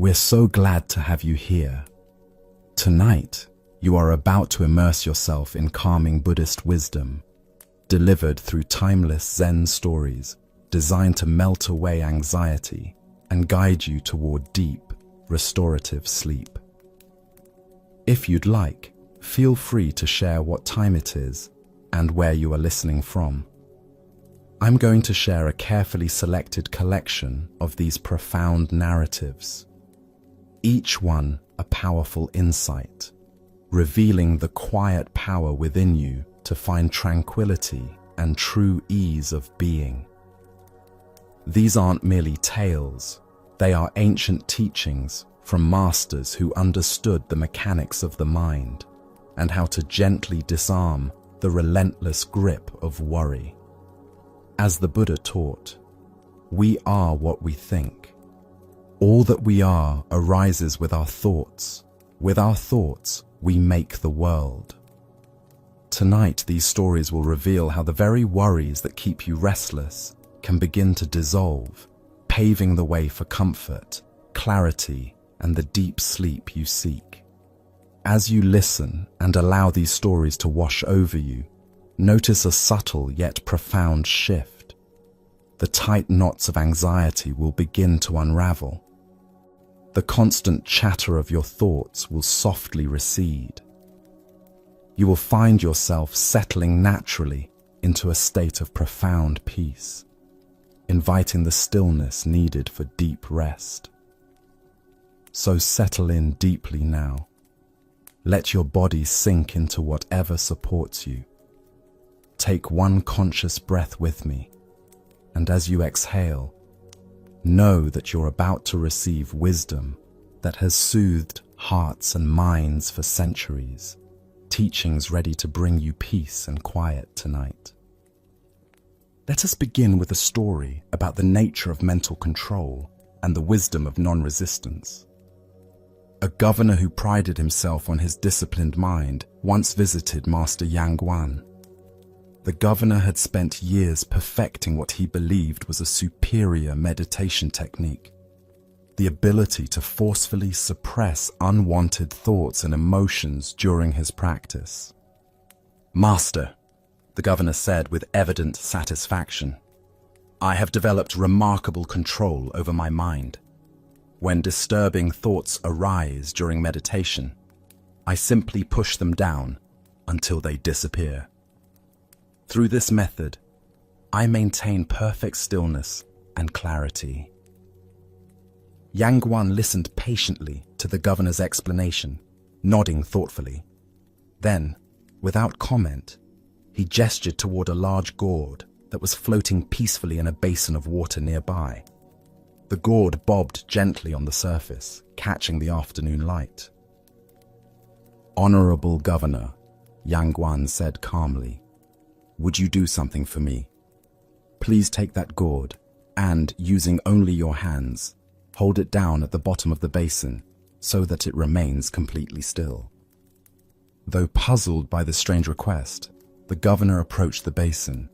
We're so glad to have you here. Tonight, you are about to immerse yourself in calming Buddhist wisdom, delivered through timeless Zen stories designed to melt away anxiety and guide you toward deep, restorative sleep. If you'd like, feel free to share what time it is and where you are listening from. I'm going to share a carefully selected collection of these profound narratives, each one a powerful insight, revealing the quiet power within you to find tranquility and true ease of being. These aren't merely tales, they are ancient teachings from masters who understood the mechanics of the mind and how to gently disarm the relentless grip of worry. As the Buddha taught, we are what we think. All that we are arises with our thoughts. With our thoughts, we make the world. Tonight, these stories will reveal how the very worries that keep you restless can begin to dissolve, paving the way for comfort, clarity, and the deep sleep you seek. As you listen and allow these stories to wash over you, notice a subtle yet profound shift. The tight knots of anxiety will begin to unravel. The constant chatter of your thoughts will softly recede. You will find yourself settling naturally into a state of profound peace, inviting the stillness needed for deep rest. So settle in deeply now. Let your body sink into whatever supports you. Take one conscious breath with me, and as you exhale, know that you're about to receive wisdom that has soothed hearts and minds for centuries, teachings ready to bring you peace and quiet tonight. Let us begin with a story about the nature of mental control and the wisdom of non-resistance. A governor who prided himself on his disciplined mind once visited Master Yang Guan. The governor had spent years perfecting what he believed was a superior meditation technique, the ability to forcefully suppress unwanted thoughts and emotions during his practice. "Master," the governor said with evident satisfaction, "I have developed remarkable control over my mind. When disturbing thoughts arise during meditation, I simply push them down until they disappear. Through this method, I maintain perfect stillness and clarity." Yang Guan listened patiently to the governor's explanation, nodding thoughtfully. Then, without comment, he gestured toward a large gourd that was floating peacefully in a basin of water nearby. The gourd bobbed gently on the surface, catching the afternoon light. "Honorable Governor," Yang Guan said calmly, "would you do something for me? Please take that gourd and, using only your hands, hold it down at the bottom of the basin so that it remains completely still." Though puzzled by the strange request, the governor approached the basin.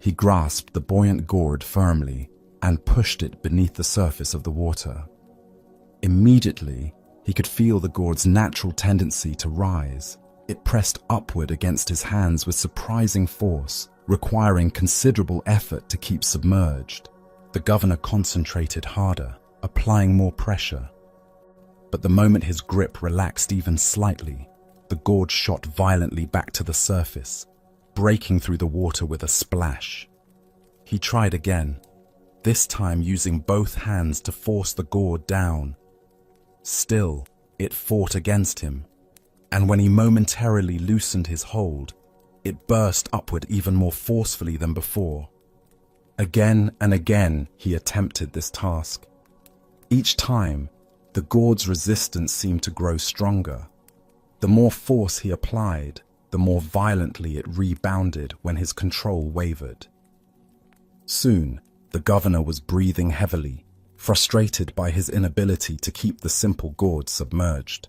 He grasped the buoyant gourd firmly and pushed it beneath the surface of the water. Immediately, he could feel the gourd's natural tendency to rise. It pressed upward against his hands with surprising force, requiring considerable effort to keep submerged. The governor concentrated harder, applying more pressure. But the moment his grip relaxed even slightly, the gourd shot violently back to the surface, breaking through the water with a splash. He tried again, this time using both hands to force the gourd down. Still, it fought against him, and when he momentarily loosened his hold, it burst upward even more forcefully than before. Again and again he attempted this task. Each time, the gourd's resistance seemed to grow stronger. The more force he applied, the more violently it rebounded when his control wavered. Soon, the governor was breathing heavily, frustrated by his inability to keep the simple gourd submerged.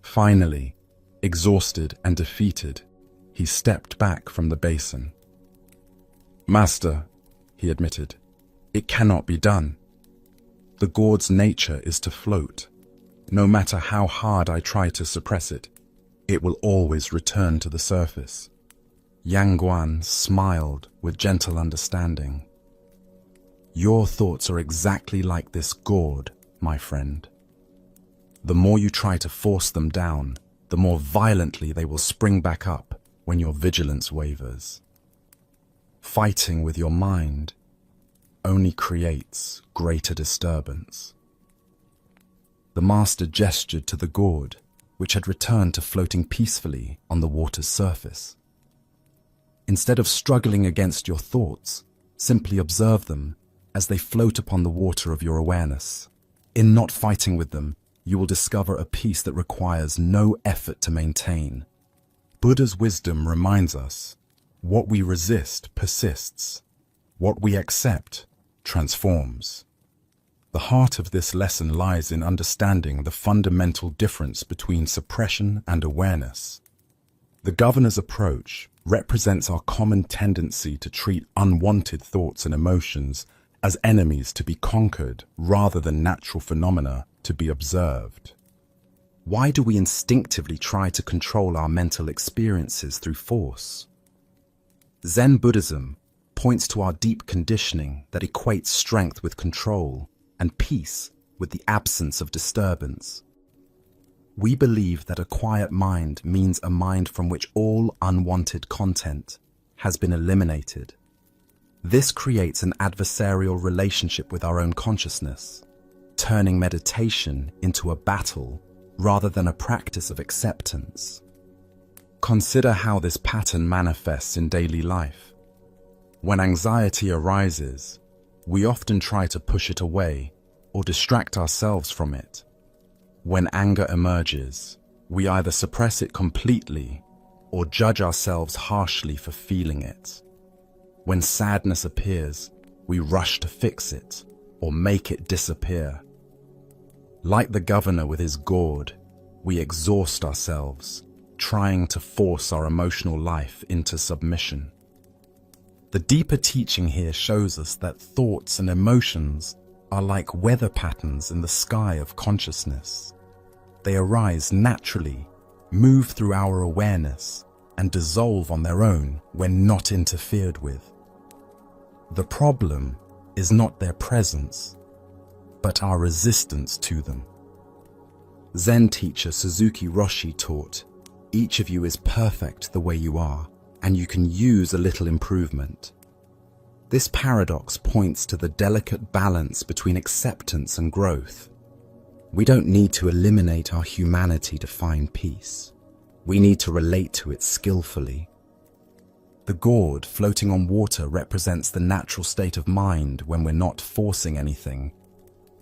Finally, exhausted and defeated, he stepped back from the basin. "Master," he admitted, "it cannot be done." The gourd's nature is to float. No matter how hard I try to suppress it, it will always return to the surface. Yang Guan smiled with gentle understanding. Your thoughts are exactly like this gourd, my friend. The more you try to force them down, the more violently they will spring back up when your vigilance wavers. Fighting with your mind only creates greater disturbance. The master gestured to the gourd, which had returned to floating peacefully on the water's surface. Instead of struggling against your thoughts, simply observe them as they float upon the water of your awareness. In not fighting with them, you will discover a peace that requires no effort to maintain. Buddha's wisdom reminds us, what we resist persists. What we accept transforms. The heart of this lesson lies in understanding the fundamental difference between suppression and awareness. The governor's approach represents our common tendency to treat unwanted thoughts and emotions as enemies to be conquered rather than natural phenomena to be observed. Why do we instinctively try to control our mental experiences through force? Zen Buddhism points to our deep conditioning that equates strength with control and peace with the absence of disturbance. We believe that a quiet mind means a mind from which all unwanted content has been eliminated. This creates an adversarial relationship with our own consciousness, turning meditation into a battle rather than a practice of acceptance. Consider how this pattern manifests in daily life. When anxiety arises, we often try to push it away or distract ourselves from it. When anger emerges, we either suppress it completely or judge ourselves harshly for feeling it. When sadness appears, we rush to fix it or make it disappear. Like the governor with his gourd, we exhaust ourselves, trying to force our emotional life into submission. The deeper teaching here shows us that thoughts and emotions are like weather patterns in the sky of consciousness. They arise naturally, move through our awareness, and dissolve on their own when not interfered with. The problem is not their presence, but our resistance to them. Zen teacher Suzuki Roshi taught, each of you is perfect the way you are, and you can use a little improvement. This paradox points to the delicate balance between acceptance and growth. We don't need to eliminate our humanity to find peace. We need to relate to it skillfully. The gourd floating on water represents the natural state of mind when we're not forcing anything.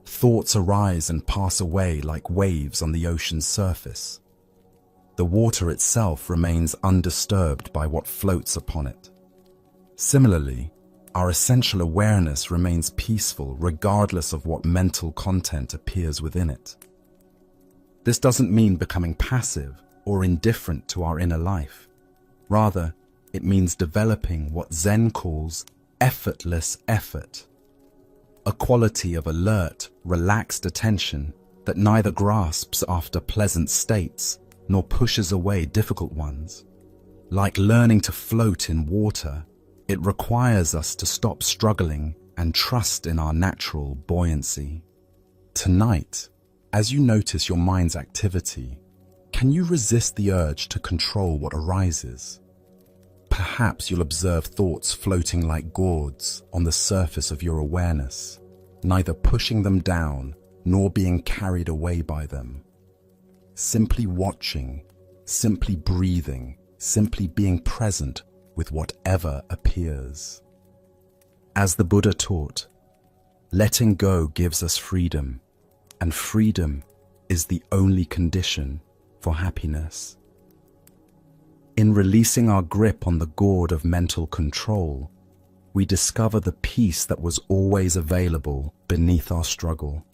Thoughts arise and pass away like waves on the ocean's surface. The water itself remains undisturbed by what floats upon it. Similarly, our essential awareness remains peaceful regardless of what mental content appears within it. This doesn't mean becoming passive or indifferent to our inner life. Rather, it means developing what Zen calls effortless effort, a quality of alert, relaxed attention that neither grasps after pleasant states nor pushes away difficult ones. Like learning to float in water, it requires us to stop struggling and trust in our natural buoyancy. Tonight, as you notice your mind's activity, can you resist the urge to control what arises? Perhaps you'll observe thoughts floating like gourds on the surface of your awareness, neither pushing them down nor being carried away by them. Simply watching, simply breathing, simply being present with whatever appears. As the Buddha taught, letting go gives us freedom, and freedom is the only condition for happiness. In releasing our grip on the gourd of mental control, we discover the peace that was always available beneath our struggle.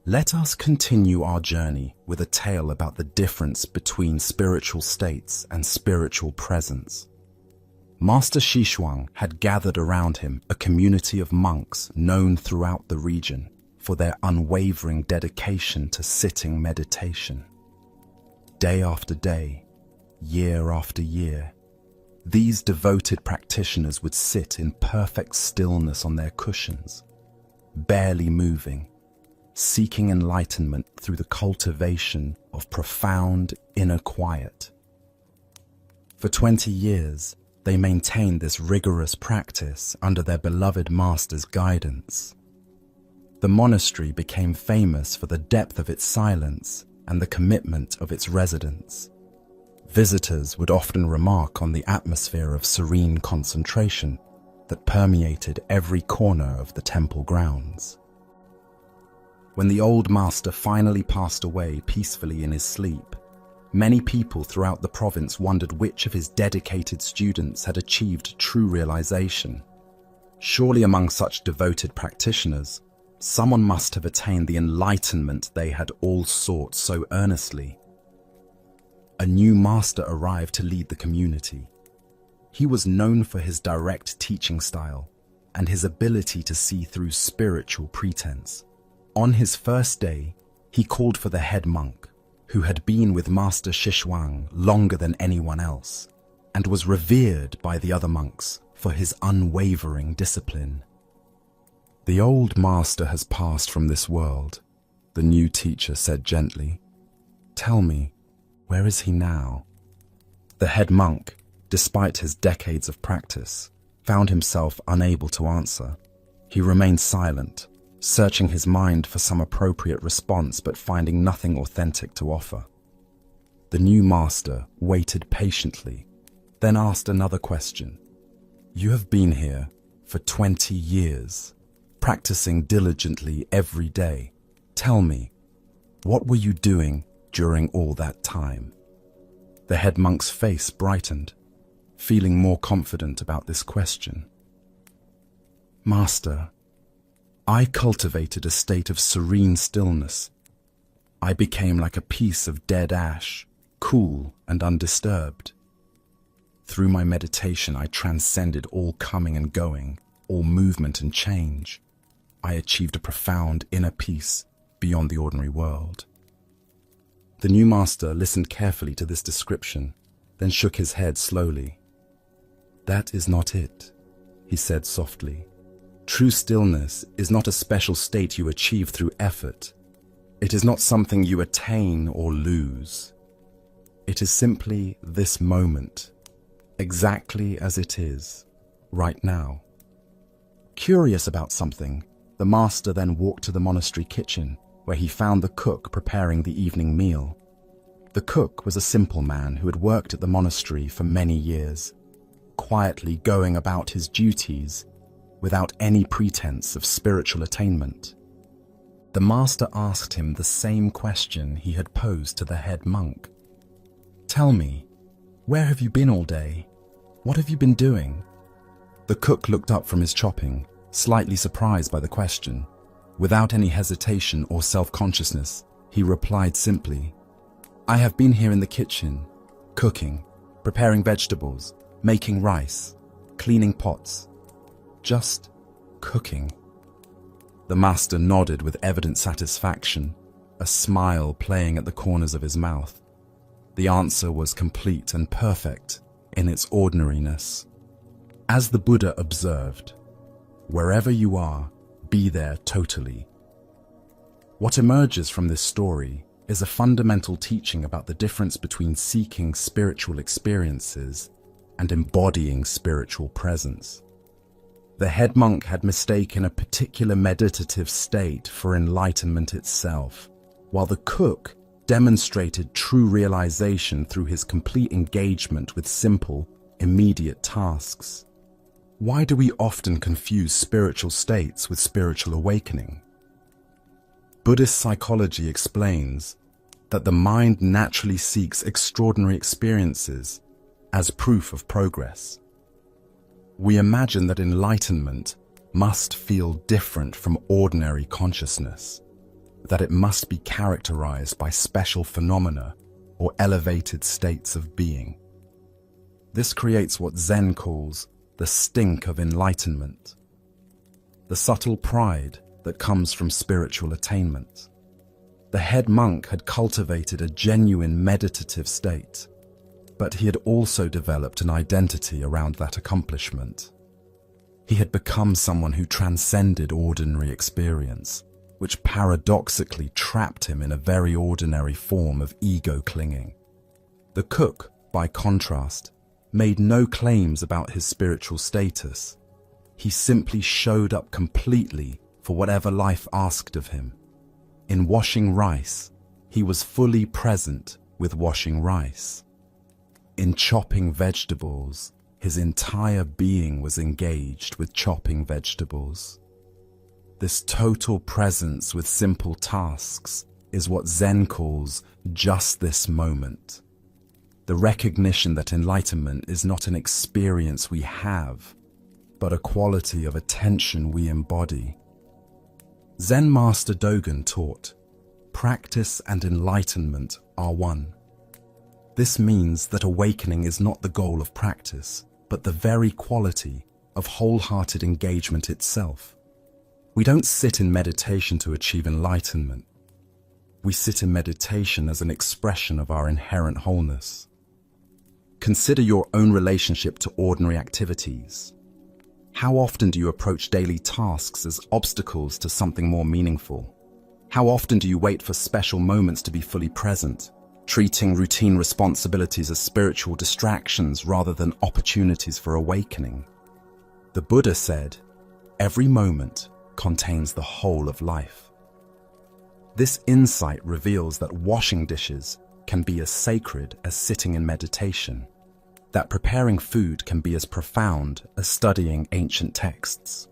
Let us continue our journey with a tale about the difference between spiritual states and spiritual presence. Master Shishuang had gathered around him a community of monks known throughout the region for their unwavering dedication to sitting meditation. Day after day, year after year, these devoted practitioners would sit in perfect stillness on their cushions, barely moving, seeking enlightenment through the cultivation of profound inner quiet. For 20 years, they maintained this rigorous practice under their beloved master's guidance. The monastery became famous for the depth of its silence and the commitment of its residents. Visitors would often remark on the atmosphere of serene concentration that permeated every corner of the temple grounds. When the old master finally passed away peacefully in his sleep, many people throughout the province wondered which of his dedicated students had achieved true realization. Surely among such devoted practitioners, someone must have attained the enlightenment they had all sought so earnestly. A new master arrived to lead the community. He was known for his direct teaching style and his ability to see through spiritual pretense. On his first day, he called for the head monk, who had been with Master Xishuang longer than anyone else, and was revered by the other monks for his unwavering discipline. "The old master has passed from this world," the new teacher said gently. "Tell me, where is he now?" The head monk, despite his decades of practice, found himself unable to answer. He remained silent, searching his mind for some appropriate response but finding nothing authentic to offer. The new master waited patiently, then asked another question. "You have been here for 20 years, practicing diligently every day. Tell me, what were you doing during all that time?" The head monk's face brightened, feeling more confident about this question. "Master, I cultivated a state of serene stillness. I became like a piece of dead ash, cool and undisturbed. Through my meditation, I transcended all coming and going, all movement and change. I achieved a profound inner peace beyond the ordinary world." The new master listened carefully to this description, then shook his head slowly. "That is not it," he said softly. "True stillness is not a special state you achieve through effort. It is not something you attain or lose. It is simply this moment, exactly as it is, right now." Curious about something, the master then walked to the monastery kitchen, where he found the cook preparing the evening meal. The cook was a simple man who had worked at the monastery for many years, quietly going about his duties without any pretense of spiritual attainment. The master asked him the same question he had posed to the head monk. "Tell me, where have you been all day? What have you been doing?" The cook looked up from his chopping, slightly surprised by the question. Without any hesitation or self-consciousness, he replied simply, "I have been here in the kitchen, cooking, preparing vegetables, making rice, cleaning pots. Just cooking." The master nodded with evident satisfaction, a smile playing at the corners of his mouth. The answer was complete and perfect in its ordinariness. As the Buddha observed, "Wherever you are, be there totally." What emerges from this story is a fundamental teaching about the difference between seeking spiritual experiences and embodying spiritual presence. The head monk had mistaken a particular meditative state for enlightenment itself, while the cook demonstrated true realization through his complete engagement with simple, immediate tasks. Why do we often confuse spiritual states with spiritual awakening? Buddhist psychology explains that the mind naturally seeks extraordinary experiences as proof of progress. We imagine that enlightenment must feel different from ordinary consciousness, that it must be characterized by special phenomena or elevated states of being. This creates what Zen calls the stink of enlightenment. The subtle pride that comes from spiritual attainment. The head monk had cultivated a genuine meditative state, but he had also developed an identity around that accomplishment. He had become someone who transcended ordinary experience, which paradoxically trapped him in a very ordinary form of ego clinging. The cook, by contrast, made no claims about his spiritual status. He simply showed up completely for whatever life asked of him. In washing rice, he was fully present with washing rice. In chopping vegetables, his entire being was engaged with chopping vegetables. This total presence with simple tasks is what Zen calls just this moment. The recognition that enlightenment is not an experience we have, but a quality of attention we embody. Zen Master Dogen taught, "Practice and enlightenment are one." This means that awakening is not the goal of practice, but the very quality of wholehearted engagement itself. We don't sit in meditation to achieve enlightenment. We sit in meditation as an expression of our inherent wholeness. Consider your own relationship to ordinary activities. How often do you approach daily tasks as obstacles to something more meaningful? How often do you wait for special moments to be fully present, treating routine responsibilities as spiritual distractions rather than opportunities for awakening? The Buddha said, "Every moment contains the whole of life." This insight reveals that washing dishes can be as sacred as sitting in meditation, that preparing food can be as profound as studying ancient texts.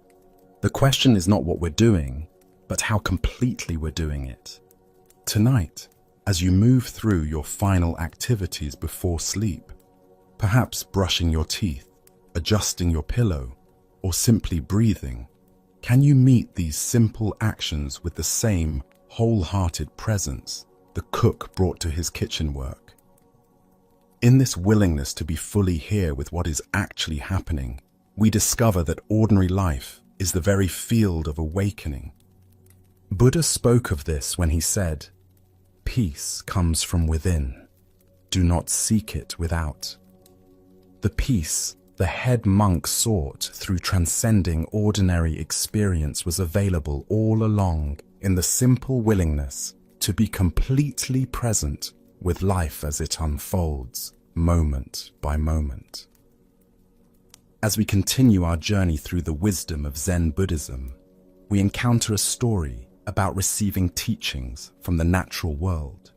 The question is not what we're doing, but how completely we're doing it. Tonight, as you move through your final activities before sleep, perhaps brushing your teeth, adjusting your pillow, or simply breathing, can you meet these simple actions with the same wholehearted presence the cook brought to his kitchen work? In this willingness to be fully here with what is actually happening, we discover that ordinary life is the very field of awakening. Buddha spoke of this when he said, "Peace comes from within. Do not seek it without." The peace the head monk sought through transcending ordinary experience was available all along in the simple willingness to be completely present with life as it unfolds, moment by moment. As we continue our journey through the wisdom of Zen Buddhism, we encounter a story about receiving teachings from the natural world.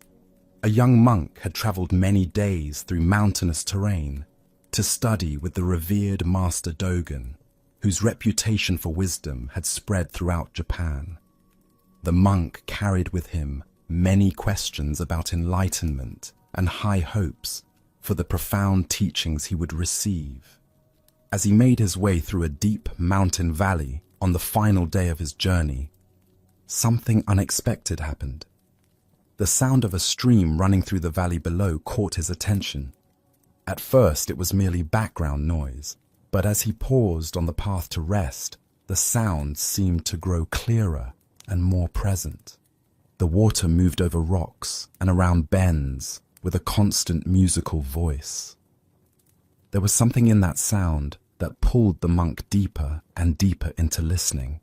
A young monk had traveled many days through mountainous terrain to study with the revered Master Dogen, whose reputation for wisdom had spread throughout Japan. The monk carried with him many questions about enlightenment and high hopes for the profound teachings he would receive. As he made his way through a deep mountain valley on the final day of his journey, something unexpected happened. The sound of a stream running through the valley below caught his attention. At first it was merely background noise, but as he paused on the path to rest, the sound seemed to grow clearer and more present. The water moved over rocks and around bends with a constant musical voice. There was something in that sound that pulled the monk deeper and deeper into listening.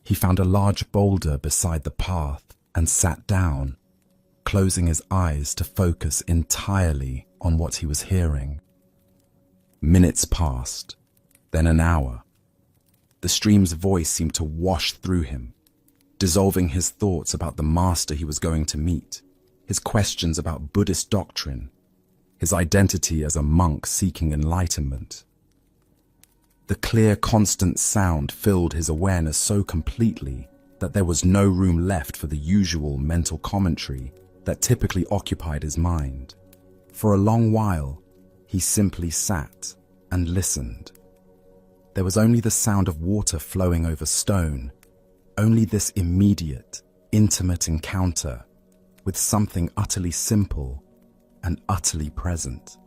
He found a large boulder beside the path and sat down, closing his eyes to focus entirely on what he was hearing. Minutes passed, then an hour. The stream's voice seemed to wash through him, dissolving his thoughts about the master he was going to meet, his questions about Buddhist doctrine, his identity as a monk seeking enlightenment. The clear, constant sound filled his awareness so completely that there was no room left for the usual mental commentary that typically occupied his mind. For a long while, he simply sat and listened. There was only the sound of water flowing over stone, only this immediate, intimate encounter with something utterly simple and utterly present.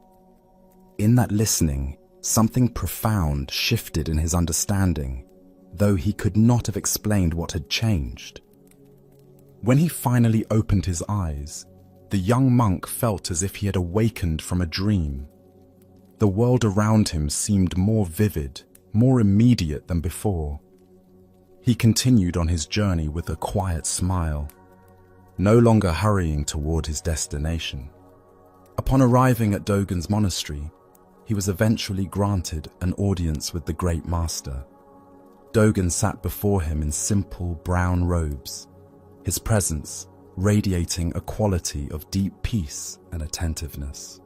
In that listening, something profound shifted in his understanding. though he could not have explained what had changed. When he finally opened his eyes, the young monk felt as if he had awakened from a dream. The world around him seemed more vivid, more immediate than before. He continued on his journey with a quiet smile, no longer hurrying toward his destination. Upon arriving at Dogen's monastery, he was eventually granted an audience with the great master. Dogen sat before him in simple brown robes, his presence radiating a quality of deep peace and attentiveness.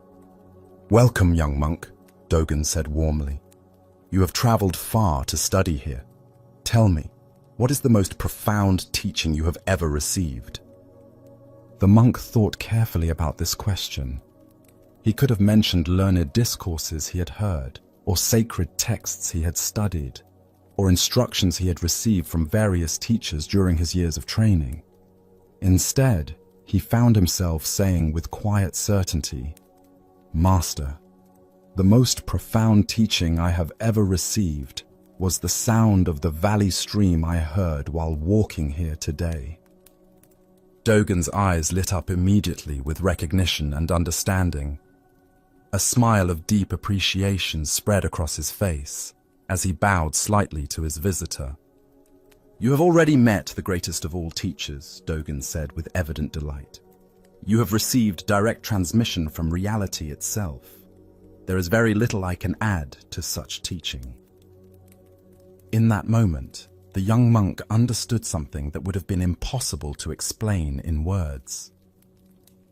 "Welcome, young monk," Dogen said warmly. "You have traveled far to study here. Tell me, what is the most profound teaching you have ever received?" The monk thought carefully about this question. He could have mentioned learned discourses he had heard, or sacred texts he had studied, or instructions he had received from various teachers during his years of training. Instead, he found himself saying with quiet certainty, "Master, the most profound teaching I have ever received was the sound of the valley stream I heard while walking here today." Dogen's eyes lit up immediately with recognition and understanding. A smile of deep appreciation spread across his face as he bowed slightly to his visitor. "You have already met the greatest of all teachers," Dogen said with evident delight. "You have received direct transmission from reality itself. There is very little I can add to such teaching." In that moment, the young monk understood something that would have been impossible to explain in words.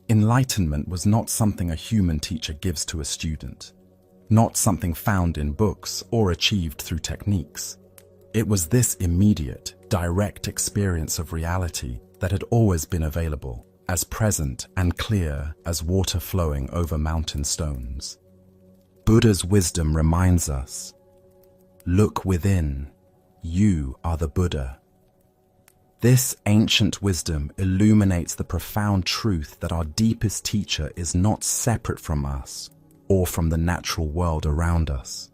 Enlightenment was not something a human teacher gives to a student, not something found in books or achieved through techniques. It was this immediate, direct experience of reality that had always been available, as present and clear as water flowing over mountain stones. Buddha's wisdom reminds us, "Look within, you are the Buddha." This ancient wisdom illuminates the profound truth that our deepest teacher is not separate from us or from the natural world around us.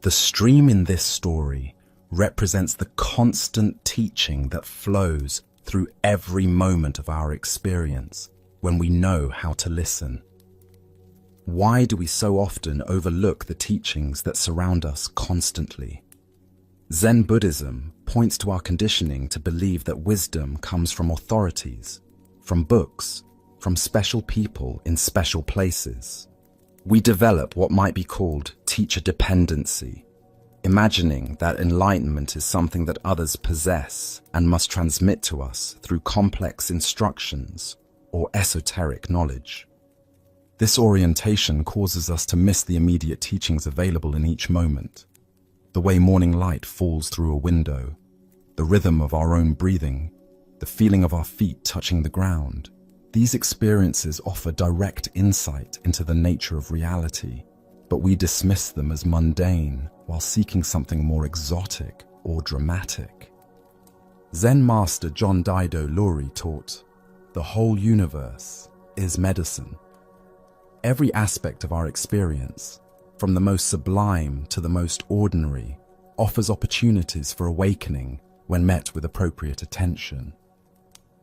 The stream in this story represents the constant teaching that flows through every moment of our experience when we know how to listen. Why do we so often overlook the teachings that surround us constantly? Zen Buddhism points to our conditioning to believe that wisdom comes from authorities, from books, from special people in special places. We develop what might be called teacher dependency, imagining that enlightenment is something that others possess and must transmit to us through complex instructions or esoteric knowledge. This orientation causes us to miss the immediate teachings available in each moment. The way morning light falls through a window, the rhythm of our own breathing, the feeling of our feet touching the ground. These experiences offer direct insight into the nature of reality, but we dismiss them as mundane while seeking something more exotic or dramatic. Zen master John Daido Loori taught, "The whole universe is medicine." Every aspect of our experience, from the most sublime to the most ordinary, offers opportunities for awakening when met with appropriate attention.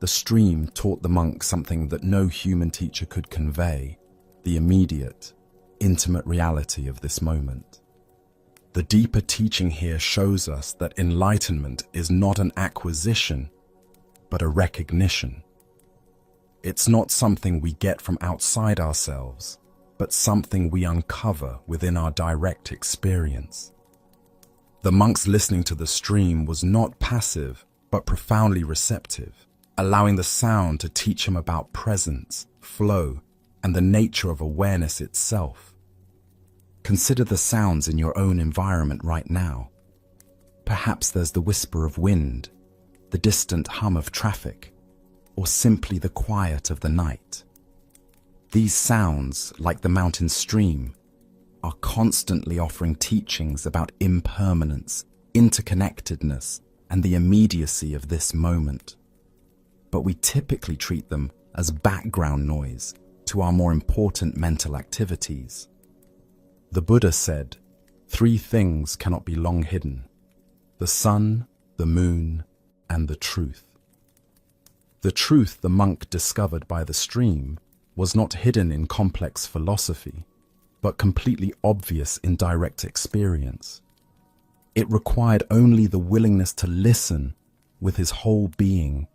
The stream taught the monk something that no human teacher could convey, the immediate, intimate reality of this moment. The deeper teaching here shows us that enlightenment is not an acquisition, but a recognition. It's not something we get from outside ourselves, but something we uncover within our direct experience. The monk's listening to the stream was not passive, but profoundly receptive, allowing the sound to teach him about presence, flow, and the nature of awareness itself. Consider the sounds in your own environment right now. Perhaps there's the whisper of wind, the distant hum of traffic, or simply the quiet of the night. These sounds, like the mountain stream, are constantly offering teachings about impermanence, interconnectedness, and the immediacy of this moment. But we typically treat them as background noise to our more important mental activities. The Buddha said, 3 things cannot be long hidden: the sun, the moon, and the truth. The truth the monk discovered by the stream was not hidden in complex philosophy, but completely obvious in direct experience. It required only the willingness to listen with his whole being,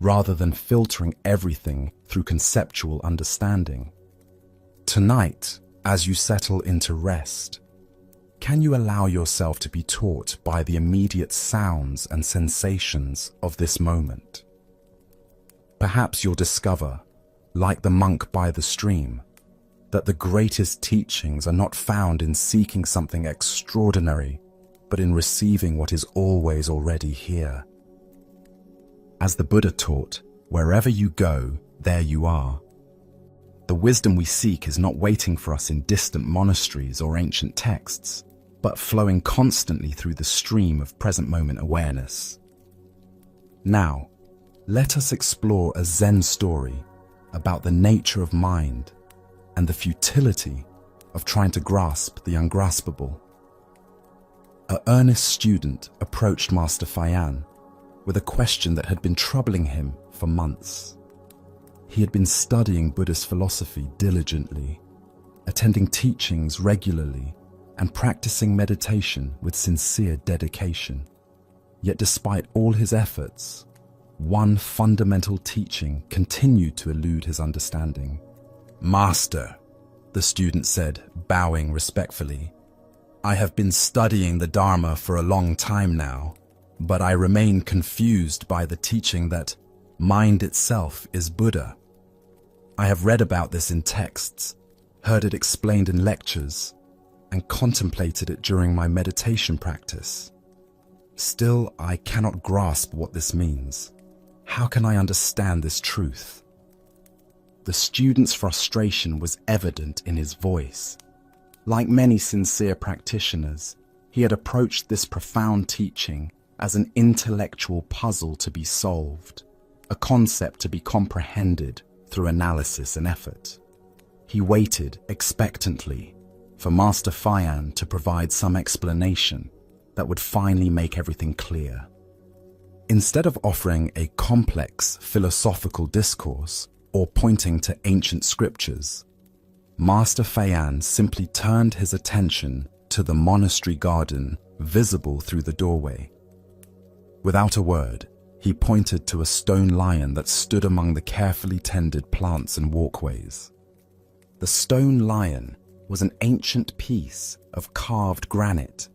rather than filtering everything through conceptual understanding. Tonight, as you settle into rest, can you allow yourself to be taught by the immediate sounds and sensations of this moment? Perhaps you'll discover, like the monk by the stream, that the greatest teachings are not found in seeking something extraordinary, but in receiving what is always already here. As the Buddha taught, wherever you go, there you are. The wisdom we seek is not waiting for us in distant monasteries or ancient texts, but flowing constantly through the stream of present moment awareness. Now, let us explore a Zen story about the nature of mind and the futility of trying to grasp the ungraspable. An earnest student approached Master Fayan with a question that had been troubling him for months. He had been studying Buddhist philosophy diligently, attending teachings regularly, and practicing meditation with sincere dedication. Yet despite all his efforts, one fundamental teaching continued to elude his understanding. "Master," the student said, bowing respectfully, "I have been studying the Dharma for a long time now, but I remain confused by the teaching that mind itself is Buddha. I have read about this in texts, heard it explained in lectures, and contemplated it during my meditation practice. Still, I cannot grasp what this means. How can I understand this truth?" The student's frustration was evident in his voice. Like many sincere practitioners, he had approached this profound teaching as an intellectual puzzle to be solved, a concept to be comprehended through analysis and effort. He waited expectantly for Master Fayan to provide some explanation that would finally make everything clear. Instead of offering a complex philosophical discourse or pointing to ancient scriptures, Master Fayan simply turned his attention to the monastery garden visible through the doorway. Without a word, he pointed to a stone lion that stood among the carefully tended plants and walkways. The stone lion was an ancient piece of carved granite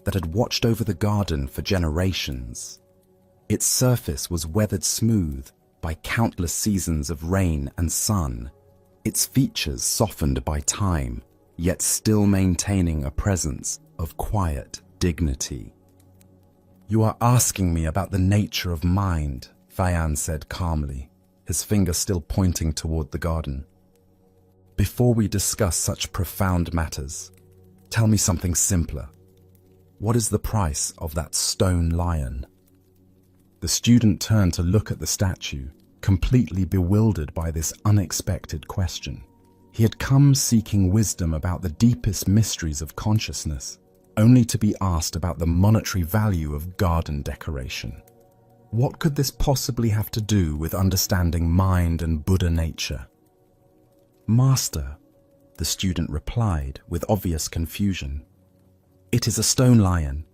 that had watched over the garden for generations. Its surface was weathered smooth by countless seasons of rain and sun, its features softened by time, yet still maintaining a presence of quiet dignity. "You are asking me about the nature of mind," Fayan said calmly, his finger still pointing toward the garden. "Before we discuss such profound matters, tell me something simpler. What is the price of that stone lion?" The student turned to look at the statue, completely bewildered by this unexpected question. He had come seeking wisdom about the deepest mysteries of consciousness, only to be asked about the monetary value of garden decoration. What could this possibly have to do with understanding mind and Buddha nature? "Master," the student replied with obvious confusion, "it is a stone lion.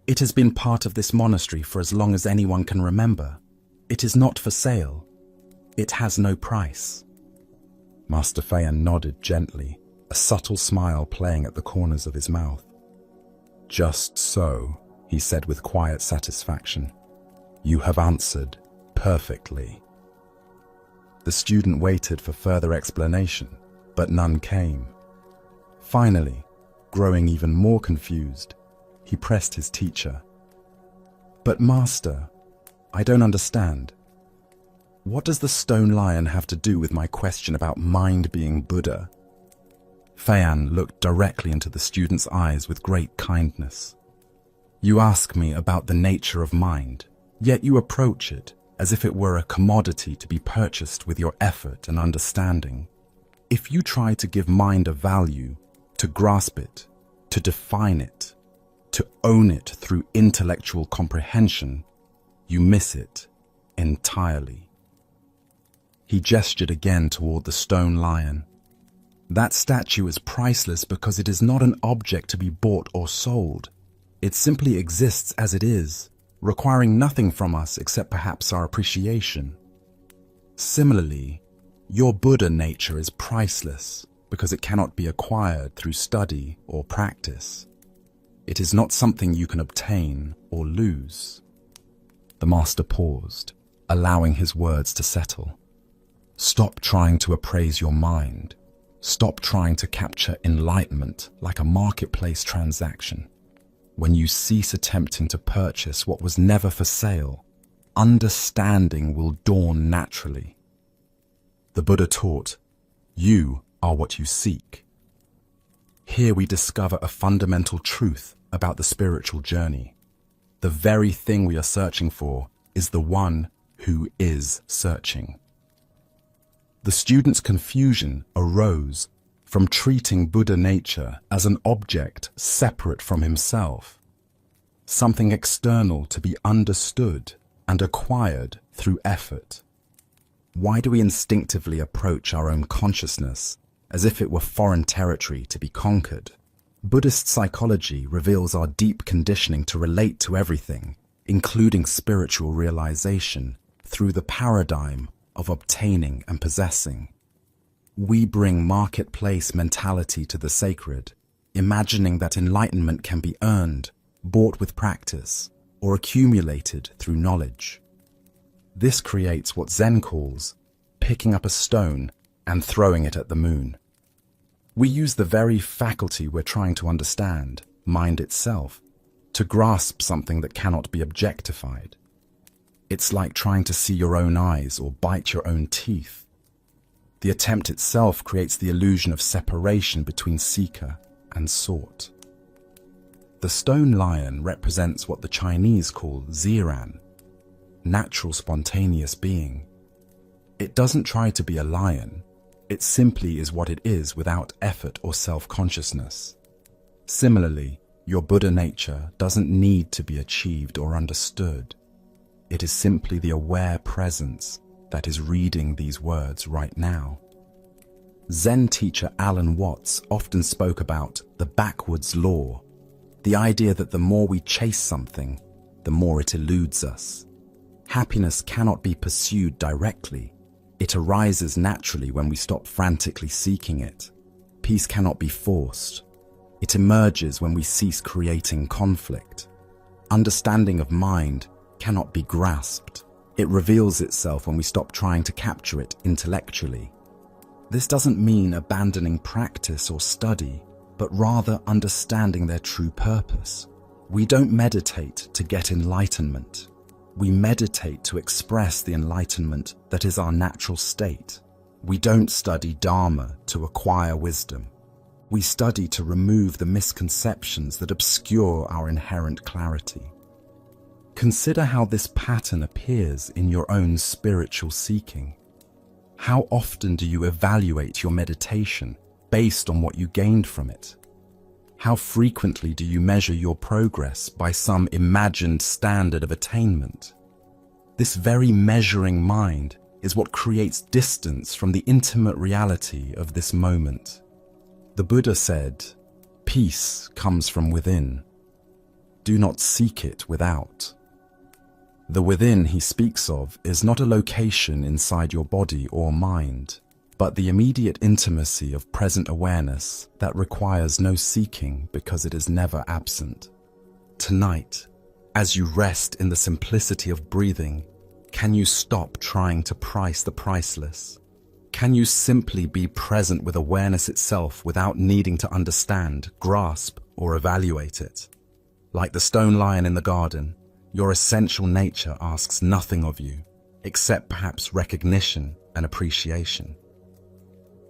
It has been part of this monastery for as long as anyone can remember. It is not for sale. It has no price." Master Fayan nodded gently, a subtle smile playing at the corners of his mouth. "Just so," he said with quiet satisfaction. "You have answered perfectly." The student waited for further explanation, but none came. Finally, growing even more confused, he pressed his teacher. "But Master, I don't understand. What does the stone lion have to do with my question about mind being Buddha?" Fayan looked directly into the student's eyes with great kindness. "You ask me about the nature of mind, yet you approach it as if it were a commodity to be purchased with your effort and understanding. If you try to give mind a value, to grasp it, to define it, to own it through intellectual comprehension, you miss it entirely. He gestured again toward the stone lion. That statue is priceless because it is not an object to be bought or sold. It simply exists as it is, requiring nothing from us except perhaps our appreciation. Similarly, your Buddha nature is priceless because it cannot be acquired through study or practice. It is not something you can obtain or lose. The master paused, allowing his words to settle. Stop trying to appraise your mind. Stop trying to capture enlightenment like a marketplace transaction. When you cease attempting to purchase what was never for sale, understanding will dawn naturally. The Buddha taught, "You are what you seek." Here we discover a fundamental truth about the spiritual journey. The very thing we are searching for is the one who is searching. The student's confusion arose from treating Buddha nature as an object separate from himself, something external to be understood and acquired through effort. Why do we instinctively approach our own consciousness as if it were foreign territory to be conquered? Buddhist psychology reveals our deep conditioning to relate to everything, including spiritual realization, through the paradigm of obtaining and possessing. We bring marketplace mentality to the sacred, imagining that enlightenment can be earned, bought with practice, or accumulated through knowledge. This creates what Zen calls picking up a stone and throwing it at the moon. We use the very faculty we're trying to understand, mind itself, to grasp something that cannot be objectified. It's like trying to see your own eyes or bite your own teeth. The attempt itself creates the illusion of separation between seeker and sought. The stone lion represents what the Chinese call ziran, natural spontaneous being. It doesn't try to be a lion, it simply is what it is without effort or self-consciousness. Similarly, your Buddha nature doesn't need to be achieved or understood. It is simply the aware presence that is reading these words right now. Zen teacher Alan Watts often spoke about the backwards law, the idea that the more we chase something, the more it eludes us. Happiness cannot be pursued directly. It arises naturally when we stop frantically seeking it. Peace cannot be forced. It emerges when we cease creating conflict. Understanding of mind cannot be grasped. It reveals itself when we stop trying to capture it intellectually. This doesn't mean abandoning practice or study, but rather understanding their true purpose. We don't meditate to get enlightenment. We meditate to express the enlightenment that is our natural state. We don't study Dharma to acquire wisdom. We study to remove the misconceptions that obscure our inherent clarity. Consider how this pattern appears in your own spiritual seeking. How often do you evaluate your meditation based on what you gained from it? How frequently do you measure your progress by some imagined standard of attainment? This very measuring mind is what creates distance from the intimate reality of this moment. The Buddha said, "Peace comes from within. Do not seek it without." The within he speaks of is not a location inside your body or mind, but the immediate intimacy of present awareness that requires no seeking because it is never absent. Tonight, as you rest in the simplicity of breathing, can you stop trying to price the priceless? Can you simply be present with awareness itself without needing to understand, grasp, or evaluate it? Like the stone lion in the garden, your essential nature asks nothing of you, except perhaps recognition and appreciation.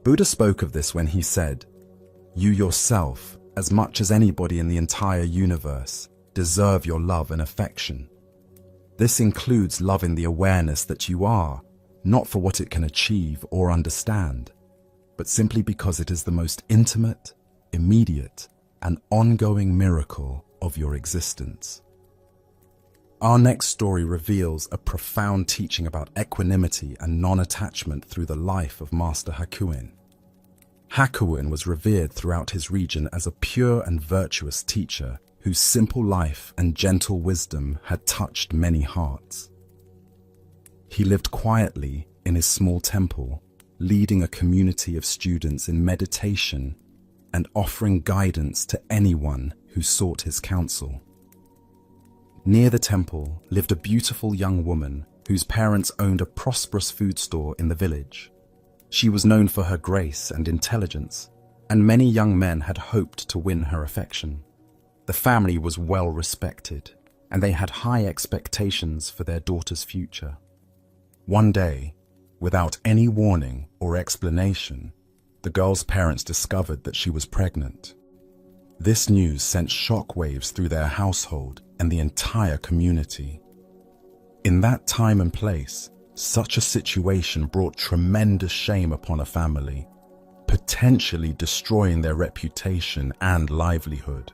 Buddha spoke of this when he said, "You yourself, as much as anybody in the entire universe, deserve your love and affection." This includes loving the awareness that you are, not for what it can achieve or understand, but simply because it is the most intimate, immediate, and ongoing miracle of your existence. Our next story reveals a profound teaching about equanimity and non-attachment through the life of Master Hakuin. Hakuin was revered throughout his region as a pure and virtuous teacher whose simple life and gentle wisdom had touched many hearts. He lived quietly in his small temple, leading a community of students in meditation and offering guidance to anyone who sought his counsel. Near the temple lived a beautiful young woman whose parents owned a prosperous food store in the village. She was known for her grace and intelligence, and many young men had hoped to win her affection. The family was well respected, and they had high expectations for their daughter's future. One day, without any warning or explanation, the girl's parents discovered that she was pregnant. This news sent shockwaves through their household and the entire community. In that time and place, such a situation brought tremendous shame upon a family, potentially destroying their reputation and livelihood.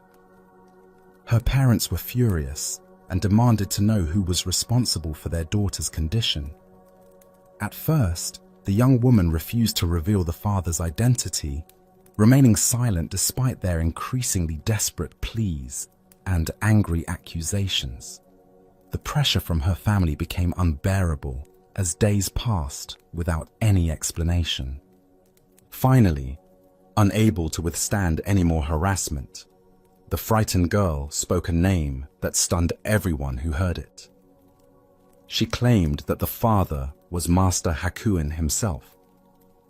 Her parents were furious and demanded to know who was responsible for their daughter's condition. At first, the young woman refused to reveal the father's identity, remaining silent despite their increasingly desperate pleas and angry accusations. The pressure from her family became unbearable as days passed without any explanation. Finally, unable to withstand any more harassment, the frightened girl spoke a name that stunned everyone who heard it. She claimed that the father was Master Hakuin himself,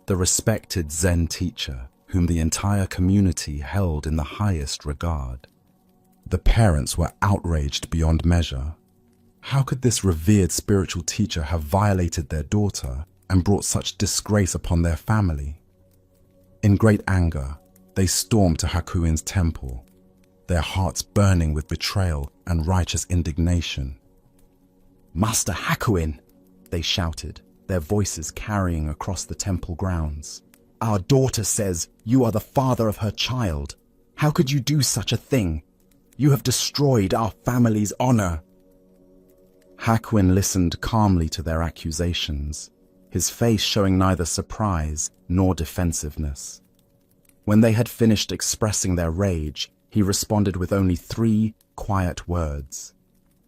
the respected Zen teacher whom the entire community held in the highest regard. The parents were outraged beyond measure. How could this revered spiritual teacher have violated their daughter and brought such disgrace upon their family? In great anger, they stormed to Hakuin's temple, their hearts burning with betrayal and righteous indignation. "Master Hakuin!" they shouted, their voices carrying across the temple grounds. "Our daughter says you are the father of her child. How could you do such a thing? You have destroyed our family's honor." Hakuin listened calmly to their accusations, his face showing neither surprise nor defensiveness. When they had finished expressing their rage, he responded with only 3 quiet words.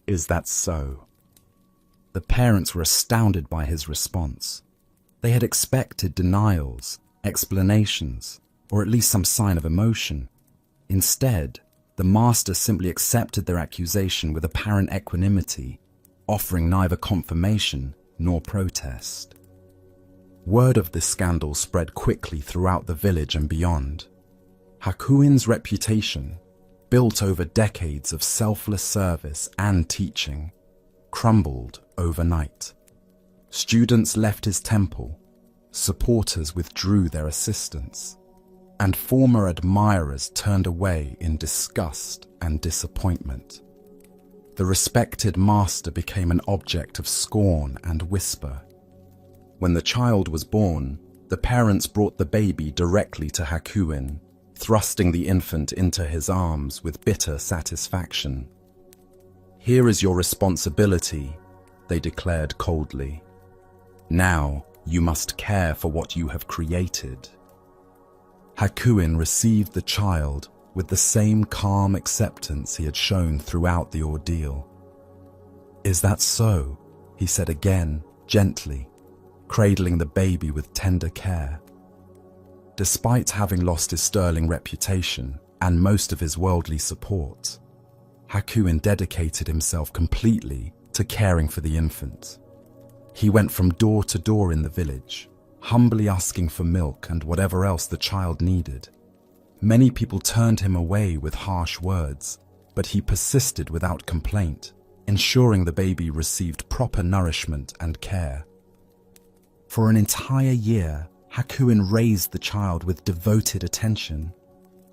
"Is that so?" The parents were astounded by his response. They had expected denials, explanations, or at least some sign of emotion. Instead, the master simply accepted their accusation with apparent equanimity, offering neither confirmation nor protest. Word of this scandal spread quickly throughout the village and beyond. Hakuin's reputation, built over decades of selfless service and teaching, crumbled overnight. Students left his temple, supporters withdrew their assistance, and former admirers turned away in disgust and disappointment. The respected master became an object of scorn and whisper. When the child was born, the parents brought the baby directly to Hakuin, thrusting the infant into his arms with bitter satisfaction. "Here is your responsibility," they declared coldly. "Now you must care for what you have created." Hakuin received the child with the same calm acceptance he had shown throughout the ordeal. "Is that so?" he said again, gently, cradling the baby with tender care. Despite having lost his sterling reputation and most of his worldly support, Hakuin dedicated himself completely to caring for the infant. He went from door to door in the village, humbly asking for milk and whatever else the child needed. Many people turned him away with harsh words, but he persisted without complaint, ensuring the baby received proper nourishment and care. For an entire year, Hakuin raised the child with devoted attention.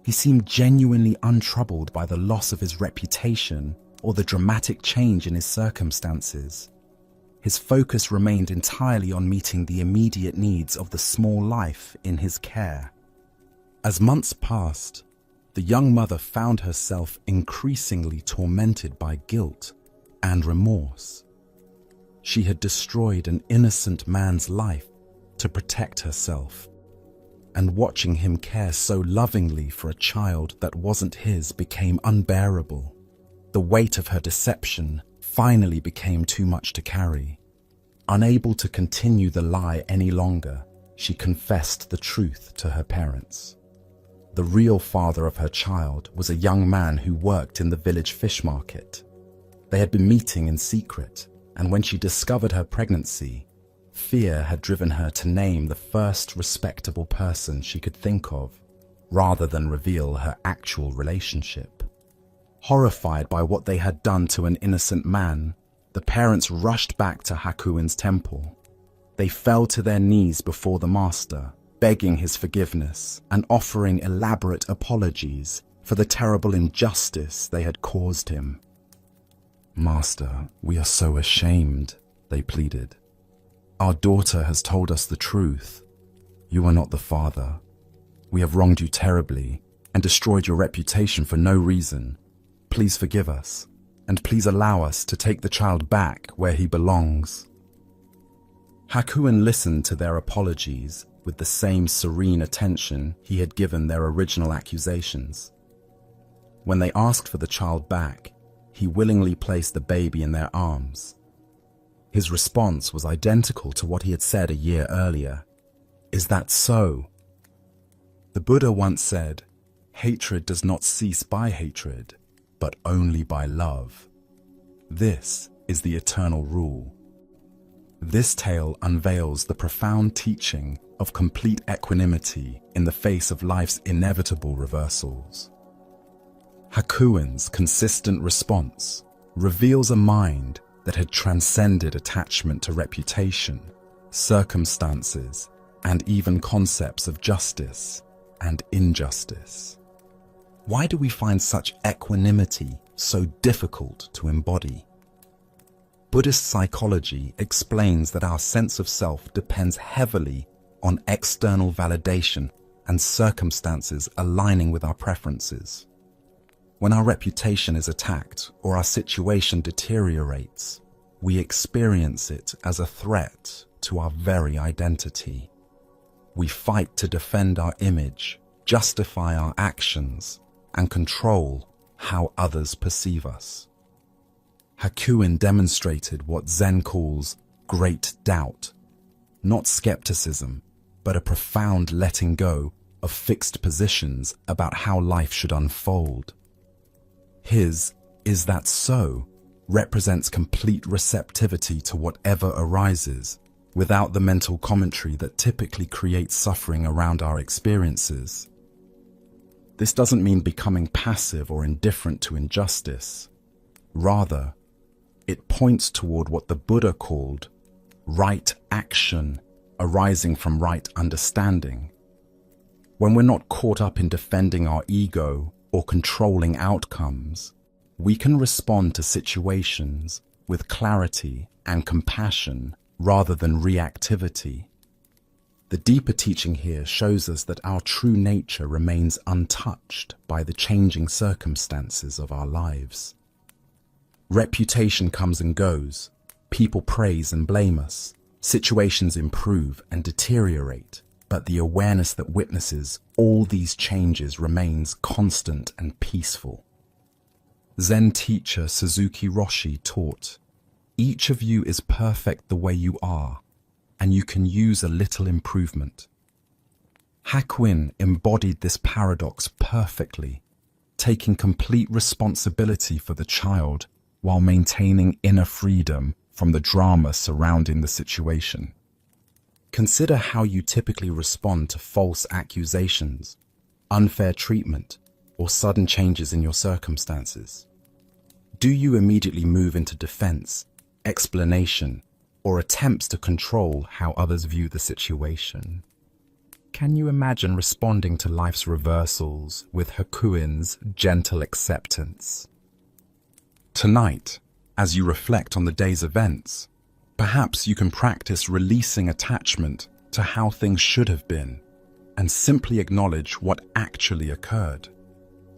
He seemed genuinely untroubled by the loss of his reputation or the dramatic change in his circumstances. His focus remained entirely on meeting the immediate needs of the small life in his care. As months passed, the young mother found herself increasingly tormented by guilt and remorse. She had destroyed an innocent man's life to protect herself, and watching him care so lovingly for a child that wasn't his became unbearable. The weight of her deception finally became too much to carry. Unable to continue the lie any longer, she confessed the truth to her parents. The real father of her child was a young man who worked in the village fish market. They had been meeting in secret, and when she discovered her pregnancy, fear had driven her to name the first respectable person she could think of, rather than reveal her actual relationship. Horrified by what they had done to an innocent man, the parents rushed back to Hakuin's temple. They fell to their knees before the master, begging his forgiveness and offering elaborate apologies for the terrible injustice they had caused him. "Master, we are so ashamed," they pleaded. "Our daughter has told us the truth. You are not the father. We have wronged you terribly and destroyed your reputation for no reason. Please forgive us, and please allow us to take the child back where he belongs." Hakuin listened to their apologies with the same serene attention he had given their original accusations. When they asked for the child back, he willingly placed the baby in their arms. His response was identical to what he had said a year earlier. "Is that so?" The Buddha once said, "Hatred does not cease by hatred, but only by love. This is the eternal rule." This tale unveils the profound teaching of complete equanimity in the face of life's inevitable reversals. Hakuin's consistent response reveals a mind that had transcended attachment to reputation, circumstances, and even concepts of justice and injustice. Why do we find such equanimity so difficult to embody? Buddhist psychology explains that our sense of self depends heavily on external validation and circumstances aligning with our preferences. When our reputation is attacked or our situation deteriorates, we experience it as a threat to our very identity. We fight to defend our image, justify our actions, and control how others perceive us. Hakuin demonstrated what Zen calls great doubt, not skepticism, but a profound letting go of fixed positions about how life should unfold. His "is that so?" represents complete receptivity to whatever arises, without the mental commentary that typically creates suffering around our experiences. This doesn't mean becoming passive or indifferent to injustice. Rather, it points toward what the Buddha called right action arising from right understanding. When we're not caught up in defending our ego or controlling outcomes, we can respond to situations with clarity and compassion rather than reactivity. The deeper teaching here shows us that our true nature remains untouched by the changing circumstances of our lives. Reputation comes and goes, people praise and blame us, situations improve and deteriorate, but the awareness that witnesses all these changes remains constant and peaceful. Zen teacher Suzuki Roshi taught, "Each of you is perfect the way you are, and you can use a little improvement." Hakuin embodied this paradox perfectly, taking complete responsibility for the child while maintaining inner freedom from the drama surrounding the situation. Consider how you typically respond to false accusations, unfair treatment, or sudden changes in your circumstances. Do you immediately move into defense, explanation, or attempts to control how others view the situation? Can you imagine responding to life's reversals with Hakuin's gentle acceptance? Tonight, as you reflect on the day's events, perhaps you can practice releasing attachment to how things should have been and simply acknowledge what actually occurred.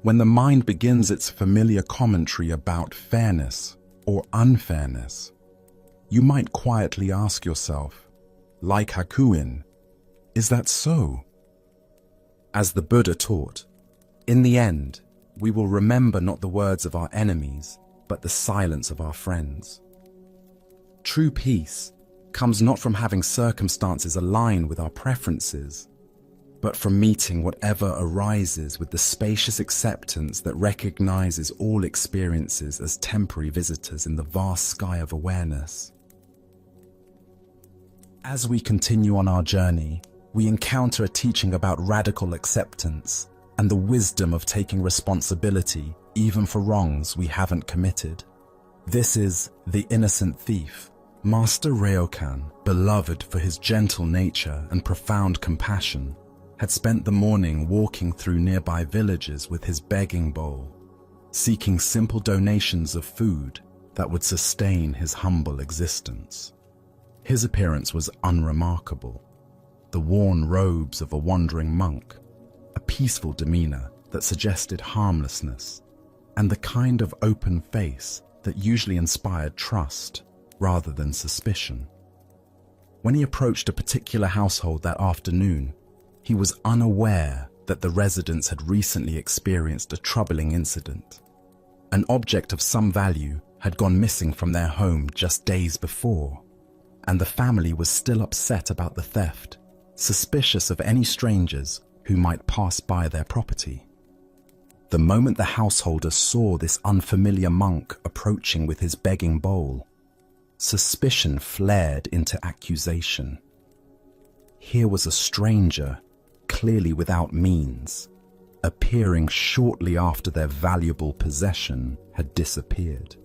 When the mind begins its familiar commentary about fairness or unfairness, you might quietly ask yourself, like Hakuin, is that so? As the Buddha taught, in the end, we will remember not the words of our enemies, but the silence of our friends. True peace comes not from having circumstances align with our preferences, but from meeting whatever arises with the spacious acceptance that recognizes all experiences as temporary visitors in the vast sky of awareness. As we continue on our journey, we encounter a teaching about radical acceptance and the wisdom of taking responsibility even for wrongs we haven't committed. This is The Innocent Thief. Master Ryokan, beloved for his gentle nature and profound compassion, had spent the morning walking through nearby villages with his begging bowl, seeking simple donations of food that would sustain his humble existence. His appearance was unremarkable. The worn robes of a wandering monk, a peaceful demeanor that suggested harmlessness, and the kind of open face that usually inspired trust rather than suspicion. When he approached a particular household that afternoon, he was unaware that the residents had recently experienced a troubling incident. An object of some value had gone missing from their home just days before, and the family was still upset about the theft, suspicious of any strangers who might pass by their property. The moment the householders saw this unfamiliar monk approaching with his begging bowl, suspicion flared into accusation. Here was a stranger, clearly without means, appearing shortly after their valuable possession had disappeared.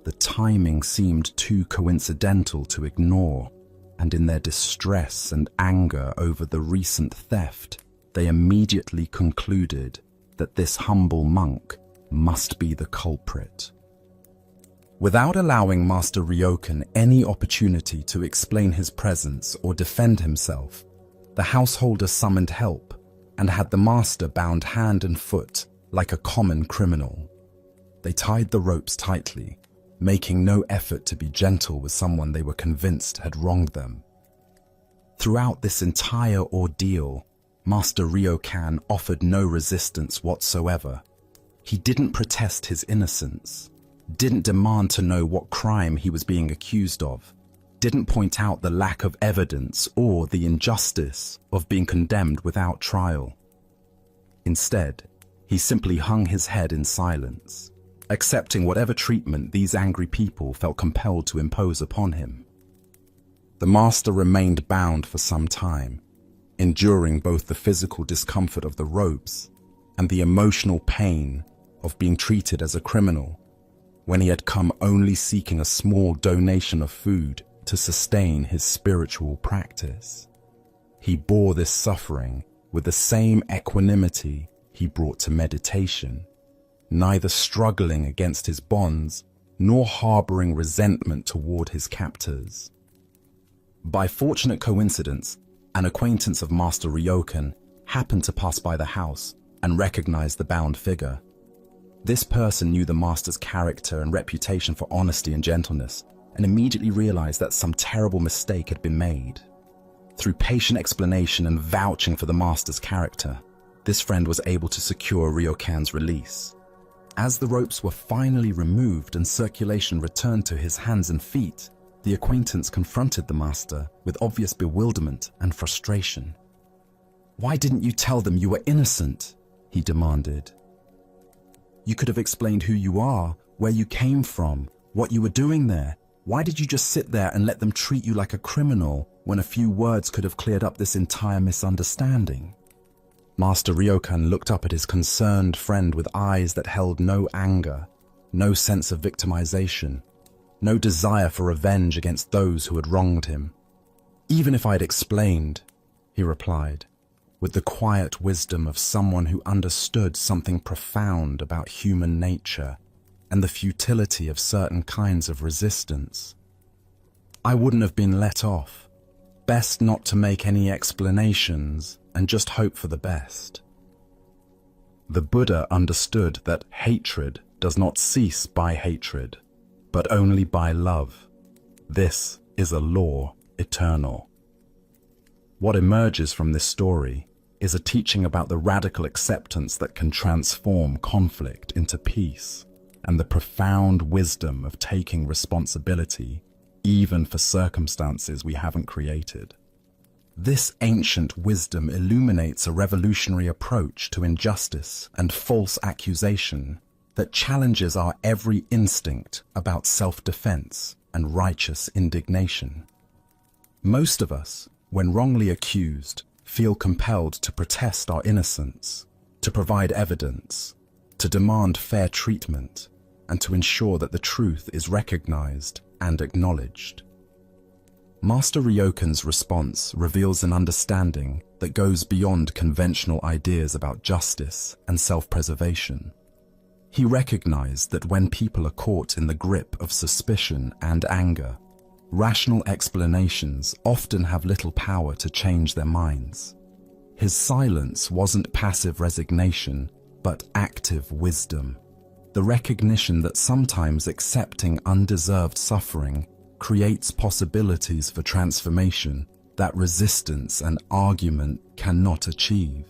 The timing seemed too coincidental to ignore, and in their distress and anger over the recent theft, they immediately concluded that this humble monk must be the culprit. Without allowing Master Ryokan any opportunity to explain his presence or defend himself, the householder summoned help and had the master bound hand and foot like a common criminal. They tied the ropes tightly, making no effort to be gentle with someone they were convinced had wronged them. Throughout this entire ordeal, Master Ryokan offered no resistance whatsoever. He didn't protest his innocence, didn't demand to know what crime he was being accused of, didn't point out the lack of evidence or the injustice of being condemned without trial. Instead, he simply hung his head in silence, accepting whatever treatment these angry people felt compelled to impose upon him. The master remained bound for some time, enduring both the physical discomfort of the ropes and the emotional pain of being treated as a criminal when he had come only seeking a small donation of food to sustain his spiritual practice. He bore this suffering with the same equanimity he brought to meditation, neither struggling against his bonds nor harboring resentment toward his captors. By fortunate coincidence, an acquaintance of Master Ryokan happened to pass by the house and recognized the bound figure. This person knew the master's character and reputation for honesty and gentleness, and immediately realized that some terrible mistake had been made. Through patient explanation and vouching for the master's character, this friend was able to secure Ryokan's release. As the ropes were finally removed and circulation returned to his hands and feet, the acquaintance confronted the master with obvious bewilderment and frustration. "Why didn't you tell them you were innocent?" he demanded. "You could have explained who you are, where you came from, what you were doing there. Why did you just sit there and let them treat you like a criminal when a few words could have cleared up this entire misunderstanding?" Master Ryokan looked up at his concerned friend with eyes that held no anger, no sense of victimization, no desire for revenge against those who had wronged him. "Even if I'd explained," he replied, with the quiet wisdom of someone who understood something profound about human nature and the futility of certain kinds of resistance, "I wouldn't have been let off. Best not to make any explanations and just hope for the best." The Buddha understood that hatred does not cease by hatred, but only by love. This is a law eternal. What emerges from this story is a teaching about the radical acceptance that can transform conflict into peace, and the profound wisdom of taking responsibility even for circumstances we haven't created. This ancient wisdom illuminates a revolutionary approach to injustice and false accusation that challenges our every instinct about self-defense and righteous indignation. Most of us, when wrongly accused, feel compelled to protest our innocence, to provide evidence, to demand fair treatment, and to ensure that the truth is recognized and acknowledged. Master Ryokan's response reveals an understanding that goes beyond conventional ideas about justice and self-preservation. He recognized that when people are caught in the grip of suspicion and anger, rational explanations often have little power to change their minds. His silence wasn't passive resignation, but active wisdom. The recognition that sometimes accepting undeserved suffering creates possibilities for transformation that resistance and argument cannot achieve.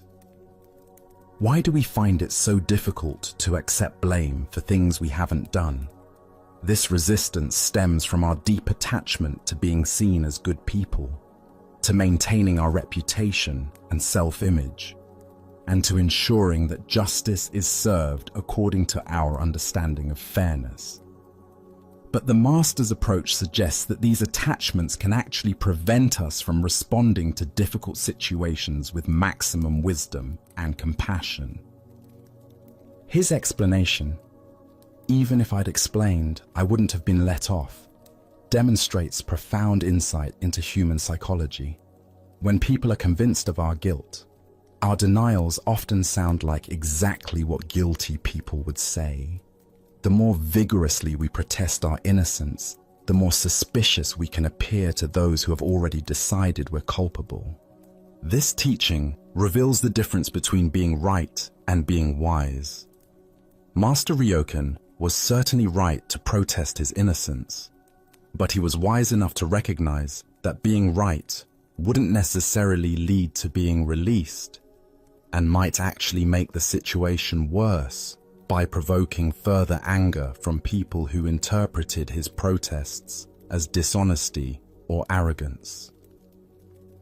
Why do we find it so difficult to accept blame for things we haven't done? This resistance stems from our deep attachment to being seen as good people, to maintaining our reputation and self-image, and to ensuring that justice is served according to our understanding of fairness. But the Master's approach suggests that these attachments can actually prevent us from responding to difficult situations with maximum wisdom and compassion. His explanation, "Even if I'd explained, I wouldn't have been let off," demonstrates profound insight into human psychology. When people are convinced of our guilt, our denials often sound like exactly what guilty people would say. The more vigorously we protest our innocence, the more suspicious we can appear to those who have already decided we're culpable. This teaching reveals the difference between being right and being wise. Master Ryokan was certainly right to protest his innocence, but he was wise enough to recognize that being right wouldn't necessarily lead to being released, and might actually make the situation worse by provoking further anger from people who interpreted his protests as dishonesty or arrogance.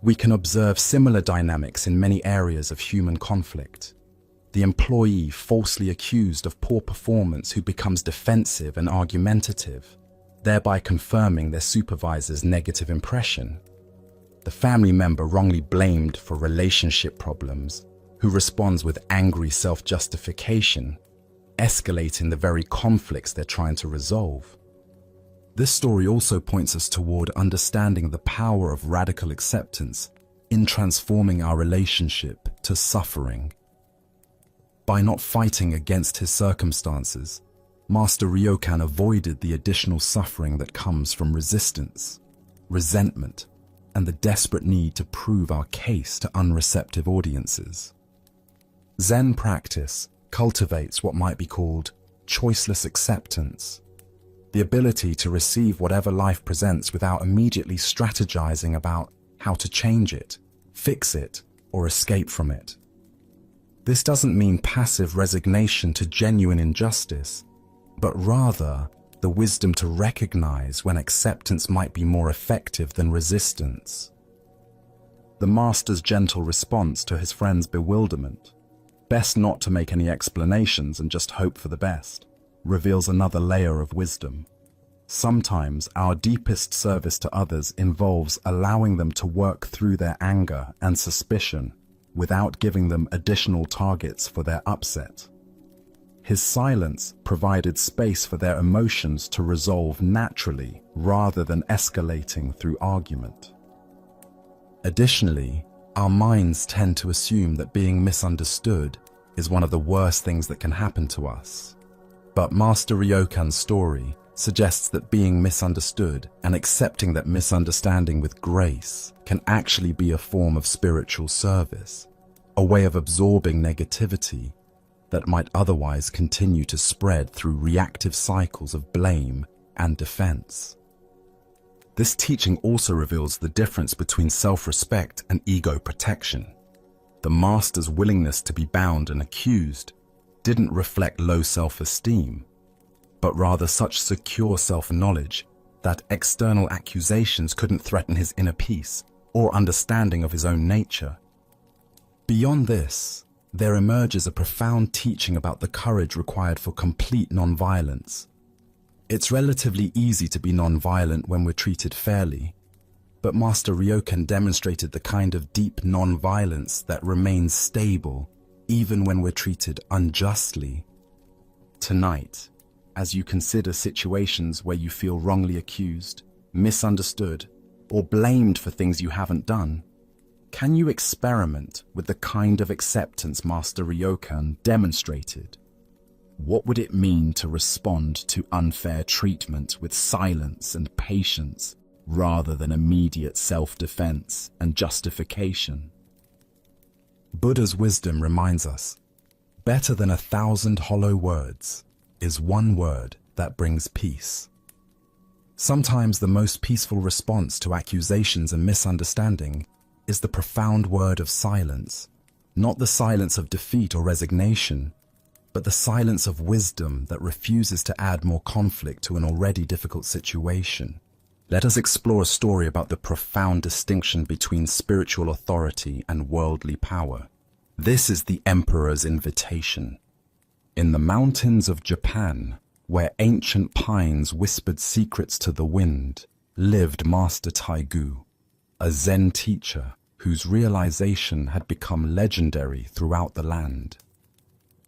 We can observe similar dynamics in many areas of human conflict. The employee falsely accused of poor performance who becomes defensive and argumentative, thereby confirming their supervisor's negative impression. The family member wrongly blamed for relationship problems, who responds with angry self-justification, escalating the very conflicts they're trying to resolve. This story also points us toward understanding the power of radical acceptance in transforming our relationship to suffering. By not fighting against his circumstances, Master Ryokan avoided the additional suffering that comes from resistance, resentment, and the desperate need to prove our case to unreceptive audiences. Zen practice cultivates what might be called choiceless acceptance, the ability to receive whatever life presents without immediately strategizing about how to change it, fix it, or escape from it. This doesn't mean passive resignation to genuine injustice, but rather the wisdom to recognize when acceptance might be more effective than resistance. The Master's gentle response to his friend's bewilderment, "Best not to make any explanations and just hope for the best," reveals another layer of wisdom. Sometimes our deepest service to others involves allowing them to work through their anger and suspicion without giving them additional targets for their upset. His silence provided space for their emotions to resolve naturally rather than escalating through argument. Additionally, our minds tend to assume that being misunderstood is one of the worst things that can happen to us. But Master Ryokan's story suggests that being misunderstood and accepting that misunderstanding with grace can actually be a form of spiritual service, a way of absorbing negativity that might otherwise continue to spread through reactive cycles of blame and defense. This teaching also reveals the difference between self-respect and ego protection. The master's willingness to be bound and accused didn't reflect low self-esteem, but rather such secure self-knowledge that external accusations couldn't threaten his inner peace or understanding of his own nature. Beyond this, there emerges a profound teaching about the courage required for complete nonviolence. It's relatively easy to be nonviolent when we're treated fairly, but Master Ryokan demonstrated the kind of deep nonviolence that remains stable even when we're treated unjustly. Tonight, as you consider situations where you feel wrongly accused, misunderstood, or blamed for things you haven't done, can you experiment with the kind of acceptance Master Ryokan demonstrated? What would it mean to respond to unfair treatment with silence and patience rather than immediate self-defense and justification? Buddha's wisdom reminds us, better than 1,000 hollow words is one word that brings peace. Sometimes the most peaceful response to accusations and misunderstanding is the profound word of silence, not the silence of defeat or resignation, but the silence of wisdom that refuses to add more conflict to an already difficult situation. Let us explore a story about the profound distinction between spiritual authority and worldly power. This is the Emperor's invitation. In the mountains of Japan, where ancient pines whispered secrets to the wind, lived Master Taigu, a Zen teacher whose realization had become legendary throughout the land.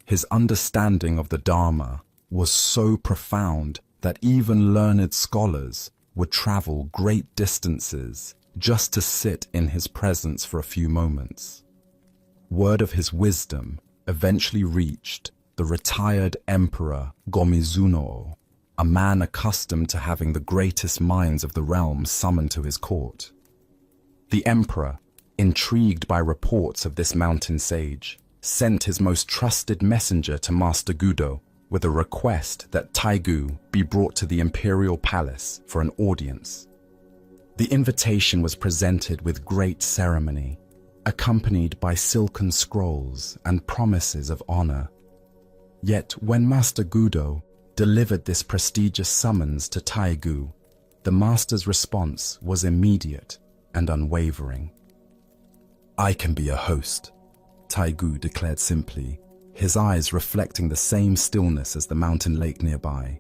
His understanding of the Dharma was so profound that even learned scholars would travel great distances just to sit in his presence for a few moments. Word of his wisdom eventually reached the retired Emperor Gomizuno, a man accustomed to having the greatest minds of the realm summoned to his court. The emperor, intrigued by reports of this mountain sage, sent his most trusted messenger to Master Gudo with a request that Taigu be brought to the imperial palace for an audience. The invitation was presented with great ceremony, accompanied by silken scrolls and promises of honor. Yet when Master Gudo delivered this prestigious summons to Taigu, the master's response was immediate and unwavering. "I can be a host," Taigu declared simply, his eyes reflecting the same stillness as the mountain lake nearby.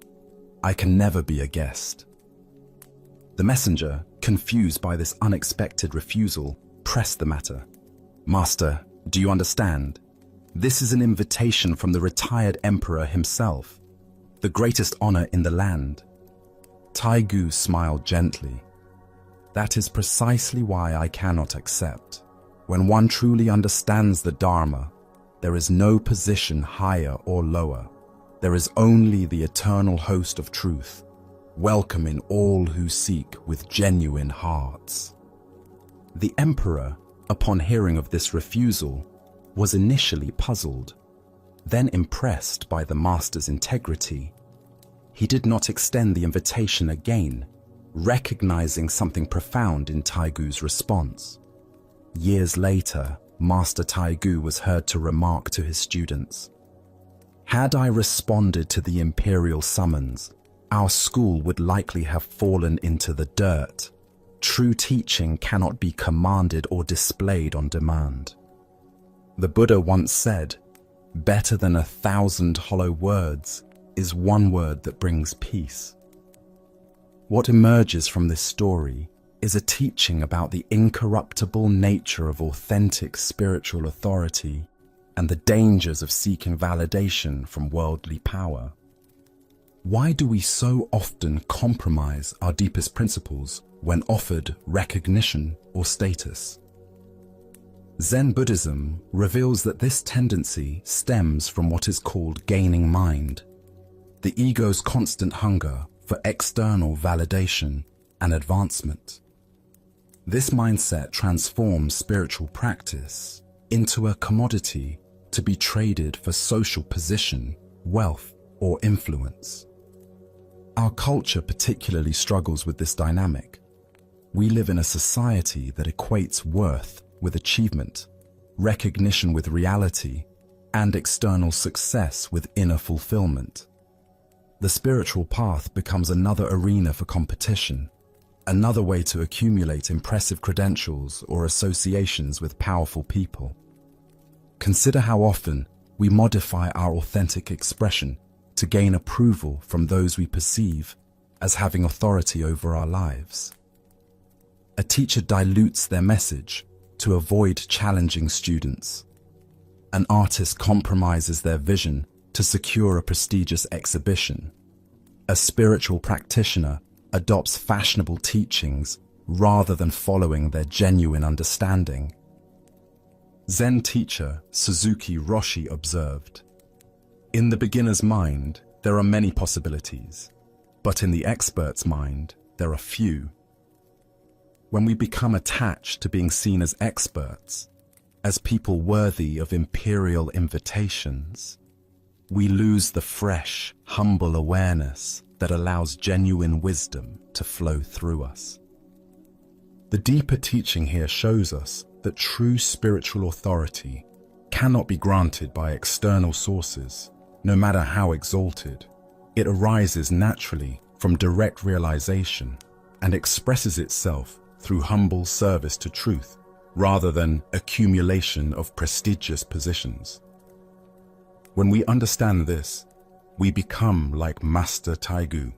"I can never be a guest." The messenger, confused by this unexpected refusal, pressed the matter. "Master, do you understand? This is an invitation from the retired emperor himself, the greatest honor in the land." Taigu smiled gently. "That is precisely why I cannot accept. When one truly understands the Dharma, there is no position higher or lower. There is only the eternal host of truth, welcoming all who seek with genuine hearts." The emperor, upon hearing of this refusal, was initially puzzled, then impressed by the master's integrity. He did not extend the invitation again, recognizing something profound in Taigu's response. Years later, Master Taigu was heard to remark to his students, "Had I responded to the imperial summons, our school would likely have fallen into the dirt. True teaching cannot be commanded or displayed on demand." The Buddha once said, "Better than 1,000 hollow words is one word that brings peace." What emerges from this story is a teaching about the incorruptible nature of authentic spiritual authority and the dangers of seeking validation from worldly power. Why do we so often compromise our deepest principles when offered recognition or status? Zen Buddhism reveals that this tendency stems from what is called gaining mind, the ego's constant hunger for external validation and advancement. This mindset transforms spiritual practice into a commodity to be traded for social position, wealth, or influence. Our culture particularly struggles with this dynamic. We live in a society that equates worth with achievement, recognition with reality, and external success with inner fulfillment. The spiritual path becomes another arena for competition, another way to accumulate impressive credentials or associations with powerful people. Consider how often we modify our authentic expression to gain approval from those we perceive as having authority over our lives. A teacher dilutes their message to avoid challenging students. An artist compromises their vision to secure a prestigious exhibition. A spiritual practitioner adopts fashionable teachings rather than following their genuine understanding. Zen teacher Suzuki Roshi observed, "In the beginner's mind, there are many possibilities, but in the expert's mind, there are few." When we become attached to being seen as experts, as people worthy of imperial invitations, we lose the fresh, humble awareness that allows genuine wisdom to flow through us. The deeper teaching here shows us that true spiritual authority cannot be granted by external sources, no matter how exalted. It arises naturally from direct realization and expresses itself through humble service to truth, rather than accumulation of prestigious positions. When we understand this, we become like Master Taigu,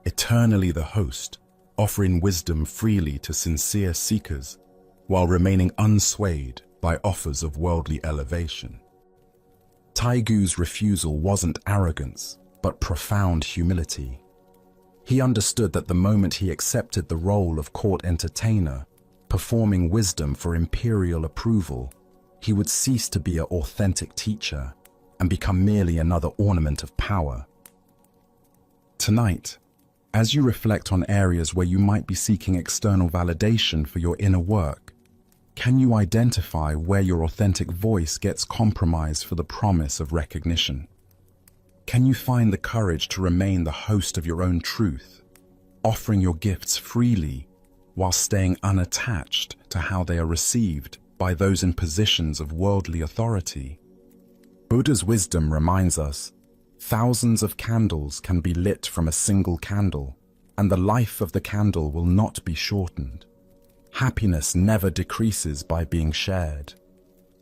eternally the host, offering wisdom freely to sincere seekers, while remaining unswayed by offers of worldly elevation. Taigu's refusal wasn't arrogance, but profound humility. He understood that the moment he accepted the role of court entertainer, performing wisdom for imperial approval, he would cease to be an authentic teacher and become merely another ornament of power. Tonight, as you reflect on areas where you might be seeking external validation for your inner work, can you identify where your authentic voice gets compromised for the promise of recognition? Can you find the courage to remain the host of your own truth, offering your gifts freely while staying unattached to how they are received by those in positions of worldly authority? Buddha's wisdom reminds us, thousands of candles can be lit from a single candle, and the life of the candle will not be shortened. Happiness never decreases by being shared.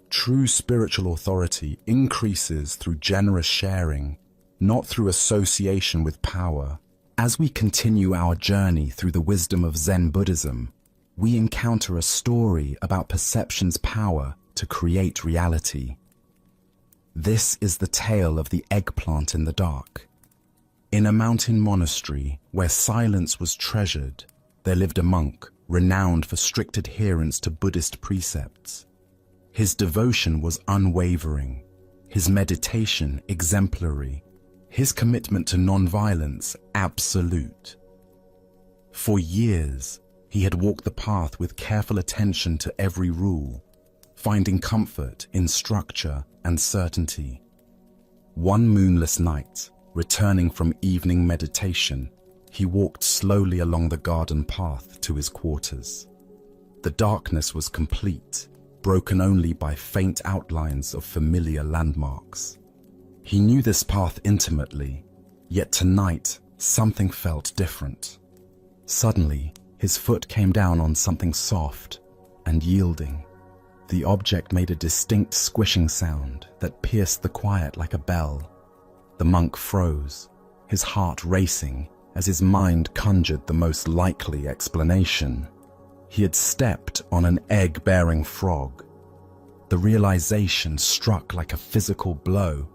True spiritual authority increases through generous sharing, not through association with power. As we continue our journey through the wisdom of Zen Buddhism, we encounter a story about perception's power to create reality. This is the tale of the eggplant in the dark. In a mountain monastery where silence was treasured, there lived a monk renowned for strict adherence to Buddhist precepts. His devotion was unwavering, his meditation exemplary, his commitment to non-violence absolute. For years, he had walked the path with careful attention to every rule, finding comfort in structure and certainty. One moonless night, returning from evening meditation, he walked slowly along the garden path to his quarters. The darkness was complete, broken only by faint outlines of familiar landmarks. He knew this path intimately, yet tonight something felt different. Suddenly, his foot came down on something soft and yielding. The object made a distinct squishing sound that pierced the quiet like a bell. The monk froze, his heart racing as his mind conjured the most likely explanation. He had stepped on an egg-bearing frog. The realization struck like a physical blow.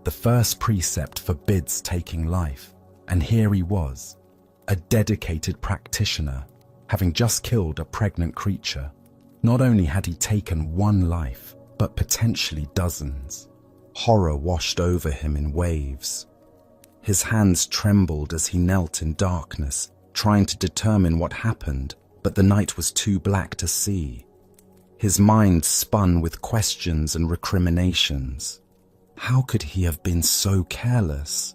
The first precept forbids taking life, and here he was, a dedicated practitioner, having just killed a pregnant creature. Not only had he taken one life, but potentially dozens. Horror washed over him in waves. His hands trembled as he knelt in darkness, trying to determine what happened, but the night was too black to see. His mind spun with questions and recriminations. How could he have been so careless?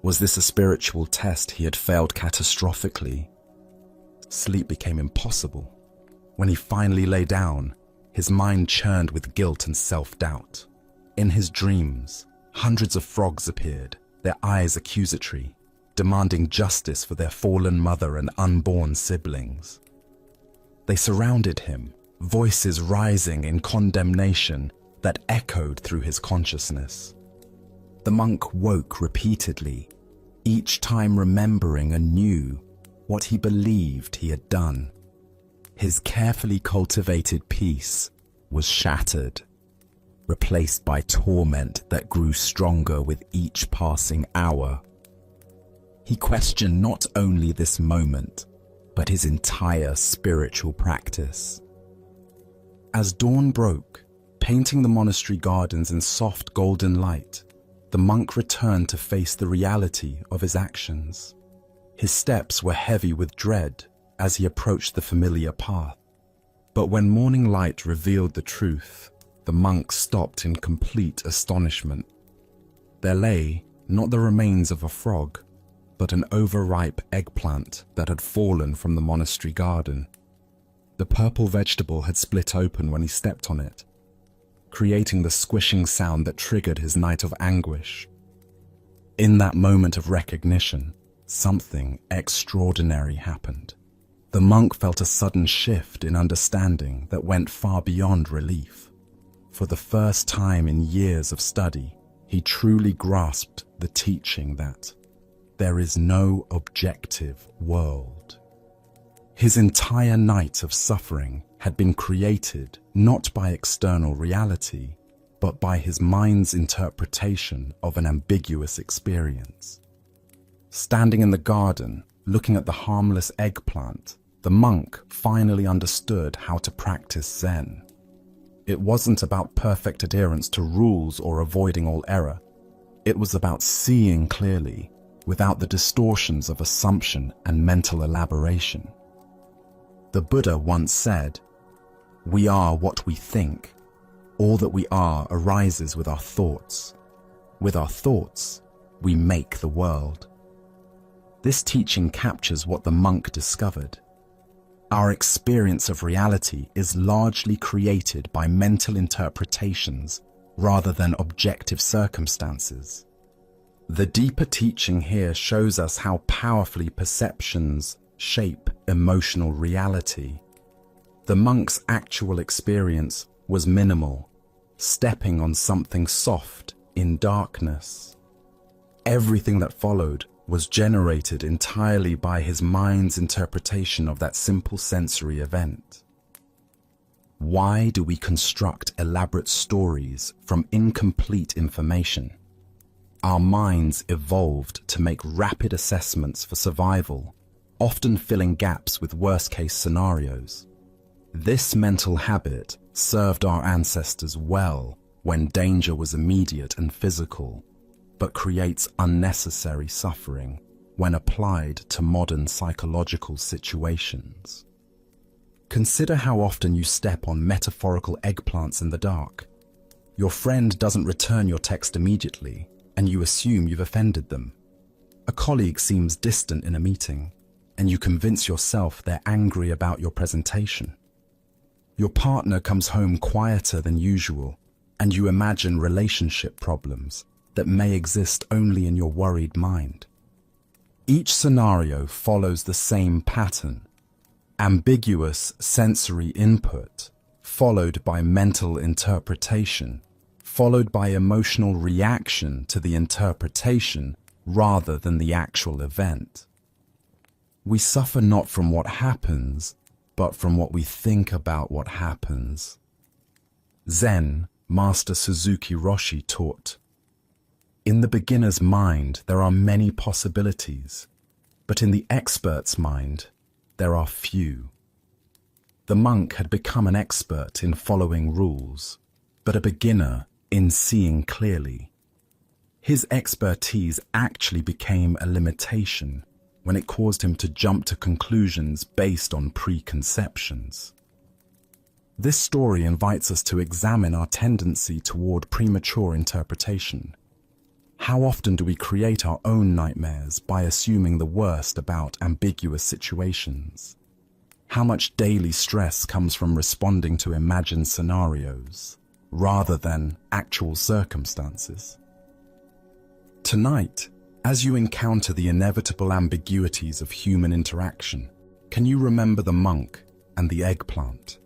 Was this a spiritual test he had failed catastrophically? Sleep became impossible. When he finally lay down, his mind churned with guilt and self-doubt. In his dreams, hundreds of frogs appeared, their eyes accusatory, demanding justice for their fallen mother and unborn siblings. They surrounded him, voices rising in condemnation that echoed through his consciousness. The monk woke repeatedly, each time remembering anew what he believed he had done. His carefully cultivated peace was shattered, replaced by torment that grew stronger with each passing hour. He questioned not only this moment, but his entire spiritual practice. As dawn broke, painting the monastery gardens in soft golden light, the monk returned to face the reality of his actions. His steps were heavy with dread as he approached the familiar path. But when morning light revealed the truth, the monk stopped in complete astonishment. There lay not the remains of a frog, but an overripe eggplant that had fallen from the monastery garden. The purple vegetable had split open when he stepped on it, creating the squishing sound that triggered his night of anguish. In that moment of recognition, something extraordinary happened. The monk felt a sudden shift in understanding that went far beyond relief. For the first time in years of study, he truly grasped the teaching that there is no objective world. His entire night of suffering had been created not by external reality, but by his mind's interpretation of an ambiguous experience. Standing in the garden, looking at the harmless eggplant, the monk finally understood how to practice Zen. It wasn't about perfect adherence to rules or avoiding all error. It was about seeing clearly, without the distortions of assumption and mental elaboration. The Buddha once said, "We are what we think. All that we are arises with our thoughts. With our thoughts, we make the world." This teaching captures what the monk discovered. Our experience of reality is largely created by mental interpretations rather than objective circumstances. The deeper teaching here shows us how powerfully perceptions shape emotional reality. The monk's actual experience was minimal, stepping on something soft in darkness. Everything that followed was generated entirely by his mind's interpretation of that simple sensory event. Why do we construct elaborate stories from incomplete information? Our minds evolved to make rapid assessments for survival, often filling gaps with worst-case scenarios. This mental habit served our ancestors well when danger was immediate and physical, but creates unnecessary suffering when applied to modern psychological situations. Consider how often you step on metaphorical eggplants in the dark. Your friend doesn't return your text immediately, and you assume you've offended them. A colleague seems distant in a meeting, and you convince yourself they're angry about your presentation. Your partner comes home quieter than usual, and you imagine relationship problems that may exist only in your worried mind. Each scenario follows the same pattern: ambiguous sensory input, followed by mental interpretation, followed by emotional reaction to the interpretation rather than the actual event. We suffer not from what happens, but from what we think about what happens. Zen, Master Suzuki Roshi taught, "In the beginner's mind, there are many possibilities, but in the expert's mind, there are few." The monk had become an expert in following rules, but a beginner in seeing clearly. His expertise actually became a limitation when it caused him to jump to conclusions based on preconceptions. This story invites us to examine our tendency toward premature interpretation. How often do we create our own nightmares by assuming the worst about ambiguous situations? How much daily stress comes from responding to imagined scenarios, rather than actual circumstances? Tonight, as you encounter the inevitable ambiguities of human interaction, can you remember the monk and the eggplant?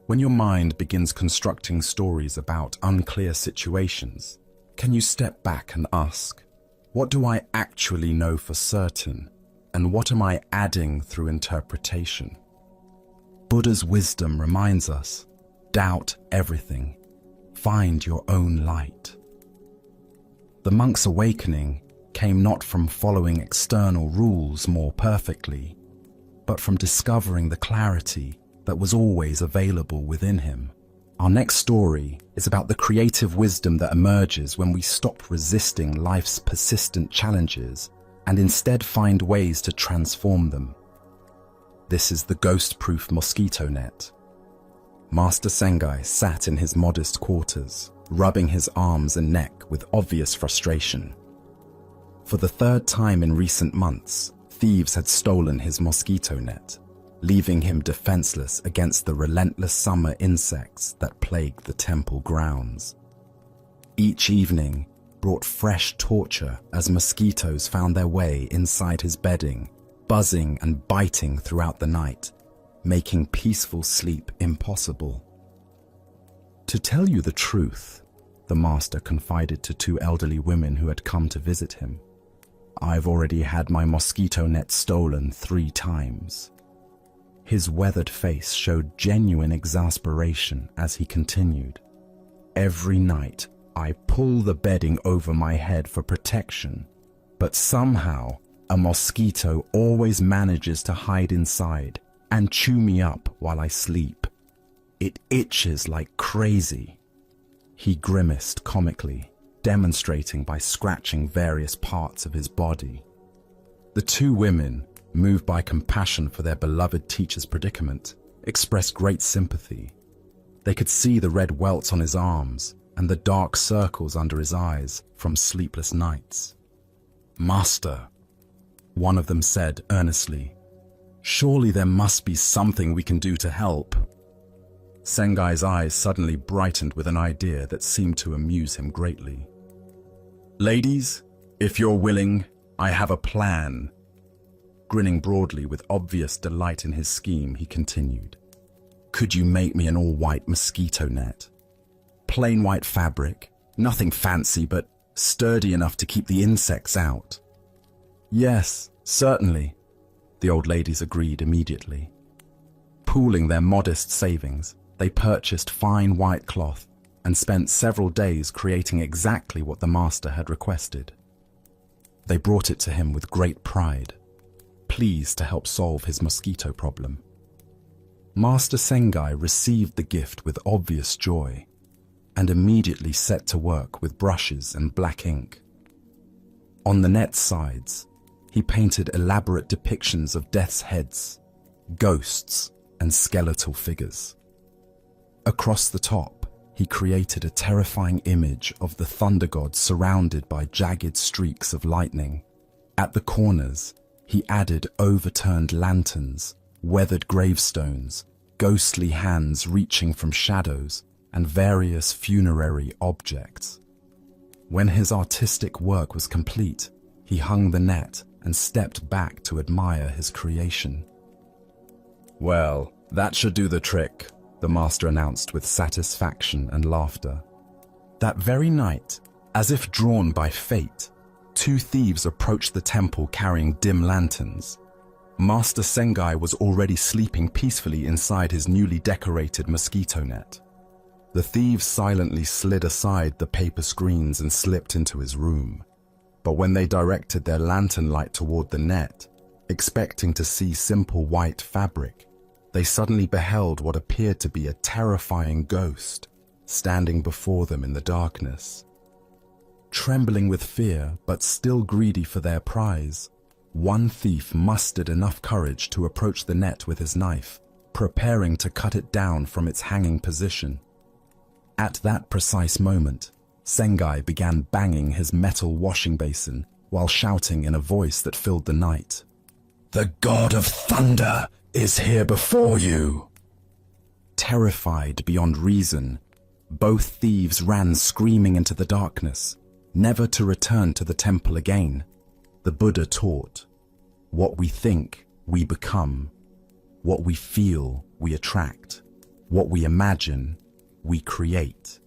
When your mind begins constructing stories about unclear situations, can you step back and ask, what do I actually know for certain, and what am I adding through interpretation? Buddha's wisdom reminds us, doubt everything, find your own light. The monk's awakening came not from following external rules more perfectly, but from discovering the clarity that was always available within him. Our next story is about the creative wisdom that emerges when we stop resisting life's persistent challenges and instead find ways to transform them. This is the ghost-proof mosquito net. Master Sengai sat in his modest quarters, rubbing his arms and neck with obvious frustration. For the third time in recent months, thieves had stolen his mosquito net, leaving him defenseless against the relentless summer insects that plagued the temple grounds. Each evening brought fresh torture as mosquitoes found their way inside his bedding, buzzing and biting throughout the night, making peaceful sleep impossible. To tell you the truth, the master confided to two elderly women who had come to visit him, I've already had my mosquito net stolen 3 times. His weathered face showed genuine exasperation as he continued. Every night, I pull the bedding over my head for protection, but somehow a mosquito always manages to hide inside and chew me up while I sleep. It itches like crazy. He grimaced comically, demonstrating by scratching various parts of his body. The two women, moved by compassion for their beloved teacher's predicament, expressed great sympathy. They could see the red welts on his arms and the dark circles under his eyes from sleepless nights. "Master," one of them said earnestly, "surely there must be something we can do to help." Sengai's eyes suddenly brightened with an idea that seemed to amuse him greatly. "Ladies, if you're willing, I have a plan." Grinning broadly with obvious delight in his scheme, he continued, "Could you make me an all-white mosquito net? Plain white fabric, nothing fancy, but sturdy enough to keep the insects out." "Yes, certainly," the old ladies agreed immediately. Pooling their modest savings, they purchased fine white cloth and spent several days creating exactly what the master had requested. They brought it to him with great pride, pleased to help solve his mosquito problem. Master Sengai received the gift with obvious joy and immediately set to work with brushes and black ink. On the net's sides, he painted elaborate depictions of death's heads, ghosts, and skeletal figures. Across the top, he created a terrifying image of the thunder god surrounded by jagged streaks of lightning. At the corners, he added overturned lanterns, weathered gravestones, ghostly hands reaching from shadows, and various funerary objects. When his artistic work was complete, he hung the net and stepped back to admire his creation. "Well, that should do the trick," the master announced with satisfaction and laughter. That very night, as if drawn by fate, 2 thieves approached the temple carrying dim lanterns. Master Sengai was already sleeping peacefully inside his newly decorated mosquito net. The thieves silently slid aside the paper screens and slipped into his room. But when they directed their lantern light toward the net, expecting to see simple white fabric, they suddenly beheld what appeared to be a terrifying ghost standing before them in the darkness. Trembling with fear, but still greedy for their prize, one thief mustered enough courage to approach the net with his knife preparing to cut it down from its hanging position. At that precise moment, Sengai began banging his metal washing basin while shouting in a voice that filled the night, "The god of thunder is here before you!" Terrified beyond reason, both thieves ran screaming into the darkness, never to return to the temple again. The Buddha taught, what we think, we become. What we feel, we attract. What we imagine, we create.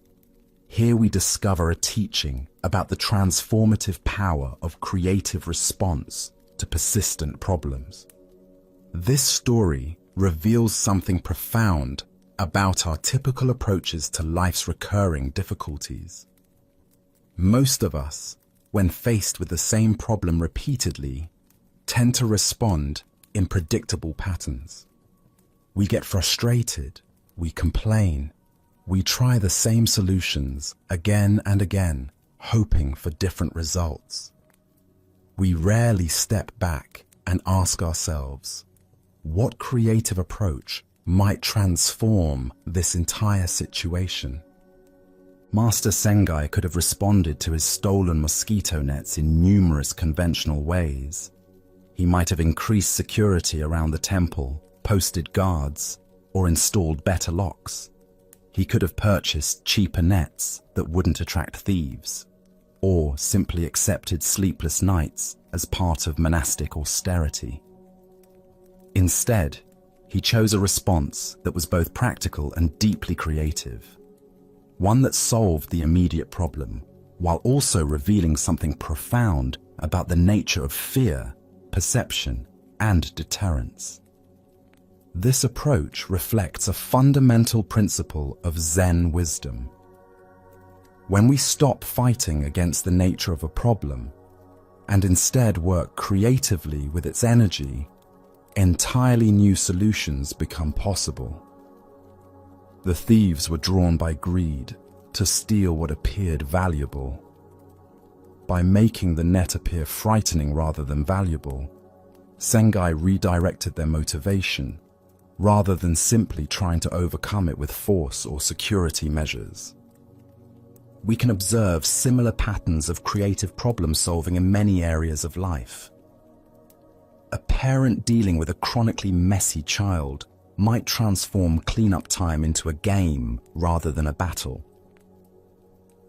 Here we discover a teaching about the transformative power of creative response to persistent problems. This story reveals something profound about our typical approaches to life's recurring difficulties. Most of us, when faced with the same problem repeatedly, tend to respond in predictable patterns. We get frustrated, we complain, we try the same solutions again and again, hoping for different results. We rarely step back and ask ourselves, what creative approach might transform this entire situation? Master Sengai could have responded to his stolen mosquito nets in numerous conventional ways. He might have increased security around the temple, posted guards, or installed better locks. He could have purchased cheaper nets that wouldn't attract thieves, or simply accepted sleepless nights as part of monastic austerity. Instead, he chose a response that was both practical and deeply creative, one that solved the immediate problem, while also revealing something profound about the nature of fear, perception, and deterrence. This approach reflects a fundamental principle of Zen wisdom. When we stop fighting against the nature of a problem and instead work creatively with its energy, entirely new solutions become possible. The thieves were drawn by greed to steal what appeared valuable. By making the net appear frightening rather than valuable, Sengai redirected their motivation, rather than simply trying to overcome it with force or security measures. We can observe similar patterns of creative problem-solving in many areas of life. A parent dealing with a chronically messy child might transform cleanup time into a game rather than a battle.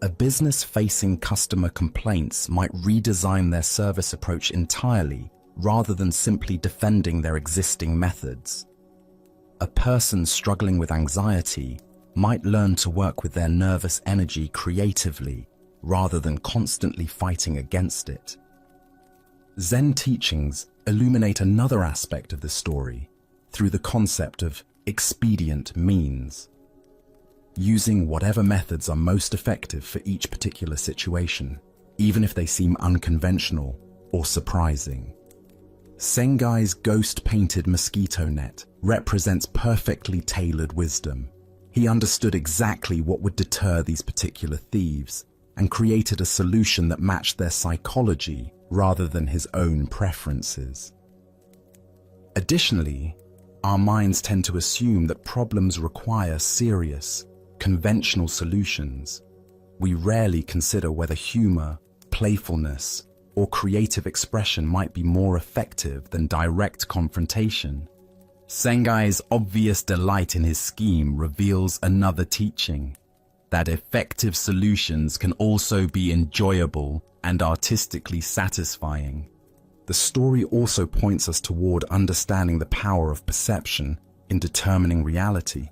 A business facing customer complaints might redesign their service approach entirely rather than simply defending their existing methods. A person struggling with anxiety might learn to work with their nervous energy creatively rather than constantly fighting against it. Zen teachings illuminate another aspect of the story through the concept of expedient means, using whatever methods are most effective for each particular situation, even if they seem unconventional or surprising. Sengai's ghost-painted mosquito net represents perfectly tailored wisdom. He understood exactly what would deter these particular thieves and created a solution that matched their psychology rather than his own preferences. Additionally, our minds tend to assume that problems require serious, conventional solutions. We rarely consider whether humor, playfulness, or creative expression might be more effective than direct confrontation. Sengai's obvious delight in his scheme reveals another teaching, that effective solutions can also be enjoyable and artistically satisfying. The story also points us toward understanding the power of perception in determining reality.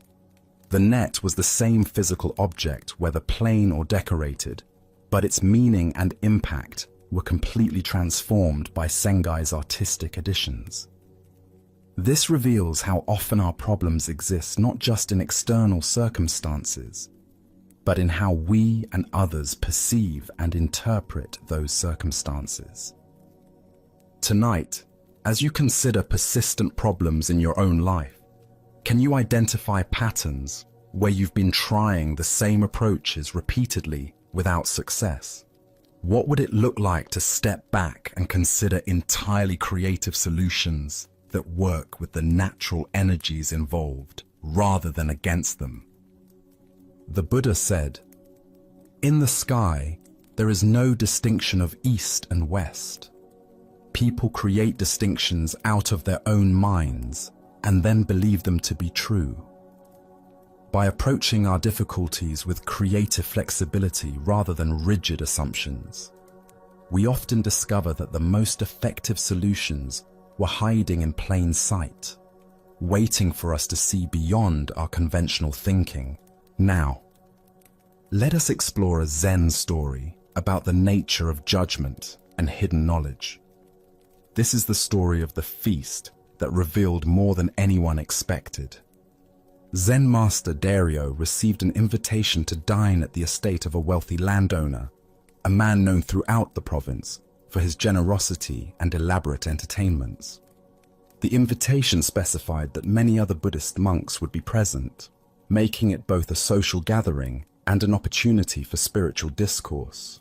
The net was the same physical object, whether plain or decorated, but its meaning and impact were completely transformed by Sengai's artistic additions. This reveals how often our problems exist not just in external circumstances, but in how we and others perceive and interpret those circumstances. Tonight, as you consider persistent problems in your own life, can you identify patterns where you've been trying the same approaches repeatedly without success? What would it look like to step back and consider entirely creative solutions that work with the natural energies involved rather than against them. The Buddha said, "In the sky, there is no distinction of east and west. People create distinctions out of their own minds and then believe them to be true. By approaching our difficulties with creative flexibility rather than rigid assumptions, we often discover that the most effective solutions were hiding in plain sight, waiting for us to see beyond our conventional thinking. Now, let us explore a Zen story about the nature of judgment and hidden knowledge. This is the story of the feast that revealed more than anyone expected. Zen master Dario received an invitation to dine at the estate of a wealthy landowner, a man known throughout the province for his generosity and elaborate entertainments. The invitation specified that many other Buddhist monks would be present, making it both a social gathering and an opportunity for spiritual discourse.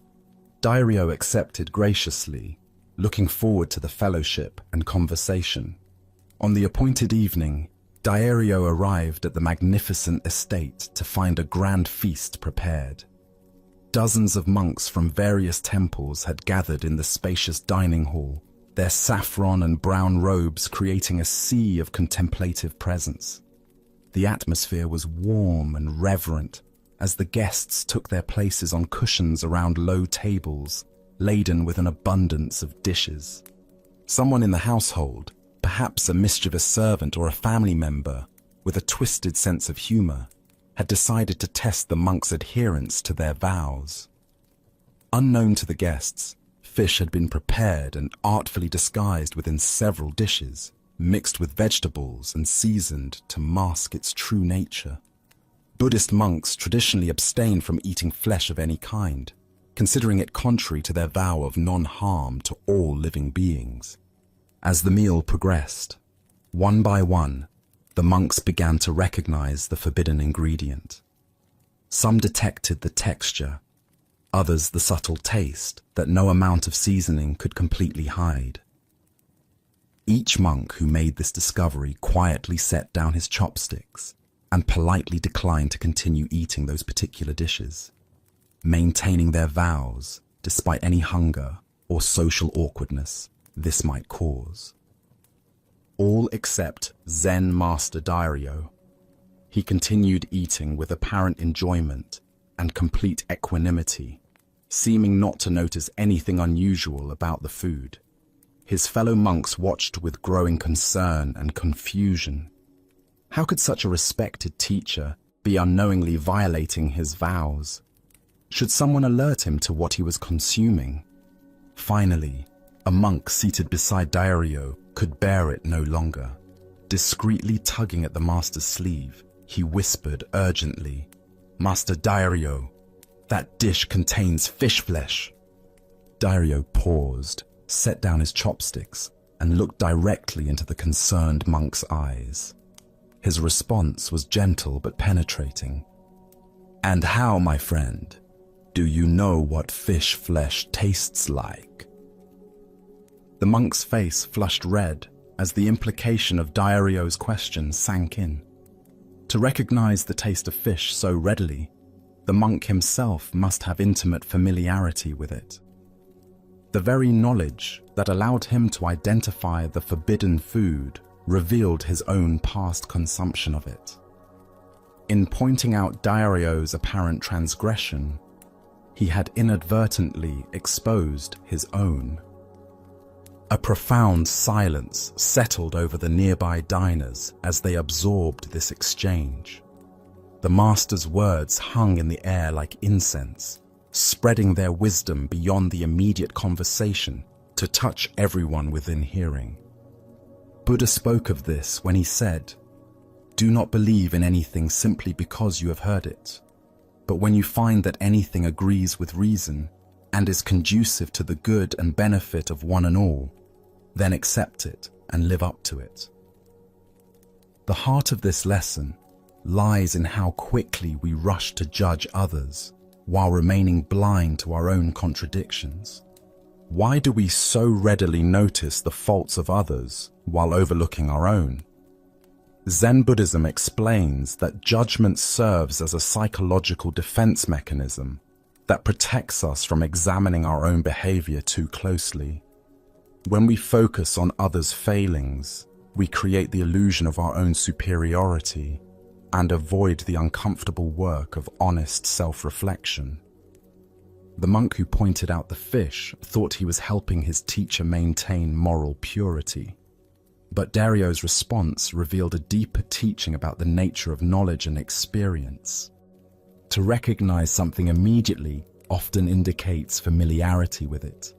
Dario accepted graciously, looking forward to the fellowship and conversation. On the appointed evening, Dario arrived at the magnificent estate to find a grand feast prepared. Dozens of monks from various temples had gathered in the spacious dining hall, their saffron and brown robes creating a sea of contemplative presence. The atmosphere was warm and reverent as the guests took their places on cushions around low tables, laden with an abundance of dishes. Someone in the household, perhaps a mischievous servant or a family member with a twisted sense of humor, had decided to test the monks' adherence to their vows. Unknown to the guests, fish had been prepared and artfully disguised within several dishes, mixed with vegetables and seasoned to mask its true nature. Buddhist monks traditionally abstain from eating flesh of any kind, considering it contrary to their vow of non-harm to all living beings. As the meal progressed, one by one, the monks began to recognize the forbidden ingredient. Some detected the texture, others the subtle taste that no amount of seasoning could completely hide. Each monk who made this discovery quietly set down his chopsticks and politely declined to continue eating those particular dishes, maintaining their vows despite any hunger or social awkwardness this might cause. All except Zen Master Dario. He continued eating with apparent enjoyment and complete equanimity, seeming not to notice anything unusual about the food. His fellow monks watched with growing concern and confusion. How could such a respected teacher be unknowingly violating his vows? Should someone alert him to what he was consuming? Finally, a monk seated beside Dario could bear it no longer. Discreetly tugging at the master's sleeve, he whispered urgently, "Master Dario, that dish contains fish flesh." Dario paused, set down his chopsticks, and looked directly into the concerned monk's eyes. His response was gentle but penetrating. "And how, my friend? Do you know what fish flesh tastes like?" The monk's face flushed red as the implication of Dario's question sank in. To recognize the taste of fish so readily, the monk himself must have intimate familiarity with it. The very knowledge that allowed him to identify the forbidden food revealed his own past consumption of it. In pointing out Dario's apparent transgression, he had inadvertently exposed his own. A profound silence settled over the nearby diners as they absorbed this exchange. The master's words hung in the air like incense, spreading their wisdom beyond the immediate conversation to touch everyone within hearing. Buddha spoke of this when he said, "Do not believe in anything simply because you have heard it, but when you find that anything agrees with reason and is conducive to the good and benefit of one and all, then accept it and live up to it." The heart of this lesson lies in how quickly we rush to judge others while remaining blind to our own contradictions. Why do we so readily notice the faults of others while overlooking our own? Zen Buddhism explains that judgment serves as a psychological defense mechanism that protects us from examining our own behavior too closely. When we focus on others' failings, we create the illusion of our own superiority and avoid the uncomfortable work of honest self-reflection. The monk who pointed out the fish thought he was helping his teacher maintain moral purity. But Dario's response revealed a deeper teaching about the nature of knowledge and experience. To recognize something immediately often indicates familiarity with it.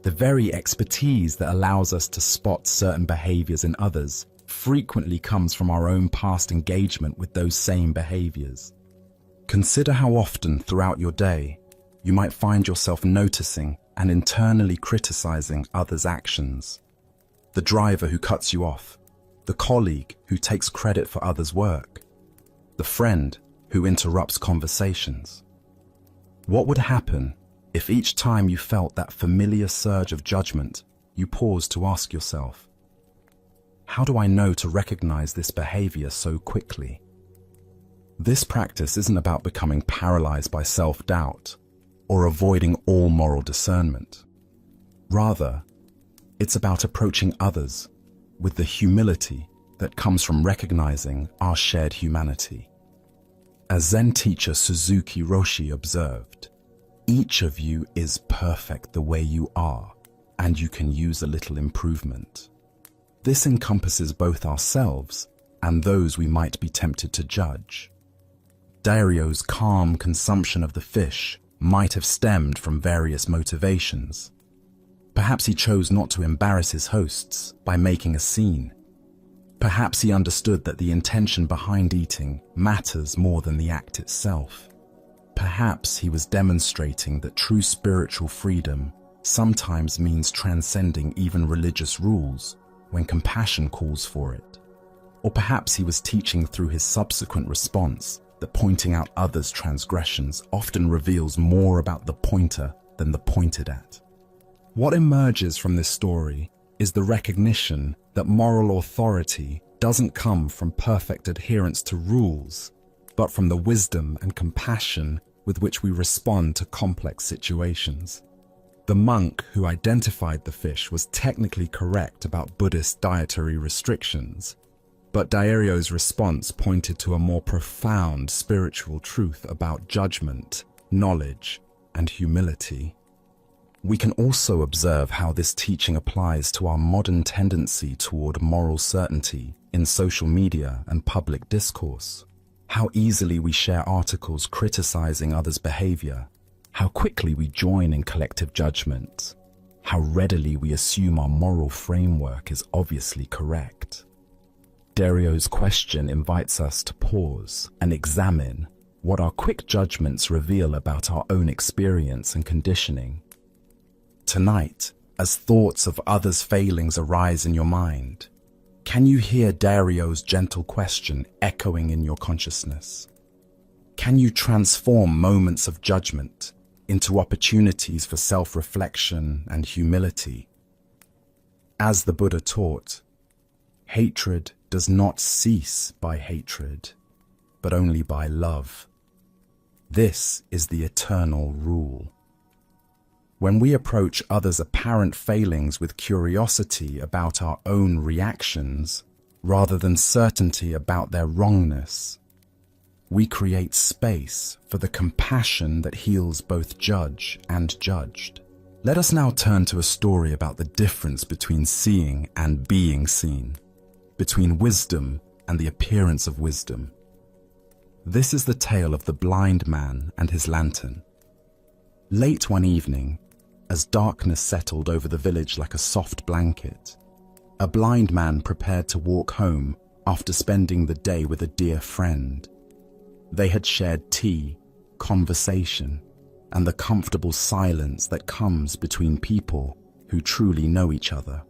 The very expertise that allows us to spot certain behaviors in others frequently comes from our own past engagement with those same behaviors. Consider how often throughout your day you might find yourself noticing and internally criticizing others' actions. The driver who cuts you off, the colleague who takes credit for others' work, the friend who interrupts conversations. What would happen if each time you felt that familiar surge of judgment, you paused to ask yourself, how do I know to recognize this behavior so quickly? This practice isn't about becoming paralyzed by self-doubt or avoiding all moral discernment. Rather, it's about approaching others with the humility that comes from recognizing our shared humanity. As Zen teacher Suzuki Roshi observed, each of you is perfect the way you are, and you can use a little improvement. This encompasses both ourselves and those we might be tempted to judge. Dario's calm consumption of the fish might have stemmed from various motivations. Perhaps he chose not to embarrass his hosts by making a scene. Perhaps he understood that the intention behind eating matters more than the act itself. Perhaps he was demonstrating that true spiritual freedom sometimes means transcending even religious rules when compassion calls for it. Or perhaps he was teaching through his subsequent response that pointing out others' transgressions often reveals more about the pointer than the pointed at. What emerges from this story is the recognition that moral authority doesn't come from perfect adherence to rules, but from the wisdom and compassion with which we respond to complex situations. The monk who identified the fish was technically correct about Buddhist dietary restrictions, but Dairyo's response pointed to a more profound spiritual truth about judgment, knowledge, and humility. We can also observe how this teaching applies to our modern tendency toward moral certainty in social media and public discourse. How easily we share articles criticizing others' behavior, how quickly we join in collective judgment, how readily we assume our moral framework is obviously correct. Dario's question invites us to pause and examine what our quick judgments reveal about our own experience and conditioning. Tonight, as thoughts of others' failings arise in your mind, can you hear Dario's gentle question echoing in your consciousness? Can you transform moments of judgment into opportunities for self-reflection and humility? As the Buddha taught, hatred does not cease by hatred, but only by love. This is the eternal rule. When we approach others' apparent failings with curiosity about our own reactions, rather than certainty about their wrongness, we create space for the compassion that heals both judge and judged. Let us now turn to a story about the difference between seeing and being seen, between wisdom and the appearance of wisdom. This is the tale of the blind man and his lantern. Late one evening, as darkness settled over the village like a soft blanket, a blind man prepared to walk home after spending the day with a dear friend. They had shared tea, conversation, and the comfortable silence that comes between people who truly know each other.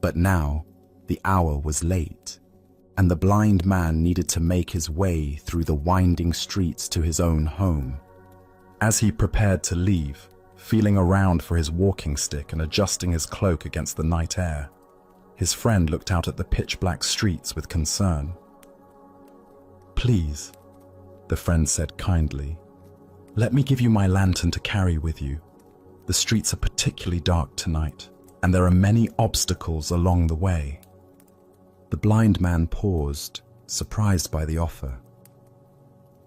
But now, the hour was late, and the blind man needed to make his way through the winding streets to his own home. As he prepared to leave, feeling around for his walking stick and adjusting his cloak against the night air. His friend looked out at the pitch-black streets with concern. "Please," the friend said kindly, "let me give you my lantern to carry with you. The streets are particularly dark tonight, and there are many obstacles along the way." The blind man paused, surprised by the offer.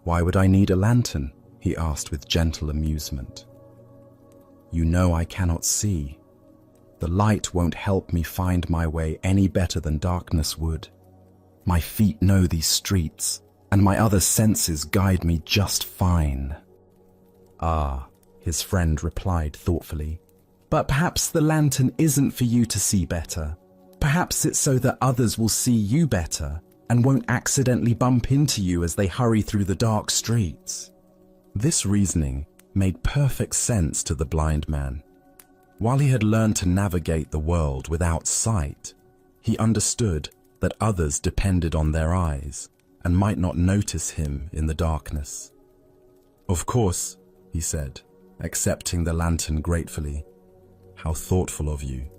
"Why would I need a lantern?" he asked with gentle amusement. "You know I cannot see. The light won't help me find my way any better than darkness would. My feet know these streets, and my other senses guide me just fine." "Ah," his friend replied thoughtfully, "but perhaps the lantern isn't for you to see better. Perhaps it's so that others will see you better and won't accidentally bump into you as they hurry through the dark streets." This reasoning made perfect sense to the blind man. While he had learned to navigate the world without sight, he understood that others depended on their eyes and might not notice him in the darkness. "Of course," he said, accepting the lantern gratefully. "How thoughtful of you."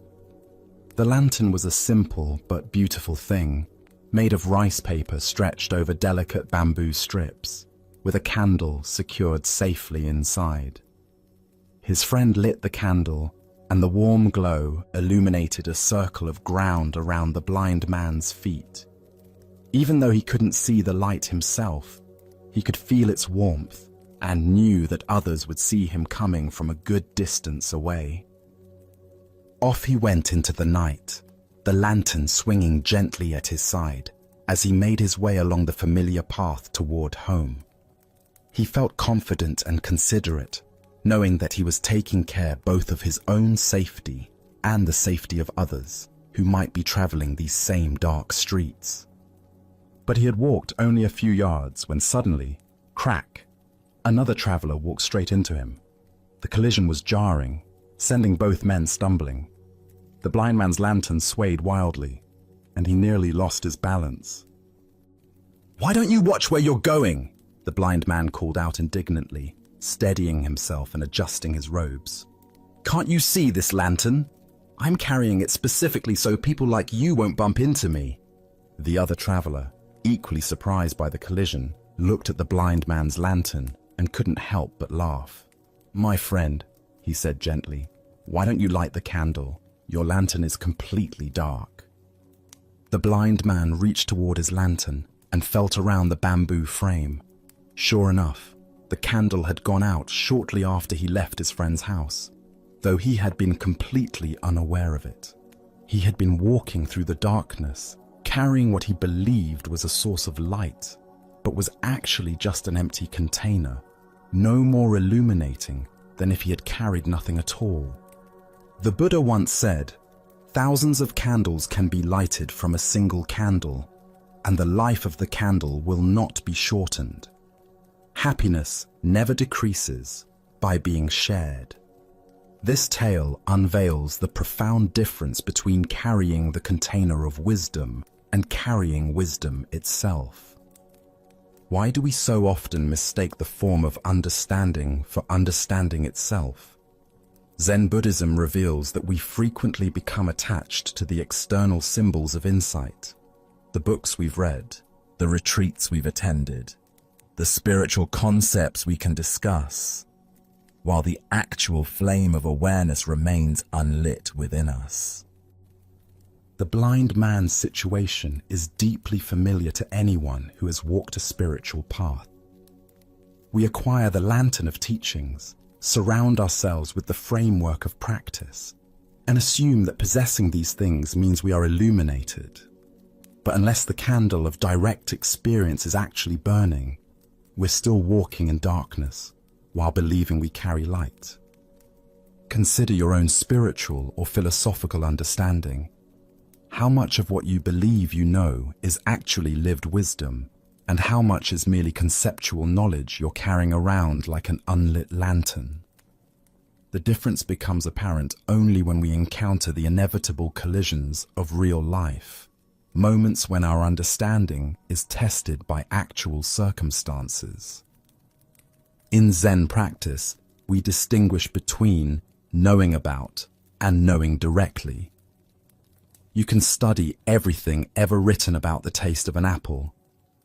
The lantern was a simple but beautiful thing, made of rice paper stretched over delicate bamboo strips, with a candle secured safely inside. His friend lit the candle, and the warm glow illuminated a circle of ground around the blind man's feet. Even though he couldn't see the light himself, he could feel its warmth and knew that others would see him coming from a good distance away. Off he went into the night, the lantern swinging gently at his side as he made his way along the familiar path toward home. He felt confident and considerate, knowing that he was taking care both of his own safety and the safety of others who might be traveling these same dark streets. But he had walked only a few yards when suddenly, crack, another traveler walked straight into him. The collision was jarring, sending both men stumbling. The blind man's lantern swayed wildly, and he nearly lost his balance. "Why don't you watch where you're going?" the blind man called out indignantly, steadying himself and adjusting his robes. "Can't you see this lantern? I'm carrying it specifically so people like you won't bump into me." The other traveler, equally surprised by the collision, looked at the blind man's lantern and couldn't help but laugh. "My friend," he said gently, "why don't you light the candle? Your lantern is completely dark." The blind man reached toward his lantern and felt around the bamboo frame. Sure enough, the candle had gone out shortly after he left his friend's house, though he had been completely unaware of it. He had been walking through the darkness, carrying what he believed was a source of light, but was actually just an empty container, no more illuminating than if he had carried nothing at all. The Buddha once said, "Thousands of candles can be lighted from a single candle, and the life of the candle will not be shortened. Happiness never decreases by being shared." This tale unveils the profound difference between carrying the container of wisdom and carrying wisdom itself. Why do we so often mistake the form of understanding for understanding itself? Zen Buddhism reveals that we frequently become attached to the external symbols of insight, the books we've read, the retreats we've attended, the spiritual concepts we can discuss, while the actual flame of awareness remains unlit within us. The blind man's situation is deeply familiar to anyone who has walked a spiritual path. We acquire the lantern of teachings, surround ourselves with the framework of practice, and assume that possessing these things means we are illuminated. But unless the candle of direct experience is actually burning, we're still walking in darkness while believing we carry light. Consider your own spiritual or philosophical understanding. How much of what you believe you know is actually lived wisdom, and how much is merely conceptual knowledge you're carrying around like an unlit lantern? The difference becomes apparent only when we encounter the inevitable collisions of real life, moments when our understanding is tested by actual circumstances. In Zen practice, we distinguish between knowing about and knowing directly. You can study everything ever written about the taste of an apple,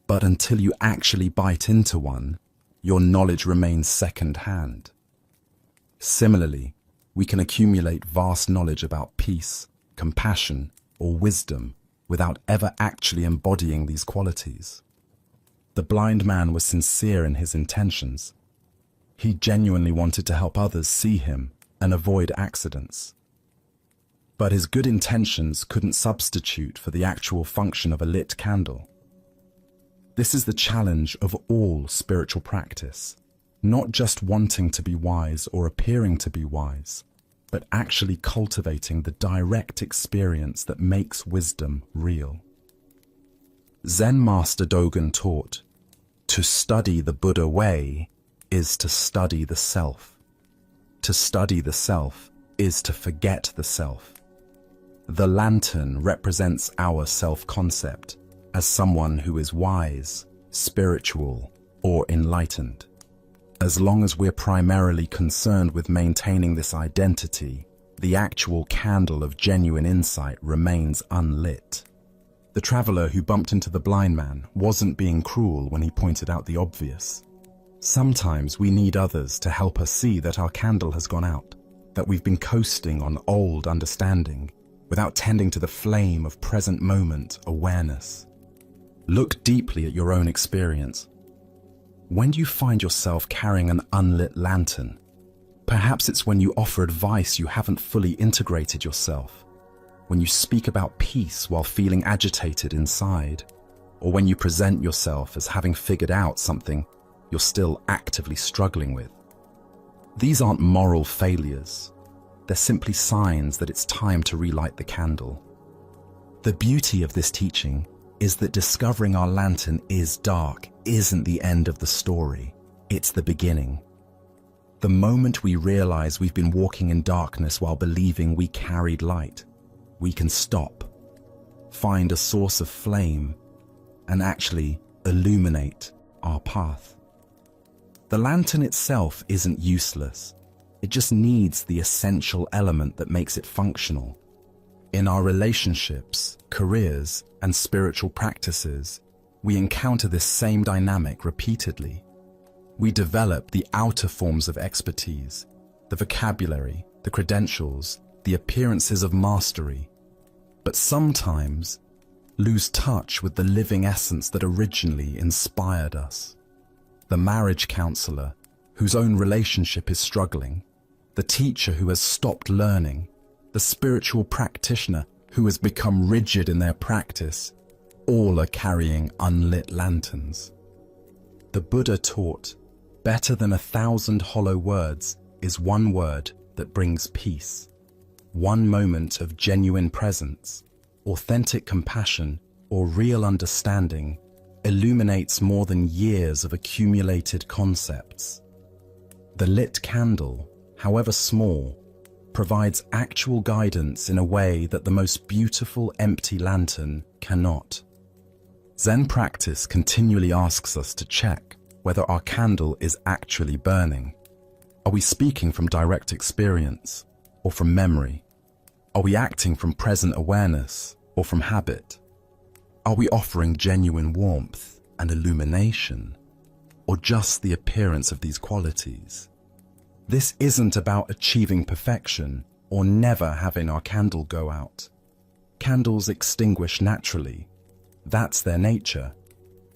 but until you actually bite into one, your knowledge remains second-hand. Similarly, we can accumulate vast knowledge about peace, compassion, or wisdom without ever actually embodying these qualities. The blind man was sincere in his intentions. He genuinely wanted to help others see him and avoid accidents. But his good intentions couldn't substitute for the actual function of a lit candle. This is the challenge of all spiritual practice, not just wanting to be wise or appearing to be wise, but actually cultivating the direct experience that makes wisdom real. Zen master Dogen taught, "To study the Buddha way is to study the self. To study the self is to forget the self." The lantern represents our self-concept as someone who is wise, spiritual, or enlightened. As long as we're primarily concerned with maintaining this identity, the actual candle of genuine insight remains unlit. The traveler who bumped into the blind man wasn't being cruel when he pointed out the obvious. Sometimes we need others to help us see that our candle has gone out, that we've been coasting on old understanding, without tending to the flame of present moment awareness. Look deeply at your own experience. When do you find yourself carrying an unlit lantern? Perhaps it's when you offer advice you haven't fully integrated yourself, when you speak about peace while feeling agitated inside, or when you present yourself as having figured out something you're still actively struggling with. These aren't moral failures. They're simply signs that it's time to relight the candle. The beauty of this teaching is that discovering our lantern is dark isn't the end of the story. It's the beginning. The moment we realize we've been walking in darkness while believing we carried light, we can stop, find a source of flame, and actually illuminate our path. The lantern itself isn't useless. It just needs the essential element that makes it functional. In our relationships, careers, and spiritual practices, we encounter this same dynamic repeatedly. We develop the outer forms of expertise, the vocabulary, the credentials, the appearances of mastery, but sometimes lose touch with the living essence that originally inspired us. The marriage counselor whose own relationship is struggling, the teacher who has stopped learning, the spiritual practitioner who has become rigid in their practice, all are carrying unlit lanterns. The Buddha taught, better than 1,000 hollow words is one word that brings peace. One moment of genuine presence, authentic compassion, or real understanding illuminates more than years of accumulated concepts. The lit candle, however small, provides actual guidance in a way that the most beautiful empty lantern cannot. Zen practice continually asks us to check whether our candle is actually burning. Are we speaking from direct experience or from memory? Are we acting from present awareness or from habit? Are we offering genuine warmth and illumination, or just the appearance of these qualities? This isn't about achieving perfection or never having our candle go out. Candles extinguish naturally. That's their nature.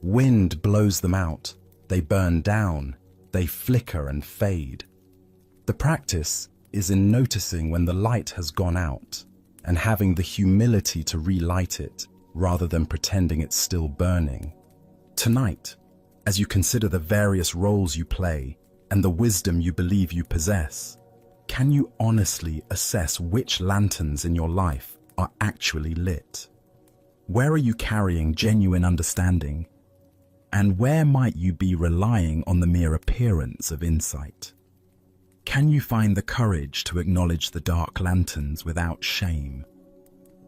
Wind blows them out. They burn down. They flicker and fade. The practice is in noticing when the light has gone out and having the humility to relight it rather than pretending it's still burning. Tonight, as you consider the various roles you play and the wisdom you believe you possess, can you honestly assess which lanterns in your life are actually lit? Where are you carrying genuine understanding? And where might you be relying on the mere appearance of insight? Can you find the courage to acknowledge the dark lanterns without shame,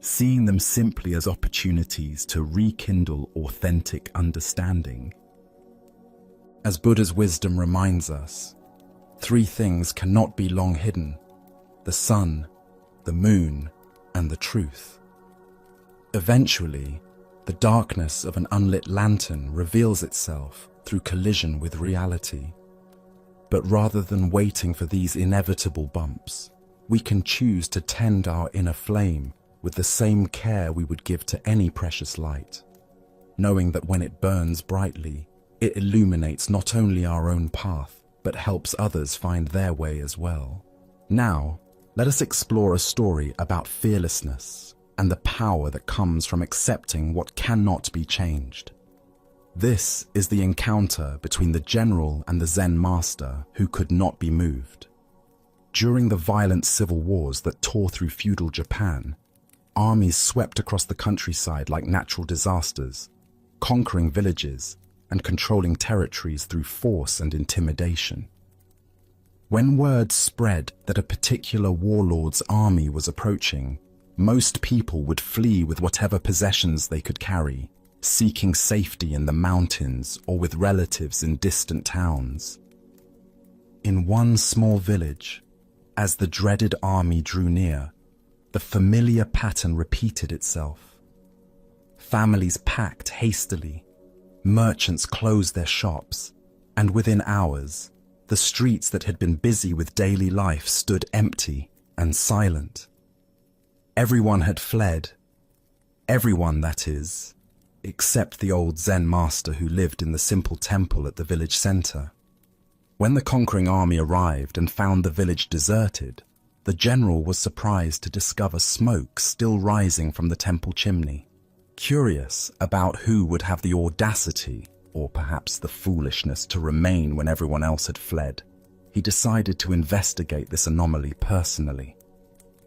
seeing them simply as opportunities to rekindle authentic understanding? As Buddha's wisdom reminds us, Three things cannot be long hidden: the sun, the moon, and the truth. Eventually, the darkness of an unlit lantern reveals itself through collision with reality. But rather than waiting for these inevitable bumps, we can choose to tend our inner flame with the same care we would give to any precious light, knowing that when it burns brightly, it illuminates not only our own path, but helps others find their way as well. Now, let us explore a story about fearlessness and the power that comes from accepting what cannot be changed. This is the encounter between the general and the Zen master who could not be moved. During the violent civil wars that tore through feudal Japan, armies swept across the countryside like natural disasters, conquering villages and controlling territories through force and intimidation. When word spread that a particular warlord's army was approaching, most people would flee with whatever possessions they could carry, seeking safety in the mountains or with relatives in distant towns. In one small village, as the dreaded army drew near, the familiar pattern repeated itself. Families packed hastily, merchants closed their shops, and within hours, the streets that had been busy with daily life stood empty and silent. Everyone had fled. Everyone, that is, except the old Zen master who lived in the simple temple at the village center. When the conquering army arrived and found the village deserted, the general was surprised to discover smoke still rising from the temple chimney. Curious about who would have the audacity, or perhaps the foolishness, to remain when everyone else had fled, he decided to investigate this anomaly personally.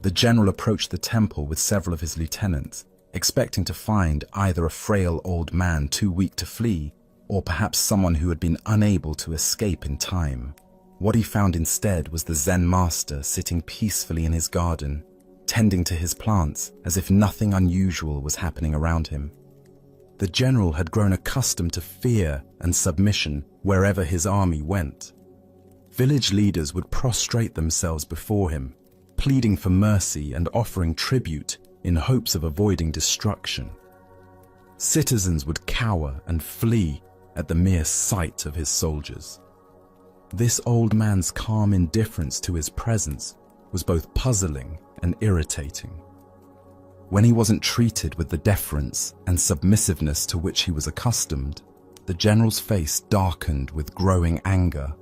The general approached the temple with several of his lieutenants, expecting to find either a frail old man too weak to flee, or perhaps someone who had been unable to escape in time. What he found instead was the Zen master sitting peacefully in his garden, tending to his plants as if nothing unusual was happening around him. The general had grown accustomed to fear and submission wherever his army went. Village leaders would prostrate themselves before him, pleading for mercy and offering tribute in hopes of avoiding destruction. Citizens would cower and flee at the mere sight of his soldiers. This old man's calm indifference to his presence was both puzzling and irritating. When he wasn't treated with the deference and submissiveness to which he was accustomed, the general's face darkened with growing anger.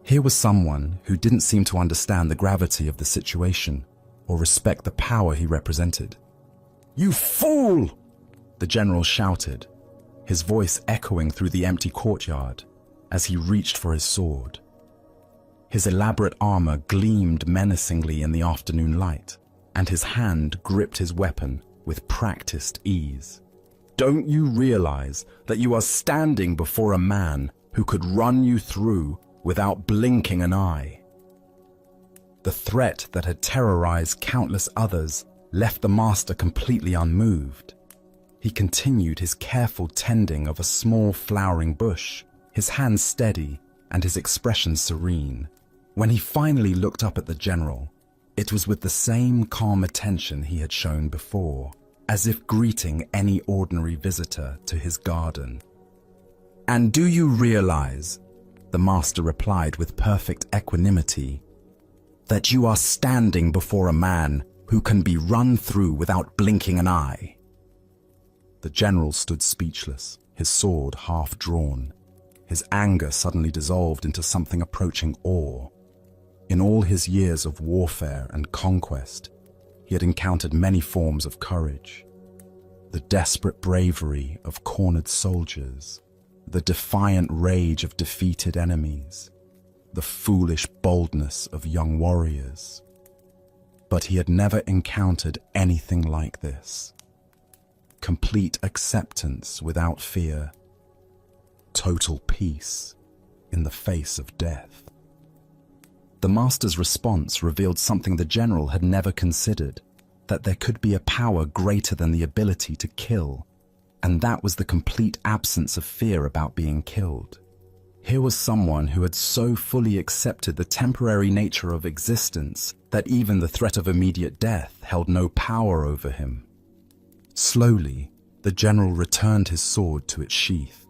Here was someone who didn't seem to understand the gravity of the situation or respect the power he represented. "You fool!" the general shouted, his voice echoing through the empty courtyard as he reached for his sword. His elaborate armor gleamed menacingly in the afternoon light, and his hand gripped his weapon with practiced ease. "Don't you realize that you are standing before a man who could run you through without blinking an eye?" The threat that had terrorized countless others left the master completely unmoved. He continued his careful tending of a small flowering bush, his hands steady and his expression serene. When he finally looked up at the general, it was with the same calm attention he had shown before, as if greeting any ordinary visitor to his garden. "And do you realize," the master replied with perfect equanimity, "that you are standing before a man who can be run through without blinking an eye?" The general stood speechless, his sword half drawn. His anger suddenly dissolved into something approaching awe. In all his years of warfare and conquest, he had encountered many forms of courage. The desperate bravery of cornered soldiers, the defiant rage of defeated enemies, the foolish boldness of young warriors. But he had never encountered anything like this. Complete acceptance without fear. Total peace in the face of death. The master's response revealed something the general had never considered, that there could be a power greater than the ability to kill, and that was the complete absence of fear about being killed. Here was someone who had so fully accepted the temporary nature of existence that even the threat of immediate death held no power over him. Slowly, the general returned his sword to its sheath.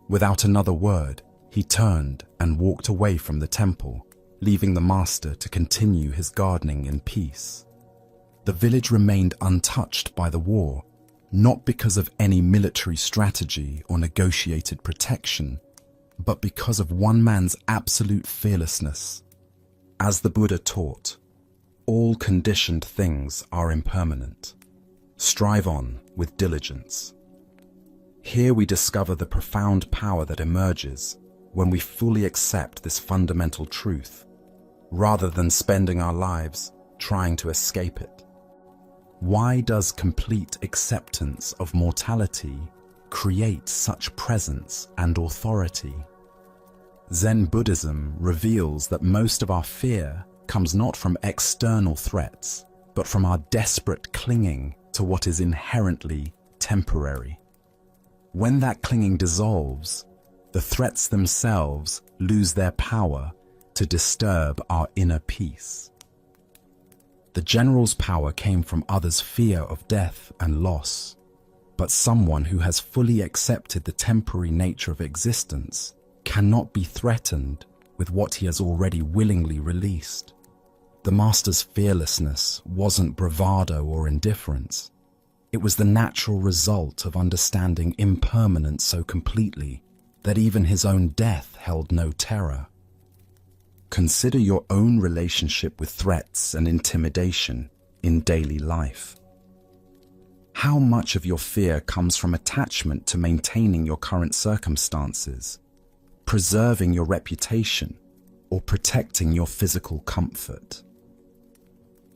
Without another word, he turned and walked away from the temple, leaving the master to continue his gardening in peace. The village remained untouched by the war, not because of any military strategy or negotiated protection, but because of one man's absolute fearlessness. As the Buddha taught, all conditioned things are impermanent. Strive on with diligence. Here we discover the profound power that emerges when we fully accept this fundamental truth, rather than spending our lives trying to escape it. Why does complete acceptance of mortality create such presence and authority? Zen Buddhism reveals that most of our fear comes not from external threats, but from our desperate clinging to what is inherently temporary. When that clinging dissolves, the threats themselves lose their power to disturb our inner peace. The general's power came from others' fear of death and loss, but someone who has fully accepted the temporary nature of existence cannot be threatened with what he has already willingly released. The master's fearlessness wasn't bravado or indifference. It was the natural result of understanding impermanence so completely that even his own death held no terror. Consider your own relationship with threats and intimidation in daily life. How much of your fear comes from attachment to maintaining your current circumstances, preserving your reputation, or protecting your physical comfort?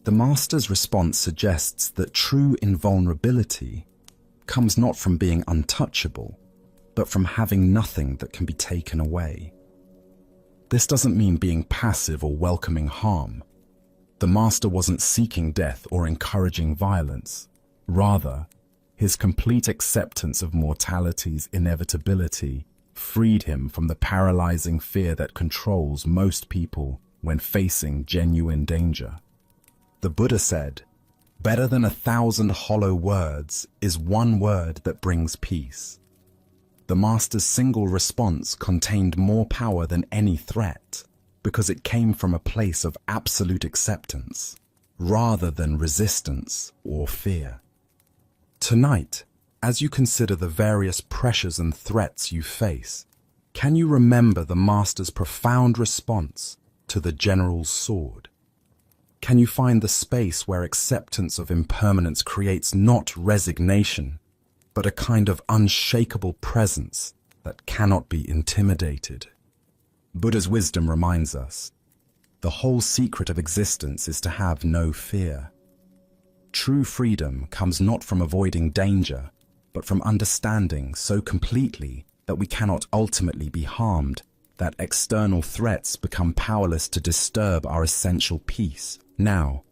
The master's response suggests that true invulnerability comes not from being untouchable, but from having nothing that can be taken away. This doesn't mean being passive or welcoming harm. The master wasn't seeking death or encouraging violence. Rather, his complete acceptance of mortality's inevitability freed him from the paralyzing fear that controls most people when facing genuine danger. The Buddha said, "Better than 1,000 hollow words is one word that brings peace." The master's single response contained more power than any threat because it came from a place of absolute acceptance, rather than resistance or fear. Tonight, as you consider the various pressures and threats you face, can you remember the master's profound response to the general's sword? Can you find the space where acceptance of impermanence creates not resignation, but a kind of unshakable presence that cannot be intimidated? Buddha's wisdom reminds us, the whole secret of existence is to have no fear. True freedom comes not from avoiding danger, but from understanding so completely that we cannot ultimately be harmed, that external threats become powerless to disturb our essential peace. Now,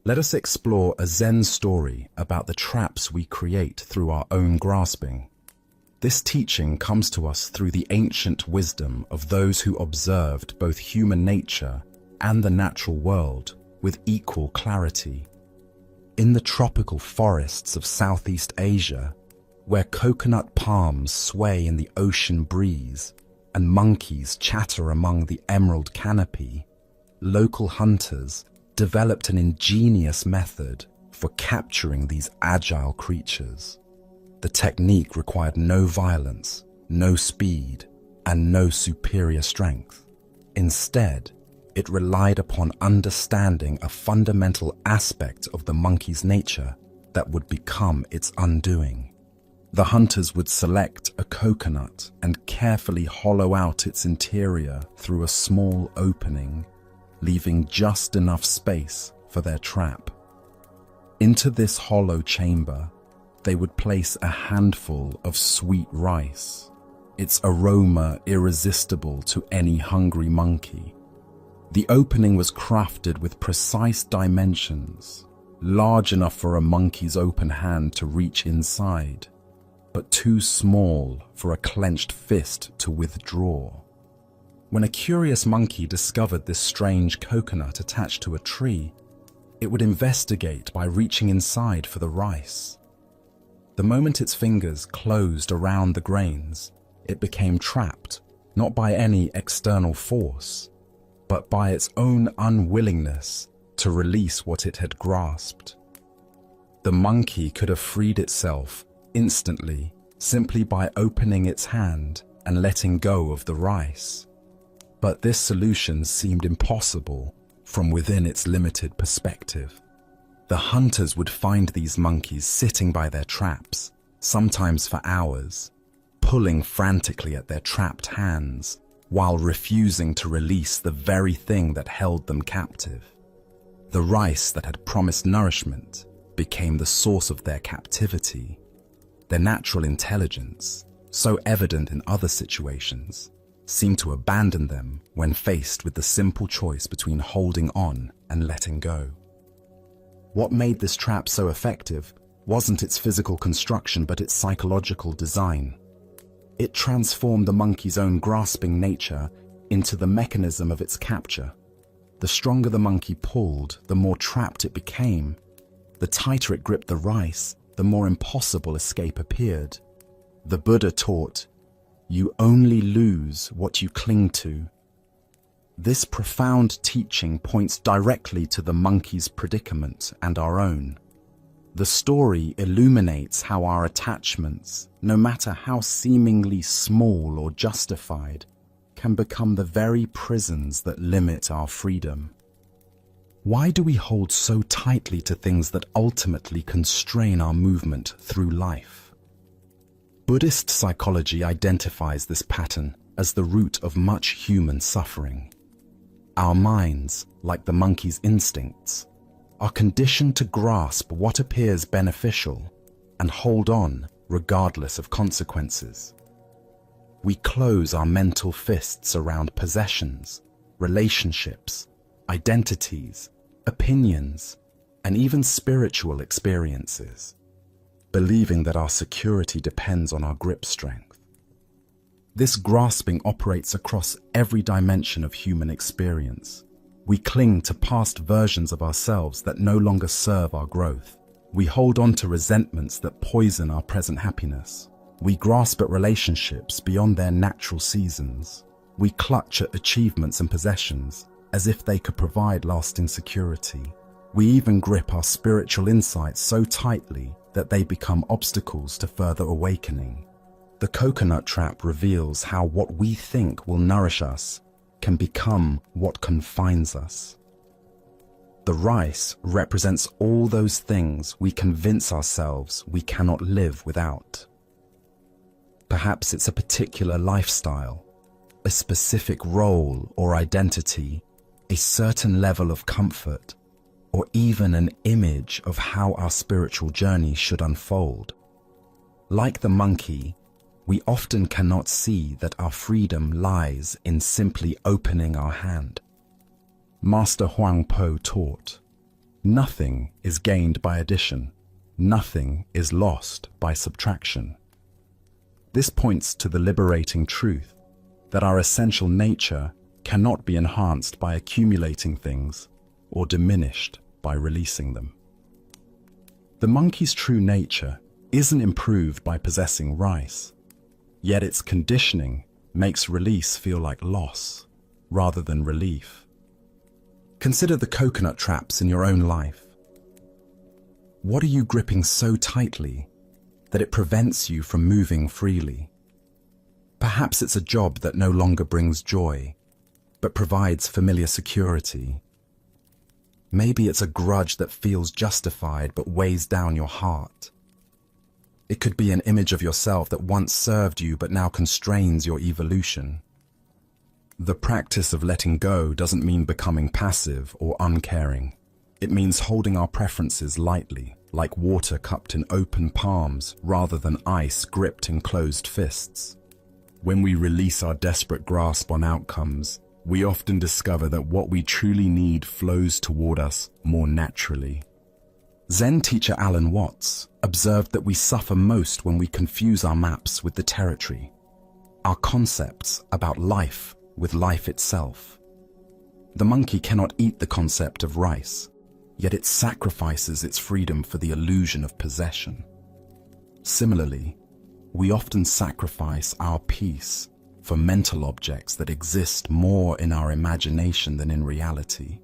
let us explore a Zen story about the traps we create through our own grasping. This teaching comes to us through the ancient wisdom of those who observed both human nature and the natural world with equal clarity. In the tropical forests of Southeast Asia, where coconut palms sway in the ocean breeze and monkeys chatter among the emerald canopy, local hunters developed an ingenious method for capturing these agile creatures. The technique required no violence, no speed, and no superior strength. Instead, it relied upon understanding a fundamental aspect of the monkey's nature that would become its undoing. The hunters would select a coconut and carefully hollow out its interior through a small opening, leaving just enough space for their trap. Into this hollow chamber, they would place a handful of sweet rice, its aroma irresistible to any hungry monkey. The opening was crafted with precise dimensions, large enough for a monkey's open hand to reach inside, but too small for a clenched fist to withdraw. When a curious monkey discovered this strange coconut attached to a tree, it would investigate by reaching inside for the rice. The moment its fingers closed around the grains, it became trapped, not by any external force, but by its own unwillingness to release what it had grasped. The monkey could have freed itself instantly simply by opening its hand and letting go of the rice. But this solution seemed impossible from within its limited perspective. The hunters would find these monkeys sitting by their traps, sometimes for hours, pulling frantically at their trapped hands while refusing to release the very thing that held them captive. The rice that had promised nourishment became the source of their captivity. Their natural intelligence, so evident in other situations, seemed to abandon them when faced with the simple choice between holding on and letting go. What made this trap so effective wasn't its physical construction but its psychological design. It transformed the monkey's own grasping nature into the mechanism of its capture. The stronger the monkey pulled, the more trapped it became. The tighter it gripped the rice, the more impossible escape appeared. The Buddha taught, "You only lose what you cling to." This profound teaching points directly to the monkey's predicament and our own. The story illuminates how our attachments, no matter how seemingly small or justified, can become the very prisons that limit our freedom. Why do we hold so tightly to things that ultimately constrain our movement through life? Buddhist psychology identifies this pattern as the root of much human suffering. Our minds, like the monkey's instincts, are conditioned to grasp what appears beneficial and hold on regardless of consequences. We close our mental fists around possessions, relationships, identities, opinions, and even spiritual experiences, believing that our security depends on our grip strength. This grasping operates across every dimension of human experience. We cling to past versions of ourselves that no longer serve our growth. We hold on to resentments that poison our present happiness. We grasp at relationships beyond their natural seasons. We clutch at achievements and possessions as if they could provide lasting security. We even grip our spiritual insights so tightly that they become obstacles to further awakening. The coconut trap reveals how what we think will nourish us can become what confines us. The rice represents all those things we convince ourselves we cannot live without. Perhaps it's a particular lifestyle, a specific role or identity, a certain level of comfort, or even an image of how our spiritual journey should unfold. Like the monkey, we often cannot see that our freedom lies in simply opening our hand. Master Huang Po taught, "Nothing is gained by addition, nothing is lost by subtraction." This points to the liberating truth that our essential nature cannot be enhanced by accumulating things or diminished by releasing them. The monkey's true nature isn't improved by possessing rice, yet its conditioning makes release feel like loss rather than relief. Consider the coconut traps in your own life. What are you gripping so tightly that it prevents you from moving freely? Perhaps it's a job that no longer brings joy, but provides familiar security. Maybe it's a grudge that feels justified but weighs down your heart. It could be an image of yourself that once served you but now constrains your evolution. The practice of letting go doesn't mean becoming passive or uncaring. It means holding our preferences lightly, like water cupped in open palms rather than ice gripped in closed fists. When we release our desperate grasp on outcomes, we often discover that what we truly need flows toward us more naturally. Zen teacher Alan Watts observed that we suffer most when we confuse our maps with the territory. Our concepts about life, with life itself. The monkey cannot eat the concept of rice, yet it sacrifices its freedom for the illusion of possession. Similarly, we often sacrifice our peace for mental objects that exist more in our imagination than in reality.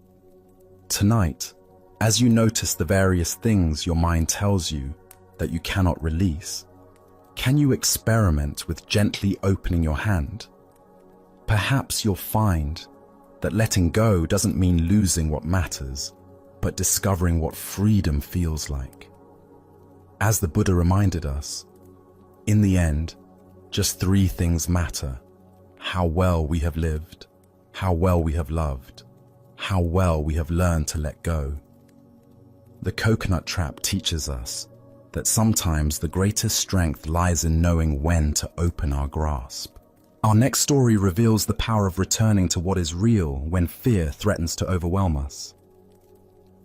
Tonight, as you notice the various things your mind tells you that you cannot release, can you experiment with gently opening your hand? Perhaps you'll find that letting go doesn't mean losing what matters, but discovering what freedom feels like. As the Buddha reminded us, in the end, just three things matter: how well we have lived, how well we have loved, how well we have learned to let go. The coconut trap teaches us that sometimes the greatest strength lies in knowing when to open our grasp. Our next story reveals the power of returning to what is real when fear threatens to overwhelm us.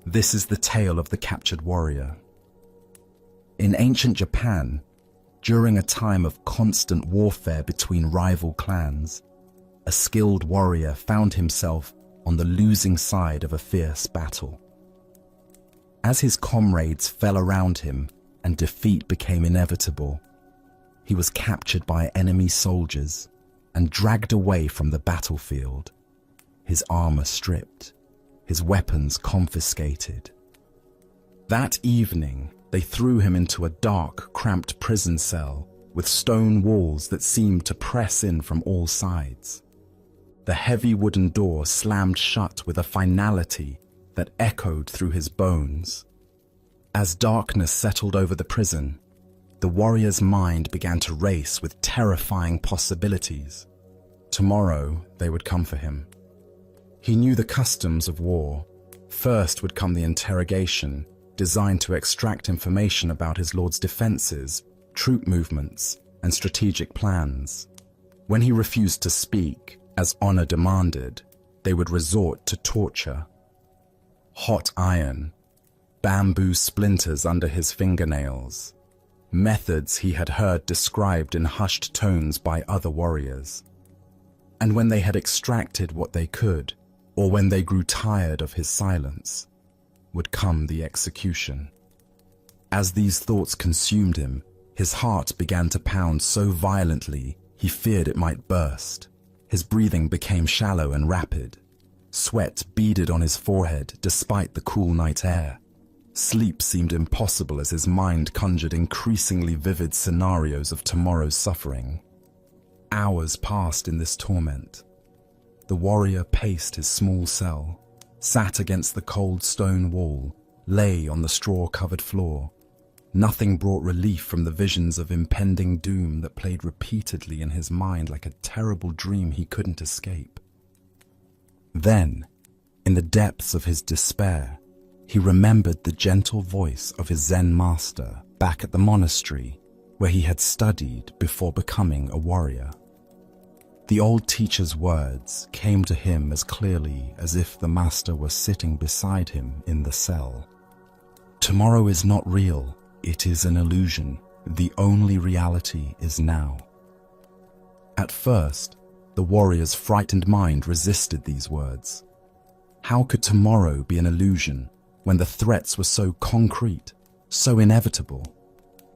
This is the tale of the captured warrior. In ancient Japan, during a time of constant warfare between rival clans, a skilled warrior found himself on the losing side of a fierce battle. As his comrades fell around him and defeat became inevitable, he was captured by enemy soldiers and dragged away from the battlefield, his armor stripped, his weapons confiscated. That evening, they threw him into a dark, cramped prison cell with stone walls that seemed to press in from all sides. The heavy wooden door slammed shut with a finality that echoed through his bones. As darkness settled over the prison, the warrior's mind began to race with terrifying possibilities. Tomorrow, they would come for him. He knew the customs of war. First would come the interrogation, designed to extract information about his lord's defenses, troop movements, and strategic plans. When he refused to speak, as honor demanded, they would resort to torture. Hot iron, bamboo splinters under his fingernails, methods he had heard described in hushed tones by other warriors. And when they had extracted what they could, or when they grew tired of his silence, would come the execution. As these thoughts consumed him, his heart began to pound so violently he feared it might burst. His breathing became shallow and rapid. Sweat beaded on his forehead despite the cool night air. Sleep seemed impossible as his mind conjured increasingly vivid scenarios of tomorrow's suffering. Hours passed in this torment. The warrior paced his small cell, sat against the cold stone wall, lay on the straw-covered floor. Nothing brought relief from the visions of impending doom that played repeatedly in his mind like a terrible dream he couldn't escape. Then, in the depths of his despair, he remembered the gentle voice of his Zen master back at the monastery where he had studied before becoming a warrior. The old teacher's words came to him as clearly as if the master were sitting beside him in the cell. Tomorrow is not real, it is an illusion. The only reality is now. At first, the warrior's frightened mind resisted these words. How could tomorrow be an illusion when the threats were so concrete, so inevitable?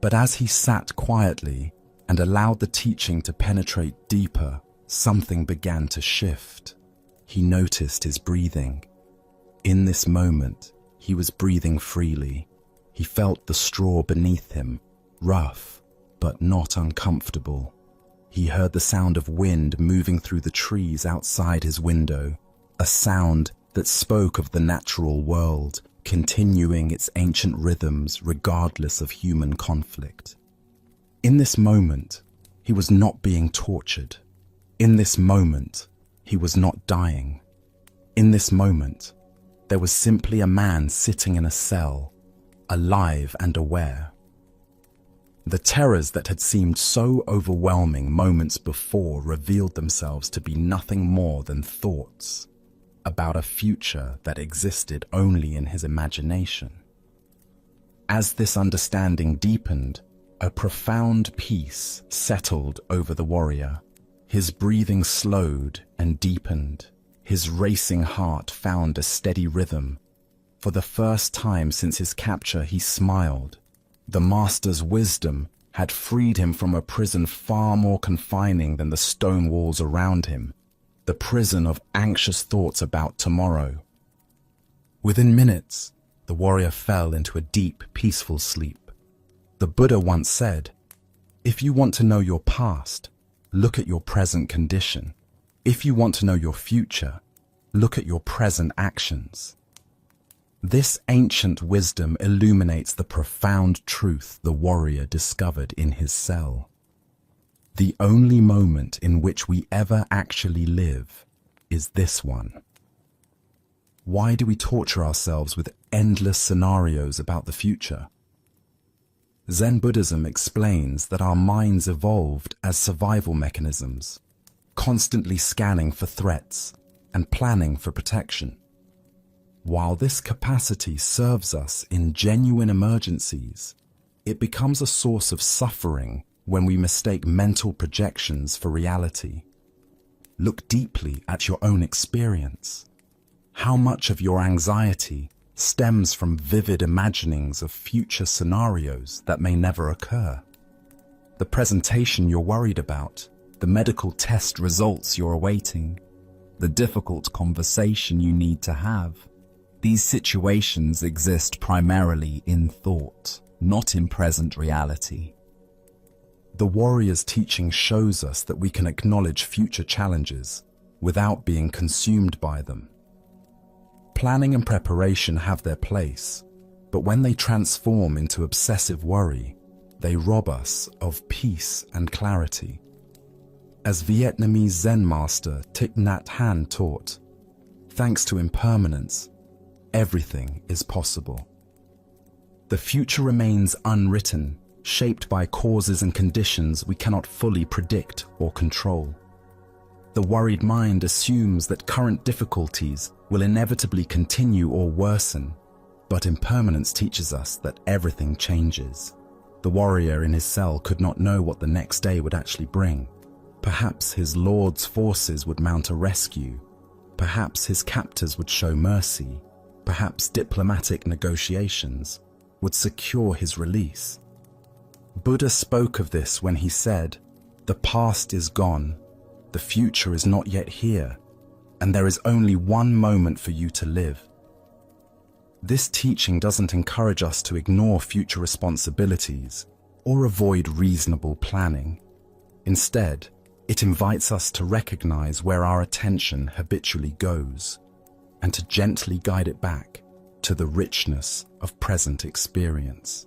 But as he sat quietly and allowed the teaching to penetrate deeper, something began to shift. He noticed his breathing. In this moment, he was breathing freely. He felt the straw beneath him, rough, but not uncomfortable. He heard the sound of wind moving through the trees outside his window, a sound that spoke of the natural world, continuing its ancient rhythms regardless of human conflict. In this moment, he was not being tortured. In this moment, he was not dying. In this moment, there was simply a man sitting in a cell, alive and aware. The terrors that had seemed so overwhelming moments before revealed themselves to be nothing more than thoughts about a future that existed only in his imagination. As this understanding deepened, a profound peace settled over the warrior. His breathing slowed and deepened. His racing heart found a steady rhythm. For the first time since his capture, he smiled. The master's wisdom had freed him from a prison far more confining than the stone walls around him, the prison of anxious thoughts about tomorrow. Within minutes, the warrior fell into a deep, peaceful sleep. The Buddha once said, "If you want to know your past, look at your present condition. If you want to know your future, look at your present actions." This ancient wisdom illuminates the profound truth the warrior discovered in his cell. The only moment in which we ever actually live is this one. Why do we torture ourselves with endless scenarios about the future? Zen Buddhism explains that our minds evolved as survival mechanisms, constantly scanning for threats and planning for protection. While this capacity serves us in genuine emergencies, it becomes a source of suffering when we mistake mental projections for reality. Look deeply at your own experience. How much of your anxiety stems from vivid imaginings of future scenarios that may never occur? The presentation you're worried about, the medical test results you're awaiting, the difficult conversation you need to have. These situations exist primarily in thought, not in present reality. The warrior's teaching shows us that we can acknowledge future challenges without being consumed by them. Planning and preparation have their place, but when they transform into obsessive worry, they rob us of peace and clarity. As Vietnamese Zen master Thich Nhat Hanh taught, thanks to impermanence, everything is possible. The future remains unwritten, shaped by causes and conditions we cannot fully predict or control. The worried mind assumes that current difficulties will inevitably continue or worsen, but impermanence teaches us that everything changes. The warrior in his cell could not know what the next day would actually bring. Perhaps his lord's forces would mount a rescue. Perhaps his captors would show mercy. Perhaps diplomatic negotiations would secure his release. Buddha spoke of this when he said, "The past is gone, the future is not yet here, and there is only one moment for you to live." This teaching doesn't encourage us to ignore future responsibilities or avoid reasonable planning. Instead, it invites us to recognize where our attention habitually goes, and to gently guide it back to the richness of present experience.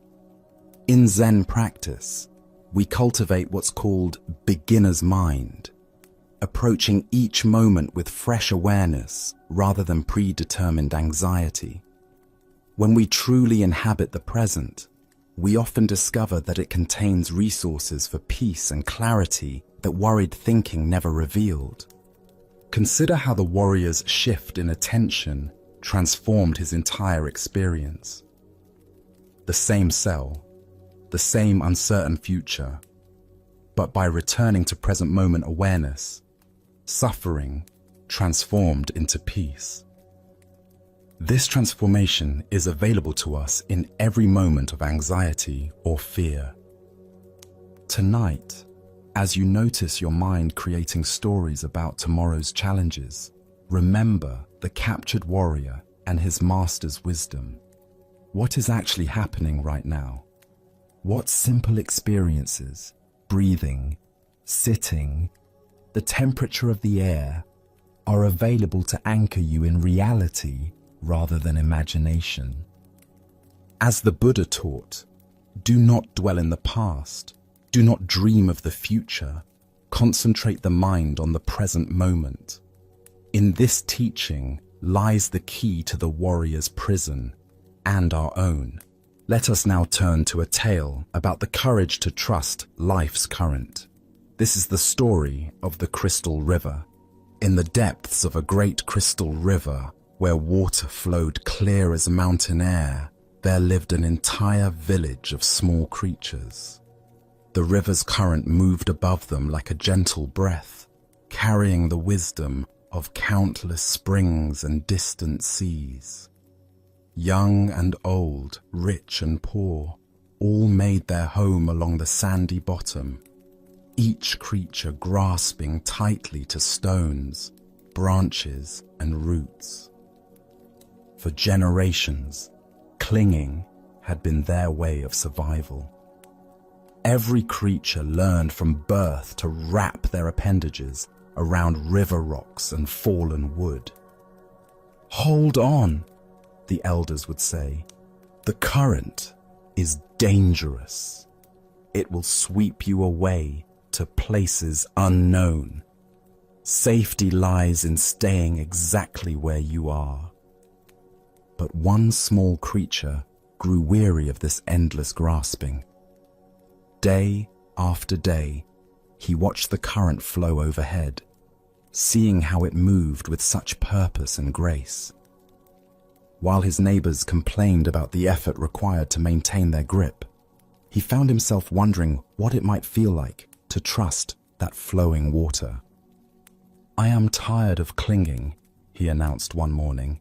In Zen practice, we cultivate what's called beginner's mind, approaching each moment with fresh awareness rather than predetermined anxiety. When we truly inhabit the present, we often discover that it contains resources for peace and clarity that worried thinking never revealed. Consider how the warrior's shift in attention transformed his entire experience. The same cell, the same uncertain future, but by returning to present moment awareness, suffering transformed into peace. This transformation is available to us in every moment of anxiety or fear. Tonight, as you notice your mind creating stories about tomorrow's challenges, remember the captured warrior and his master's wisdom. What is actually happening right now? What simple experiences, breathing, sitting, the temperature of the air, are available to anchor you in reality rather than imagination? As the Buddha taught, do not dwell in the past. Do not dream of the future. Concentrate the mind on the present moment. In this teaching lies the key to the warrior's prison and our own. Let us now turn to a tale about the courage to trust life's current. This is the story of the Crystal River. In the depths of a great crystal river, where water flowed clear as mountain air, there lived an entire village of small creatures. The river's current moved above them like a gentle breath, carrying the wisdom of countless springs and distant seas. Young and old, rich and poor, all made their home along the sandy bottom, each creature grasping tightly to stones, branches, and roots. For generations, clinging had been their way of survival. Every creature learned from birth to wrap their appendages around river rocks and fallen wood. "Hold on," the elders would say. "The current is dangerous. It will sweep you away to places unknown. Safety lies in staying exactly where you are." But one small creature grew weary of this endless grasping. Day after day, he watched the current flow overhead, seeing how it moved with such purpose and grace. While his neighbors complained about the effort required to maintain their grip, he found himself wondering what it might feel like to trust that flowing water. "I am tired of clinging," he announced one morning.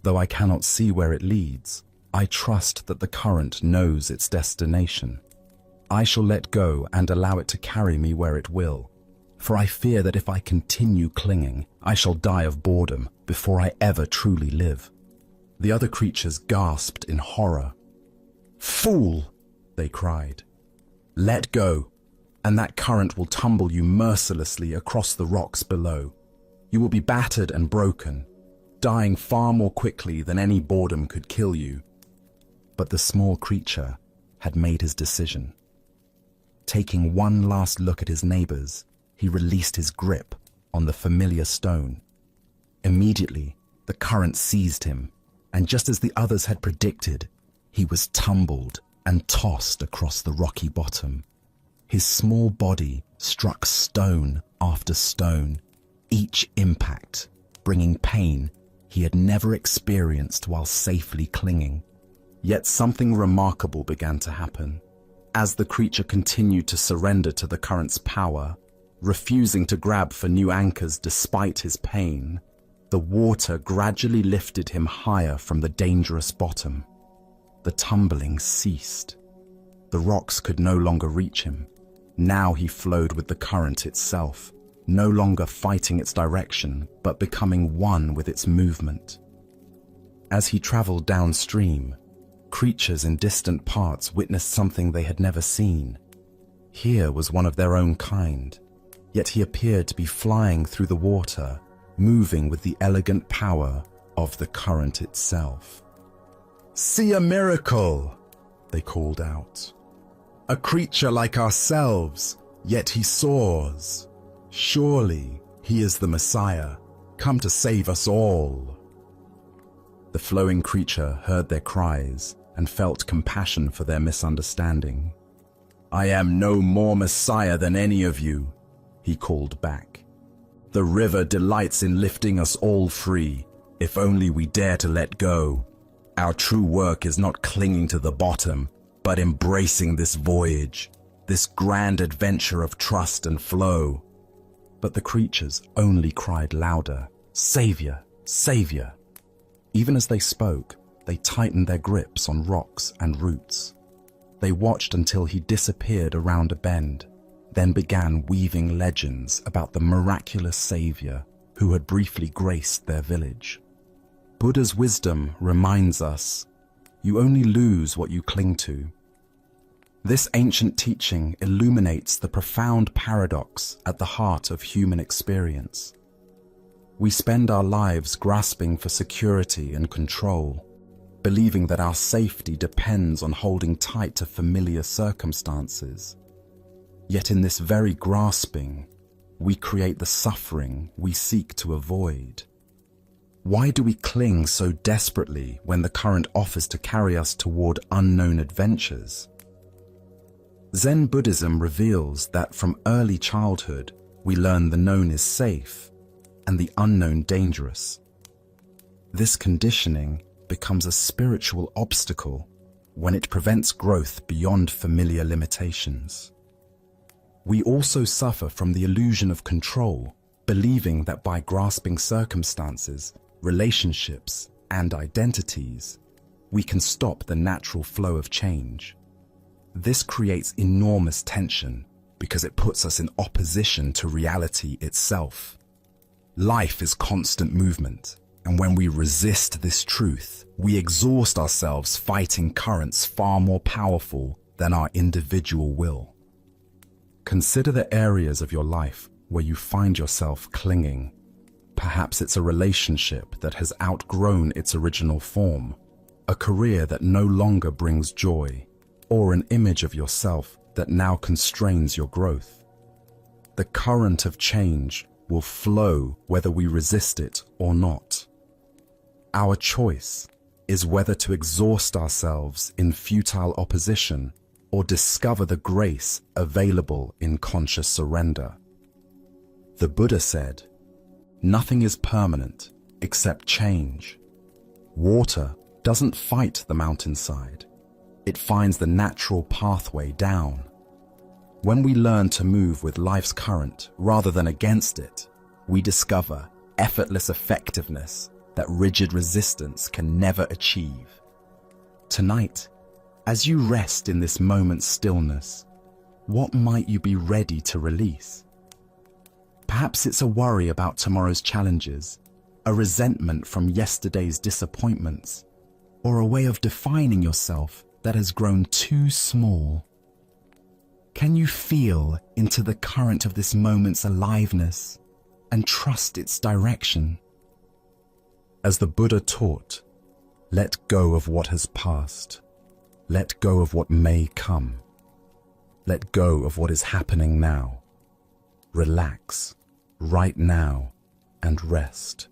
"Though I cannot see where it leads, I trust that the current knows its destination. I shall let go and allow it to carry me where it will, for I fear that if I continue clinging, I shall die of boredom before I ever truly live." The other creatures gasped in horror. "Fool!" they cried. "Let go, and that current will tumble you mercilessly across the rocks below. You will be battered and broken, dying far more quickly than any boredom could kill you." But the small creature had made his decision. Taking one last look at his neighbors, he released his grip on the familiar stone. Immediately, the current seized him, and just as the others had predicted, he was tumbled and tossed across the rocky bottom. His small body struck stone after stone, each impact bringing pain he had never experienced while safely clinging. Yet something remarkable began to happen. As the creature continued to surrender to the current's power, refusing to grab for new anchors despite his pain, the water gradually lifted him higher from the dangerous bottom. The tumbling ceased. The rocks could no longer reach him. Now he flowed with the current itself, no longer fighting its direction, but becoming one with its movement. As he traveled downstream, creatures in distant parts witnessed something they had never seen. Here was one of their own kind, yet he appeared to be flying through the water, moving with the elegant power of the current itself. "See a miracle!" they called out. "A creature like ourselves, yet he soars. Surely he is the Messiah, come to save us all." The flowing creature heard their cries and felt compassion for their misunderstanding. "I am no more Messiah than any of you," he called back. "The river delights in lifting us all free, if only we dare to let go. Our true work is not clinging to the bottom, but embracing this voyage, this grand adventure of trust and flow." But the creatures only cried louder, "Savior! Savior!" Even as they spoke, they tightened their grips on rocks and roots. They watched until he disappeared around a bend, then began weaving legends about the miraculous Savior who had briefly graced their village. Buddha's wisdom reminds us, you only lose what you cling to. This ancient teaching illuminates the profound paradox at the heart of human experience. We spend our lives grasping for security and control, believing that our safety depends on holding tight to familiar circumstances. Yet in this very grasping, we create the suffering we seek to avoid. Why do we cling so desperately when the current offers to carry us toward unknown adventures? Zen Buddhism reveals that from early childhood, we learn the known is safe and the unknown dangerous. This conditioning becomes a spiritual obstacle when it prevents growth beyond familiar limitations. We also suffer from the illusion of control believing that by grasping circumstances, relationships, and identities, we can stop the natural flow of change. This creates enormous tension because it puts us in opposition to reality itself. Life is constant movement, and when we resist this truth, we exhaust ourselves fighting currents far more powerful than our individual will. Consider the areas of your life where you find yourself clinging. Perhaps it's a relationship that has outgrown its original form, a career that no longer brings joy, or an image of yourself that now constrains your growth. The current of change will flow whether we resist it or not. Our choice is whether to exhaust ourselves in futile opposition or discover the grace available in conscious surrender. The Buddha said, "Nothing is permanent except change." Water doesn't fight the mountainside. It finds the natural pathway down. When we learn to move with life's current rather than against it, we discover effortless effectiveness that rigid resistance can never achieve. Tonight, as you rest in this moment's stillness, what might you be ready to release? Perhaps it's a worry about tomorrow's challenges, a resentment from yesterday's disappointments, or a way of defining yourself that has grown too small. Can you feel into the current of this moment's aliveness and trust its direction? As the Buddha taught, let go of what has passed. Let go of what may come. Let go of what is happening now. Relax right now and rest.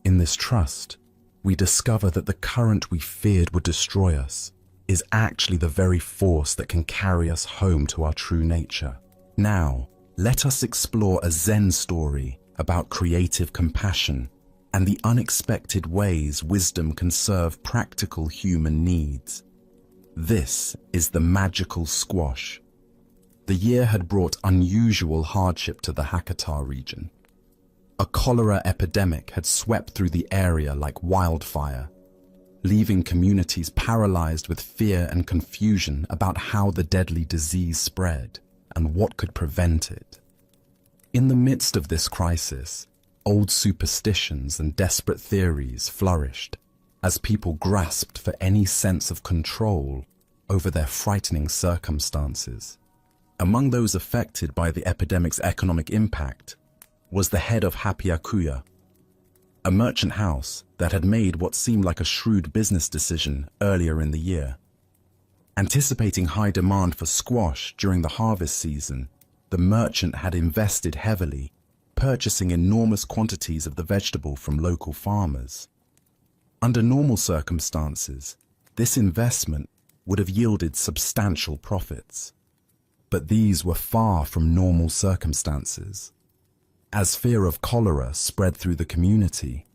In this trust, we discover that the current we feared would destroy us is actually the very force that can carry us home to our true nature. Now, let us explore a Zen story about creative compassion and the unexpected ways wisdom can serve practical human needs. This is the magical squash. The year had brought unusual hardship to the Hakata region. A cholera epidemic had swept through the area like wildfire, leaving communities paralyzed with fear and confusion about how the deadly disease spread and what could prevent it. In the midst of this crisis, old superstitions and desperate theories flourished as people grasped for any sense of control over their frightening circumstances. Among those affected by the epidemic's economic impact was the head of Hapiakuya, a merchant house that had made what seemed like a shrewd business decision earlier in the year. Anticipating high demand for squash during the harvest season, the merchant had invested heavily, purchasing enormous quantities of the vegetable from local farmers. Under normal circumstances, this investment would have yielded substantial profits. But these were far from normal circumstances. As fear of cholera spread through the community,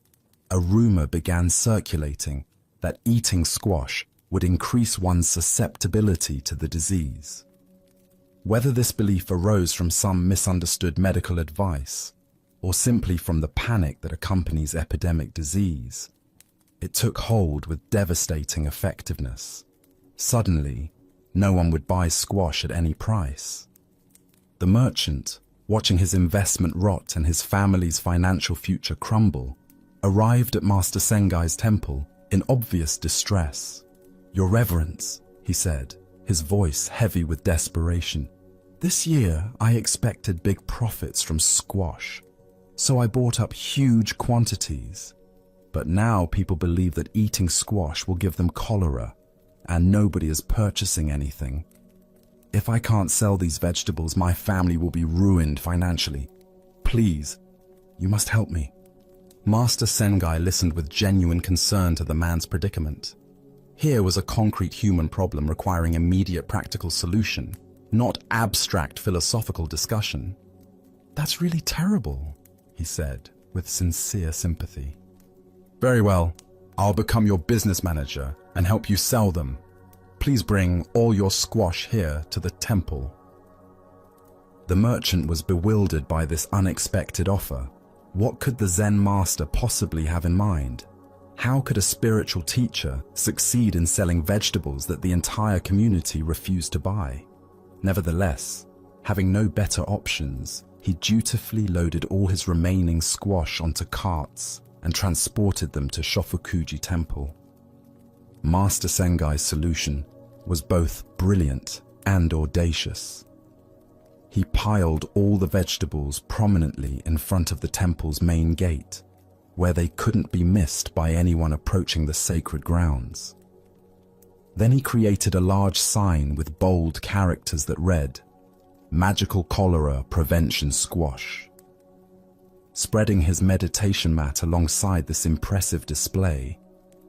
a rumor began circulating that eating squash would increase one's susceptibility to the disease. Whether this belief arose from some misunderstood medical advice or simply from the panic that accompanies epidemic disease, it took hold with devastating effectiveness. Suddenly, no one would buy squash at any price. The merchant, watching his investment rot and his family's financial future crumble, arrived at Master Sengai's temple in obvious distress. "Your Reverence," he said, his voice heavy with desperation, "this year I expected big profits from squash, so I bought up huge quantities. But now people believe that eating squash will give them cholera, and nobody is purchasing anything. If I can't sell these vegetables, my family will be ruined financially. Please, you must help me." Master Sengai listened with genuine concern to the man's predicament. Here was a concrete human problem requiring immediate practical solution, not abstract philosophical discussion. "That's really terrible," he said, with sincere sympathy. "Very well, I'll become your business manager and help you sell them. Please bring all your squash here to the temple." The merchant was bewildered by this unexpected offer. What could the Zen master possibly have in mind? How could a spiritual teacher succeed in selling vegetables that the entire community refused to buy? Nevertheless, having no better options, he dutifully loaded all his remaining squash onto carts and transported them to Shofukuji Temple. Master Sengai's solution was both brilliant and audacious. He piled all the vegetables prominently in front of the temple's main gate, where they couldn't be missed by anyone approaching the sacred grounds. Then he created a large sign with bold characters that read, "Magical Cholera Prevention Squash." Spreading his meditation mat alongside this impressive display,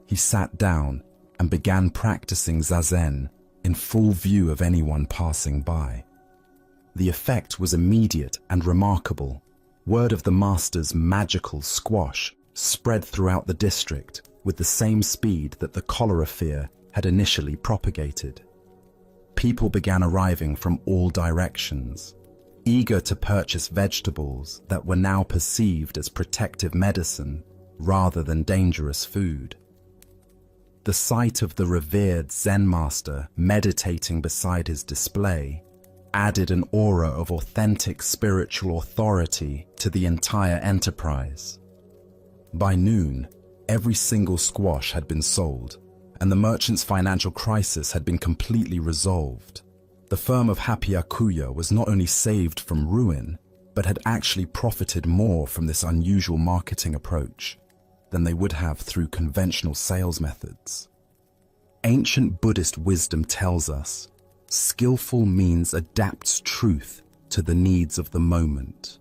he sat down and began practicing zazen in full view of anyone passing by. The effect was immediate and remarkable. Word of the master's magical squash spread throughout the district with the same speed that the cholera fear had initially propagated. People began arriving from all directions, eager to purchase vegetables that were now perceived as protective medicine rather than dangerous food. The sight of the revered Zen master meditating beside his display added an aura of authentic spiritual authority to the entire enterprise. By noon, every single squash had been sold, and the merchant's financial crisis had been completely resolved. The firm of Happyakuya was not only saved from ruin, but had actually profited more from this unusual marketing approach than they would have through conventional sales methods. Ancient Buddhist wisdom tells us, skillful means adapts truth to the needs of the moment.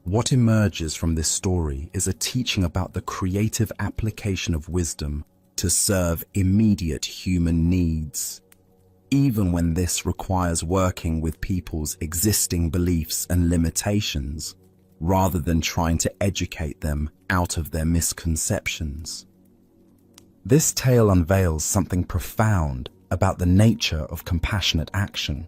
What emerges from this story is a teaching about the creative application of wisdom to serve immediate human needs, even when this requires working with people's existing beliefs and limitations, rather than trying to educate them out of their misconceptions. This tale unveils something profound about the nature of compassionate action.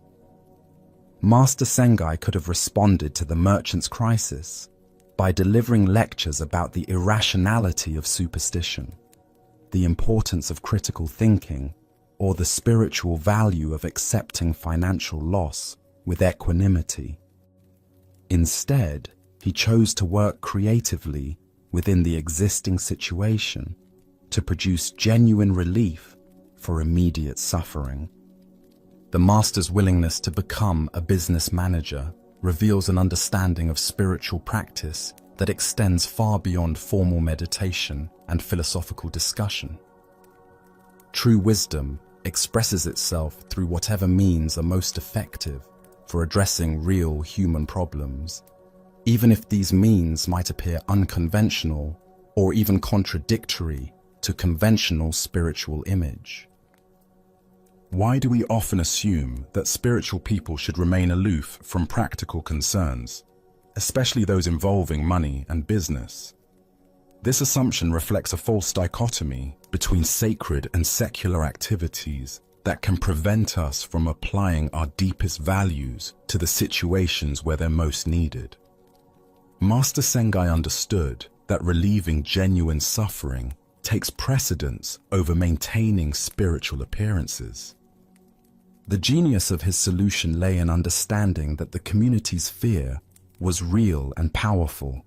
Master Sengai could have responded to the merchant's crisis by delivering lectures about the irrationality of superstition, the importance of critical thinking, or the spiritual value of accepting financial loss with equanimity. Instead, he chose to work creatively within the existing situation to produce genuine relief for immediate suffering. The master's willingness to become a business manager reveals an understanding of spiritual practice that extends far beyond formal meditation and philosophical discussion. True wisdom expresses itself through whatever means are most effective for addressing real human problems, even if these means might appear unconventional or even contradictory to conventional spiritual image. Why do we often assume that spiritual people should remain aloof from practical concerns, especially those involving money and business? This assumption reflects a false dichotomy between sacred and secular activities that can prevent us from applying our deepest values to the situations where they're most needed. Master Sengai understood that relieving genuine suffering takes precedence over maintaining spiritual appearances. The genius of his solution lay in understanding that the community's fear was real and powerful,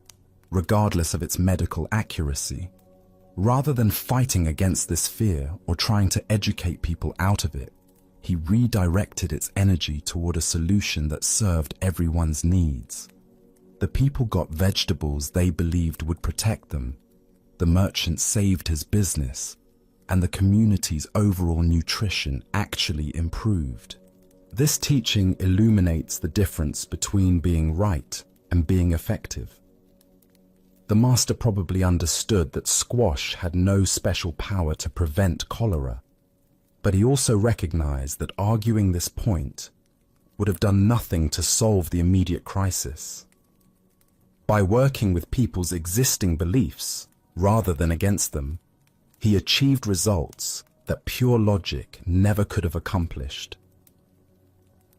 regardless of its medical accuracy. Rather than fighting against this fear or trying to educate people out of it, he redirected its energy toward a solution that served everyone's needs. The people got vegetables they believed would protect them, the merchant saved his business, and the community's overall nutrition actually improved. This teaching illuminates the difference between being right and being effective. The master probably understood that squash had no special power to prevent cholera, but he also recognized that arguing this point would have done nothing to solve the immediate crisis. By working with people's existing beliefs rather than against them, he achieved results that pure logic never could have accomplished.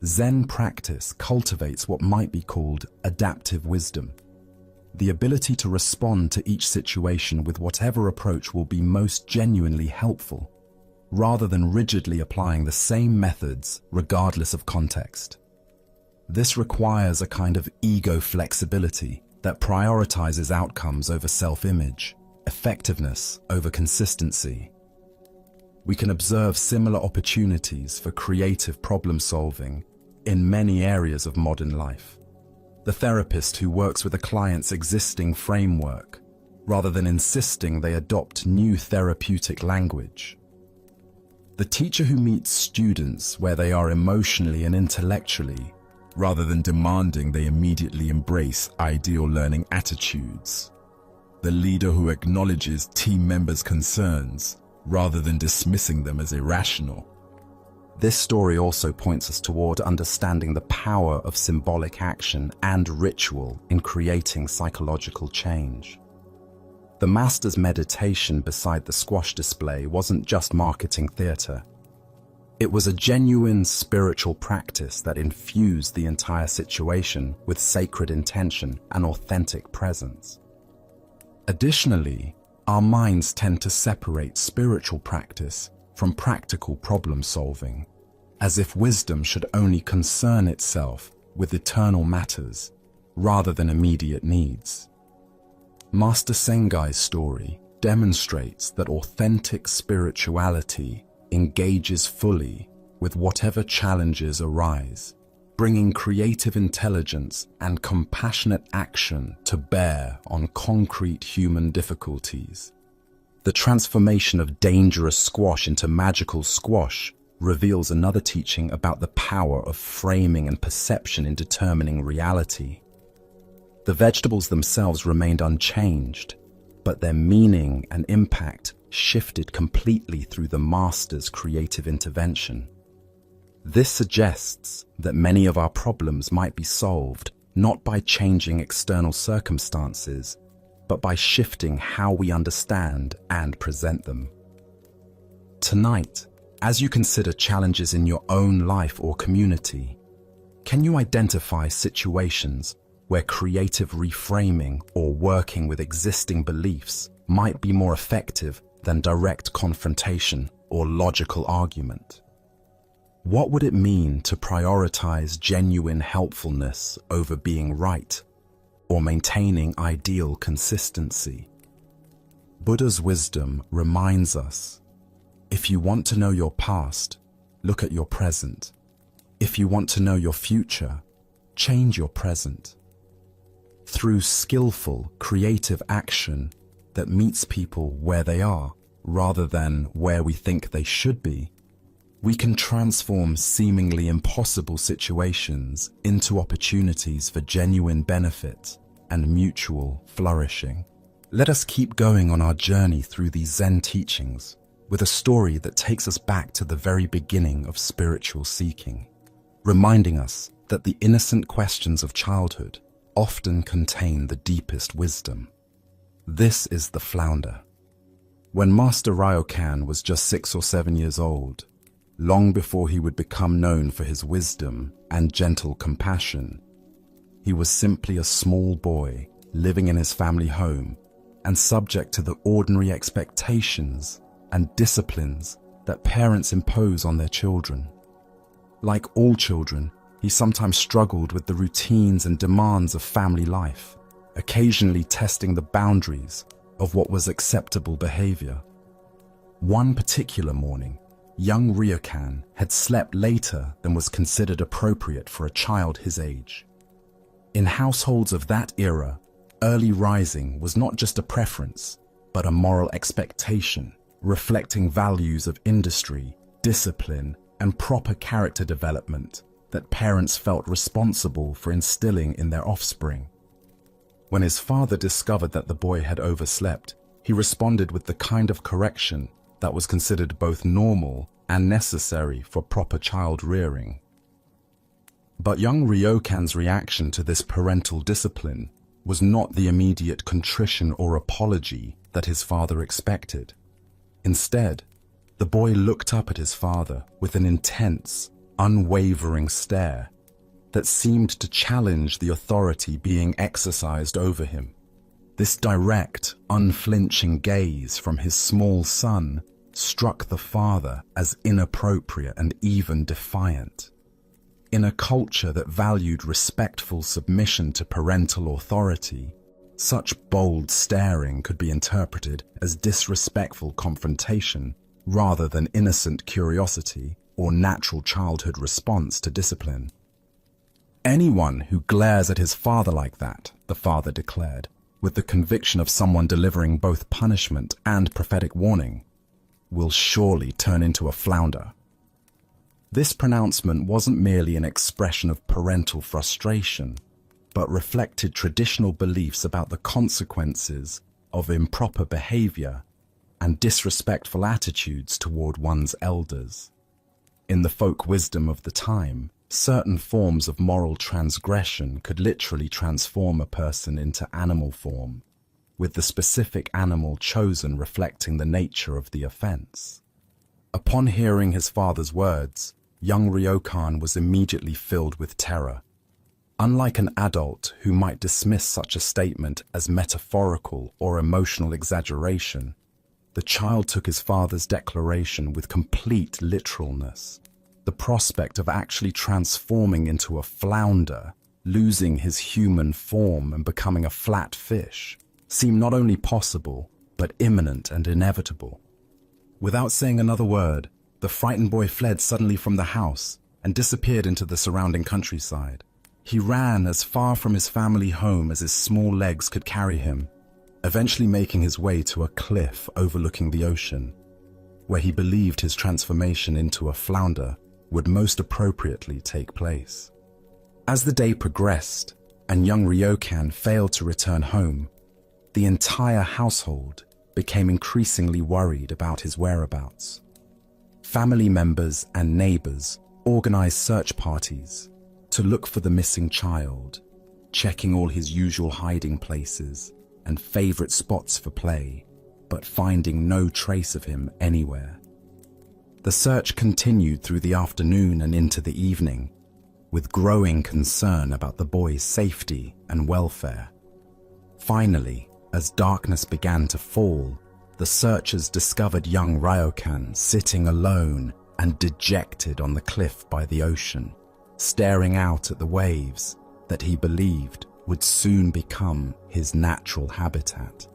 Zen practice cultivates what might be called adaptive wisdom, the ability to respond to each situation with whatever approach will be most genuinely helpful, rather than rigidly applying the same methods regardless of context. This requires a kind of ego flexibility that prioritizes outcomes over self-image, effectiveness over consistency. We can observe similar opportunities for creative problem-solving in many areas of modern life. The therapist who works with a client's existing framework, rather than insisting they adopt new therapeutic language. The teacher who meets students where they are emotionally and intellectually, rather than demanding they immediately embrace ideal learning attitudes. The leader who acknowledges team members' concerns, rather than dismissing them as irrational. This story also points us toward understanding the power of symbolic action and ritual in creating psychological change. The master's meditation beside the squash display wasn't just marketing theater. It was a genuine spiritual practice that infused the entire situation with sacred intention and authentic presence. Additionally, our minds tend to separate spiritual practice from practical problem solving, as if wisdom should only concern itself with eternal matters rather than immediate needs. Master Sengai's story demonstrates that authentic spirituality engages fully with whatever challenges arise, bringing creative intelligence and compassionate action to bear on concrete human difficulties. The transformation of dangerous squash into magical squash reveals another teaching about the power of framing and perception in determining reality. The vegetables themselves remained unchanged, but their meaning and impact shifted completely through the master's creative intervention. This suggests that many of our problems might be solved not by changing external circumstances, but by shifting how we understand and present them. Tonight, as you consider challenges in your own life or community, can you identify situations where creative reframing or working with existing beliefs might be more effective than direct confrontation or logical argument? What would it mean to prioritize genuine helpfulness over being right or maintaining ideal consistency? Buddha's wisdom reminds us, if you want to know your past, look at your present. If you want to know your future, change your present. Through skillful, creative action that meets people where they are, rather than where we think they should be, we can transform seemingly impossible situations into opportunities for genuine benefit and mutual flourishing. Let us keep going on our journey through these Zen teachings with a story that takes us back to the very beginning of spiritual seeking, reminding us that the innocent questions of childhood often contain the deepest wisdom. This is the flounder. When Master Ryokan was just 6 or 7 years old, long before he would become known for his wisdom and gentle compassion, he was simply a small boy living in his family home and subject to the ordinary expectations and disciplines that parents impose on their children. Like all children, he sometimes struggled with the routines and demands of family life, occasionally testing the boundaries of what was acceptable behavior. One particular morning, young Ryokan had slept later than was considered appropriate for a child his age. In households of that era, early rising was not just a preference, but a moral expectation, reflecting values of industry, discipline, and proper character development that parents felt responsible for instilling in their offspring. When his father discovered that the boy had overslept, he responded with the kind of correction that was considered both normal and necessary for proper child rearing. But young Ryokan's reaction to this parental discipline was not the immediate contrition or apology that his father expected. Instead, the boy looked up at his father with an intense, unwavering stare that seemed to challenge the authority being exercised over him. This direct, unflinching gaze from his small son struck the father as inappropriate and even defiant. In a culture that valued respectful submission to parental authority, such bold staring could be interpreted as disrespectful confrontation rather than innocent curiosity or natural childhood response to discipline. Anyone who glares at his father like that, the father declared, with the conviction of someone delivering both punishment and prophetic warning, will surely turn into a flounder. This pronouncement wasn't merely an expression of parental frustration, but reflected traditional beliefs about the consequences of improper behavior and disrespectful attitudes toward one's elders. In the folk wisdom of the time, certain forms of moral transgression could literally transform a person into animal form, with the specific animal chosen reflecting the nature of the offense. Upon hearing his father's words, young Ryokan was immediately filled with terror. Unlike an adult who might dismiss such a statement as metaphorical or emotional exaggeration, the child took his father's declaration with complete literalness. The prospect of actually transforming into a flounder, losing his human form and becoming a flat fish, seemed not only possible, but imminent and inevitable. Without saying another word, the frightened boy fled suddenly from the house and disappeared into the surrounding countryside. He ran as far from his family home as his small legs could carry him, eventually making his way to a cliff overlooking the ocean, where he believed his transformation into a flounder would most appropriately take place. As the day progressed and young Ryokan failed to return home, the entire household became increasingly worried about his whereabouts. Family members and neighbors organized search parties to look for the missing child, checking all his usual hiding places and favorite spots for play, but finding no trace of him anywhere. The search continued through the afternoon and into the evening, with growing concern about the boy's safety and welfare. Finally, as darkness began to fall, the searchers discovered young Ryokan sitting alone and dejected on the cliff by the ocean, staring out at the waves that he believed would soon become his natural habitat.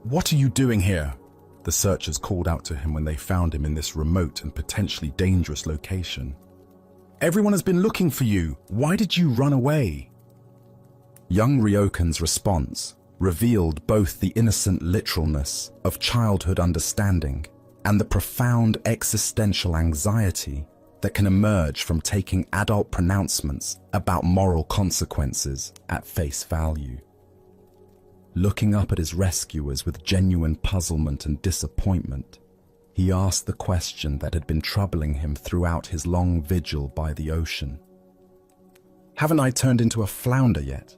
"What are you doing here?" the searchers called out to him when they found him in this remote and potentially dangerous location. "Everyone has been looking for you. Why did you run away?" Young Ryokan's response revealed both the innocent literalness of childhood understanding and the profound existential anxiety that can emerge from taking adult pronouncements about moral consequences at face value. Looking up at his rescuers with genuine puzzlement and disappointment, he asked the question that had been troubling him throughout his long vigil by the ocean. "Haven't I turned into a flounder yet?"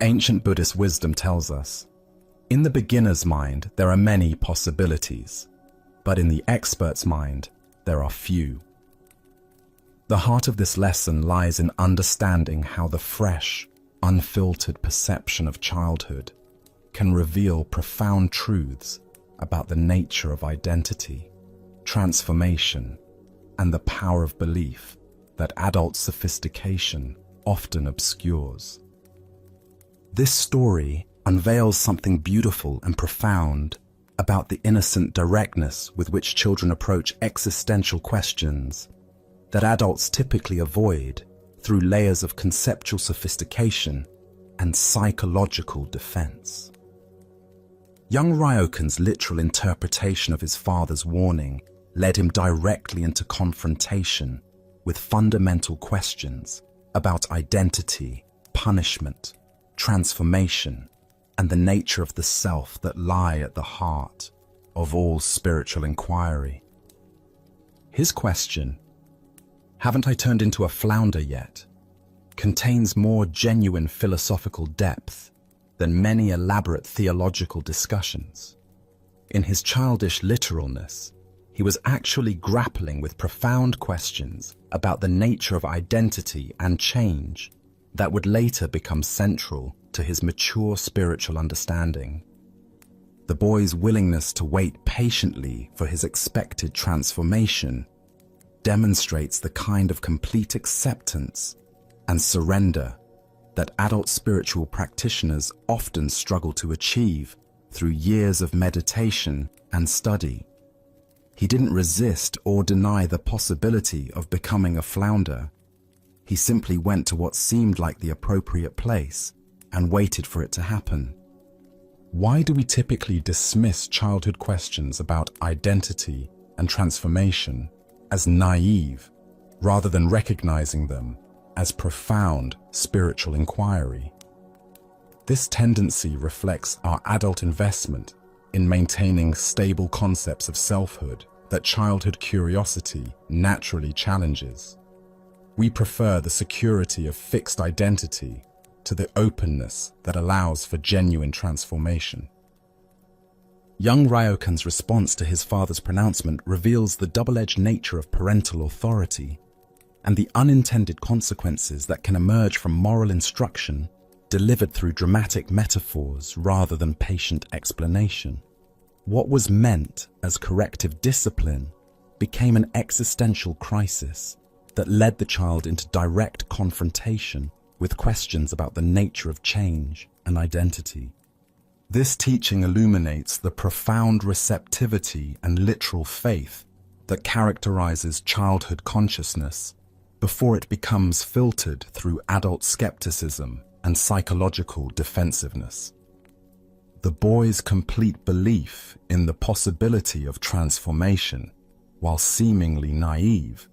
Ancient Buddhist wisdom tells us, in the beginner's mind there are many possibilities, but in the expert's mind there are few. The heart of this lesson lies in understanding how the fresh, unfiltered perception of childhood can reveal profound truths about the nature of identity, transformation, and the power of belief that adult sophistication often obscures. This story unveils something beautiful and profound about the innocent directness with which children approach existential questions that adults typically avoid through layers of conceptual sophistication and psychological defense. Young Ryokan's literal interpretation of his father's warning led him directly into confrontation with fundamental questions about identity, punishment, transformation, and the nature of the self that lie at the heart of all spiritual inquiry. His question, "Haven't I turned into a flounder yet?" contains more genuine philosophical depth than many elaborate theological discussions. In his childish literalness, He was actually grappling with profound questions about the nature of identity and change that would later become central to his mature spiritual understanding. The boy's willingness to wait patiently for his expected transformation demonstrates the kind of complete acceptance and surrender that adult spiritual practitioners often struggle to achieve through years of meditation and study. He didn't resist or deny the possibility of becoming a flounder. He simply went to what seemed like the appropriate place and waited for it to happen. Why do we typically dismiss childhood questions about identity and transformation as naive, rather than recognizing them as profound spiritual inquiry? This tendency reflects our adult investment in maintaining stable concepts of selfhood that childhood curiosity naturally challenges. We prefer the security of fixed identity to the openness that allows for genuine transformation. Young Ryokan's response to his father's pronouncement reveals the double-edged nature of parental authority and the unintended consequences that can emerge from moral instruction delivered through dramatic metaphors rather than patient explanation. What was meant as corrective discipline became an existential crisis that led the child into direct confrontation with questions about the nature of change and identity. This teaching illuminates the profound receptivity and literal faith that characterizes childhood consciousness before it becomes filtered through adult skepticism and psychological defensiveness. The boy's complete belief in the possibility of transformation, while seemingly naive,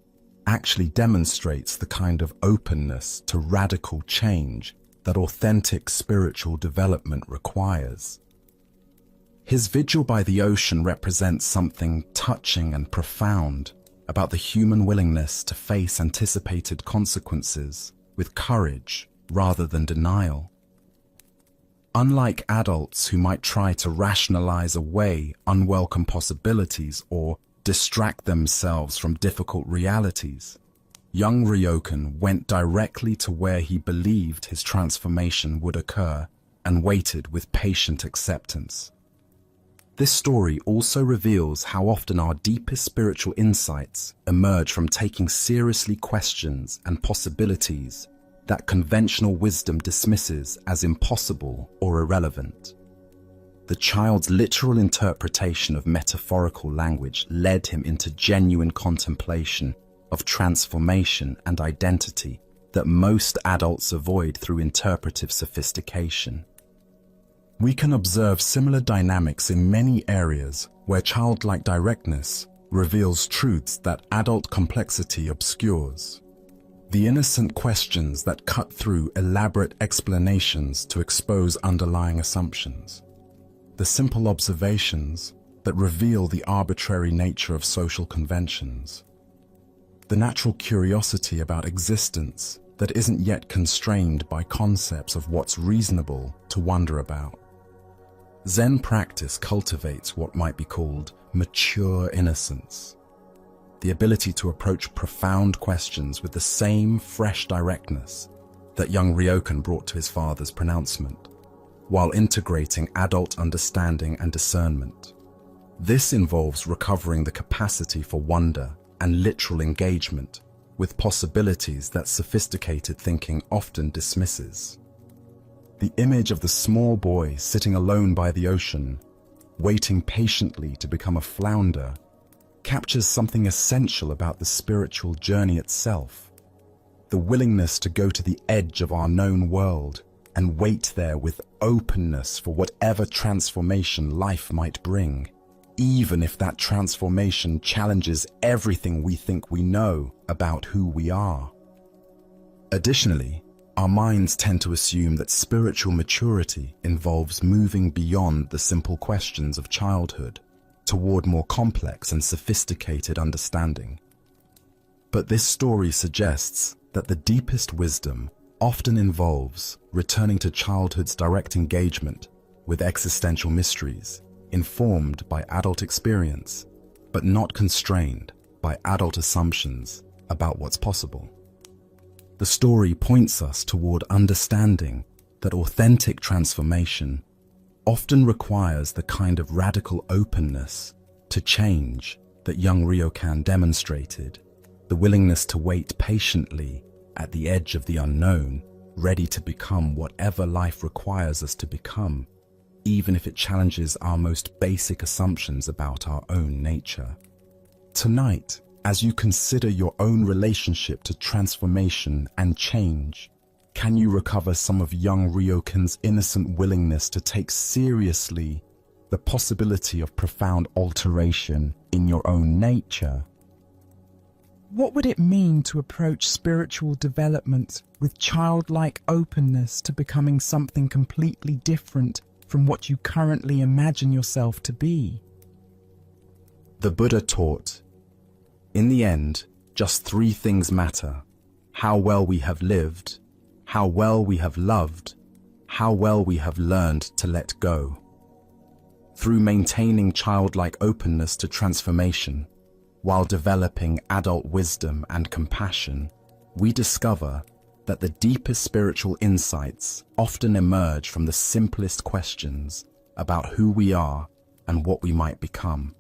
actually demonstrates the kind of openness to radical change that authentic spiritual development requires. His vigil by the ocean represents something touching and profound about the human willingness to face anticipated consequences with courage rather than denial. Unlike adults who might try to rationalize away unwelcome possibilities or distract themselves from difficult realities, young Ryokan went directly to where he believed his transformation would occur and waited with patient acceptance. This story also reveals how often our deepest spiritual insights emerge from taking seriously questions and possibilities that conventional wisdom dismisses as impossible or irrelevant. The child's literal interpretation of metaphorical language led him into genuine contemplation of transformation and identity that most adults avoid through interpretive sophistication. We can observe similar dynamics in many areas where childlike directness reveals truths that adult complexity obscures. The innocent questions that cut through elaborate explanations to expose underlying assumptions. The simple observations that reveal the arbitrary nature of social conventions. The natural curiosity about existence that isn't yet constrained by concepts of what's reasonable to wonder about. Zen practice cultivates what might be called mature innocence, the ability to approach profound questions with the same fresh directness that young Ryokan brought to his father's pronouncement, while integrating adult understanding and discernment. This involves recovering the capacity for wonder and literal engagement with possibilities that sophisticated thinking often dismisses. The image of the small boy sitting alone by the ocean, waiting patiently to become a flounder, captures something essential about the spiritual journey itself. The willingness to go to the edge of our known world and wait there with openness for whatever transformation life might bring, even if that transformation challenges everything we think we know about who we are. Additionally, our minds tend to assume that spiritual maturity involves moving beyond the simple questions of childhood toward more complex and sophisticated understanding. But this story suggests that the deepest wisdom often involves returning to childhood's direct engagement with existential mysteries, informed by adult experience but not constrained by adult assumptions about what's possible. The story points us toward understanding that authentic transformation often requires the kind of radical openness to change that young Ryokan demonstrated, the willingness to wait patiently at the edge of the unknown, ready to become whatever life requires us to become, even if it challenges our most basic assumptions about our own nature. Tonight, as you consider your own relationship to transformation and change, can you recover some of young Ryokan's innocent willingness to take seriously the possibility of profound alteration in your own nature? What would it mean to approach spiritual development with childlike openness to becoming something completely different from what you currently imagine yourself to be? The Buddha taught, in the end, just three things matter: how well we have lived, how well we have loved, how well we have learned to let go. Through maintaining childlike openness to transformation, while developing adult wisdom and compassion, we discover that the deepest spiritual insights often emerge from the simplest questions about who we are and what we might become.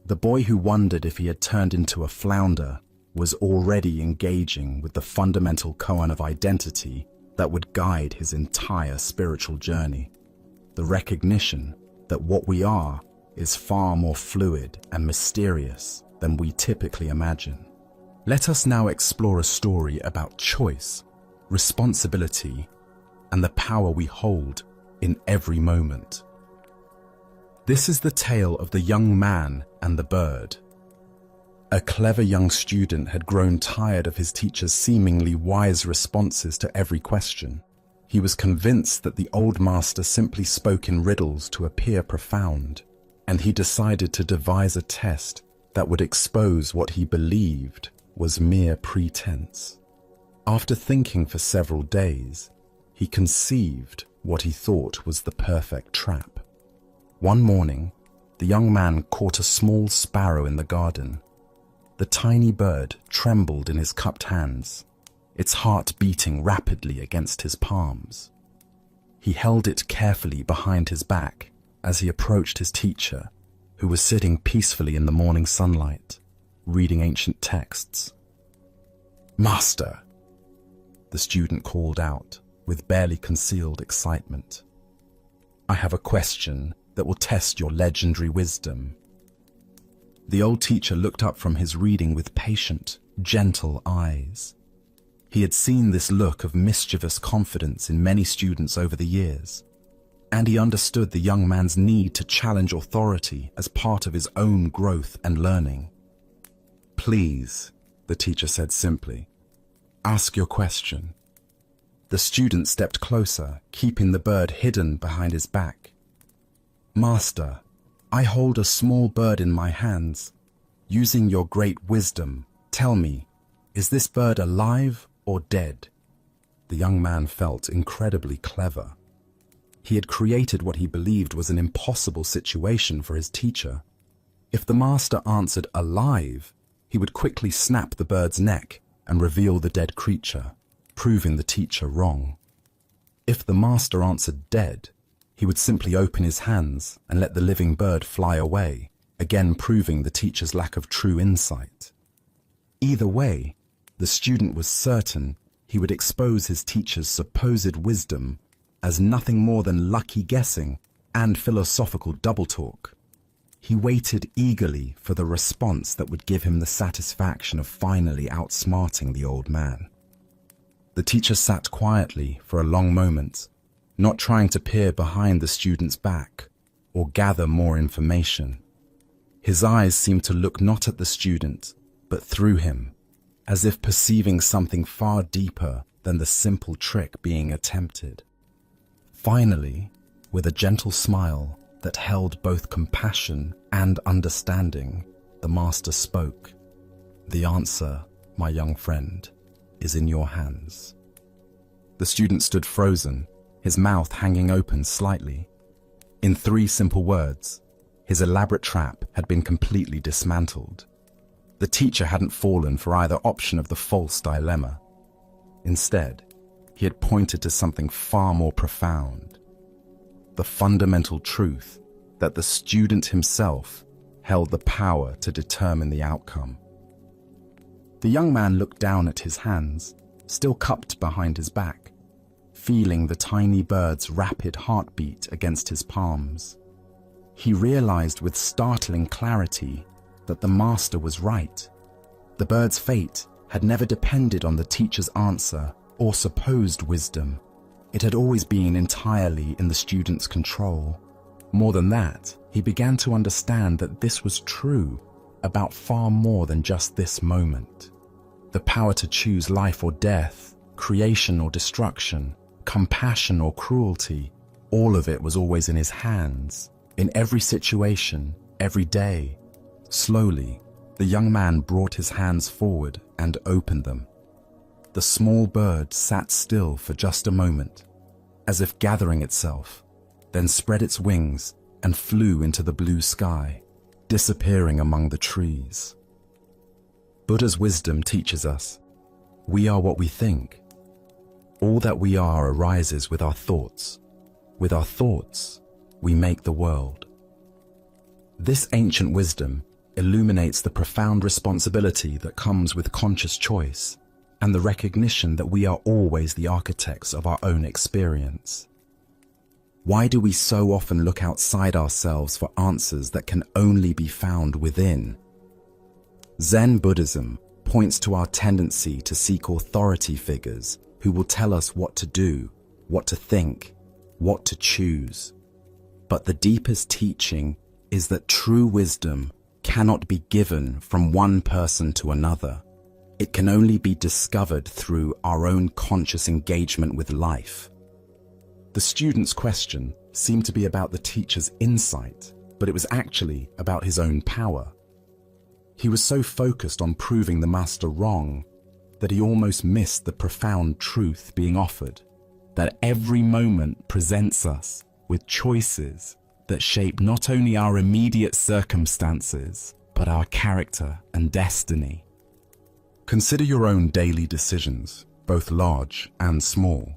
The boy who wondered if he had turned into a flounder was already engaging with the fundamental koan of identity that would guide his entire spiritual journey. The recognition that what we are is far more fluid and mysterious than we typically imagine. Let us now explore a story about choice, responsibility, and the power we hold in every moment. This is the tale of the young man and the bird. A clever young student had grown tired of his teacher's seemingly wise responses to every question. He was convinced that the old master simply spoke in riddles to appear profound, and he decided to devise a test that would expose what he believed was mere pretense. After thinking for several days, he conceived what he thought was the perfect trap. One morning, the young man caught a small sparrow in the garden. The tiny bird trembled in his cupped hands, its heart beating rapidly against his palms. He held it carefully behind his back as he approached his teacher, who was sitting peacefully in the morning sunlight, reading ancient texts. "Master," the student called out with barely concealed excitement, "I have a question that will test your legendary wisdom." The old teacher looked up from his reading with patient, gentle eyes. He had seen this look of mischievous confidence in many students over the years, and he understood the young man's need to challenge authority as part of his own growth and learning. "Please," the teacher said simply, "ask your question." The student stepped closer, keeping the bird hidden behind his back. "Master, I hold a small bird in my hands. Using your great wisdom, tell me, is this bird alive or dead?" The young man felt incredibly clever. He had created what he believed was an impossible situation for his teacher. If the master answered alive, he would quickly snap the bird's neck and reveal the dead creature, proving the teacher wrong. If the master answered dead, he would simply open his hands and let the living bird fly away, again proving the teacher's lack of true insight. Either way, the student was certain he would expose his teacher's supposed wisdom as nothing more than lucky guessing and philosophical double-talk. He waited eagerly for the response that would give him the satisfaction of finally outsmarting the old man. The teacher sat quietly for a long moment, not trying to peer behind the student's back or gather more information. His eyes seemed to look not at the student, but through him, as if perceiving something far deeper than the simple trick being attempted. Finally, with a gentle smile that held both compassion and understanding, the master spoke. "The answer, my young friend, is in your hands." The student stood frozen, his mouth hanging open slightly. In 3 simple words, His elaborate trap had been completely dismantled. The teacher hadn't fallen for either option of the false dilemma. Instead, he had pointed to something far more profound: the fundamental truth that the student himself held the power to determine the outcome. The young man looked down at his hands, still cupped behind his back, feeling the tiny bird's rapid heartbeat against his palms. He realized with startling clarity that the master was right. The bird's fate had never depended on the teacher's answer or supposed wisdom. It had always been entirely in the student's control. More than that, he began to understand that this was true about far more than just this moment. The power to choose life or death, creation or destruction, compassion or cruelty, all of it was always in his hands, in every situation, every day. Slowly, the young man brought his hands forward and opened them. The small bird sat still for just a moment, as if gathering itself, then spread its wings and flew into the blue sky, disappearing among the trees. Buddha's wisdom teaches us, we are what we think. All that we are arises with our thoughts. With our thoughts, we make the world. This ancient wisdom illuminates the profound responsibility that comes with conscious choice and the recognition that we are always the architects of our own experience. Why do we so often look outside ourselves for answers that can only be found within? Zen Buddhism points to our tendency to seek authority figures who will tell us what to do, what to think, what to choose. But the deepest teaching is that true wisdom cannot be given from one person to another. It can only be discovered through our own conscious engagement with life. The student's question seemed to be about the teacher's insight, but it was actually about his own power. He was so focused on proving the master wrong that he almost missed the profound truth being offered, that every moment presents us with choices that shape not only our immediate circumstances, but our character and destiny. Consider your own daily decisions, both large and small.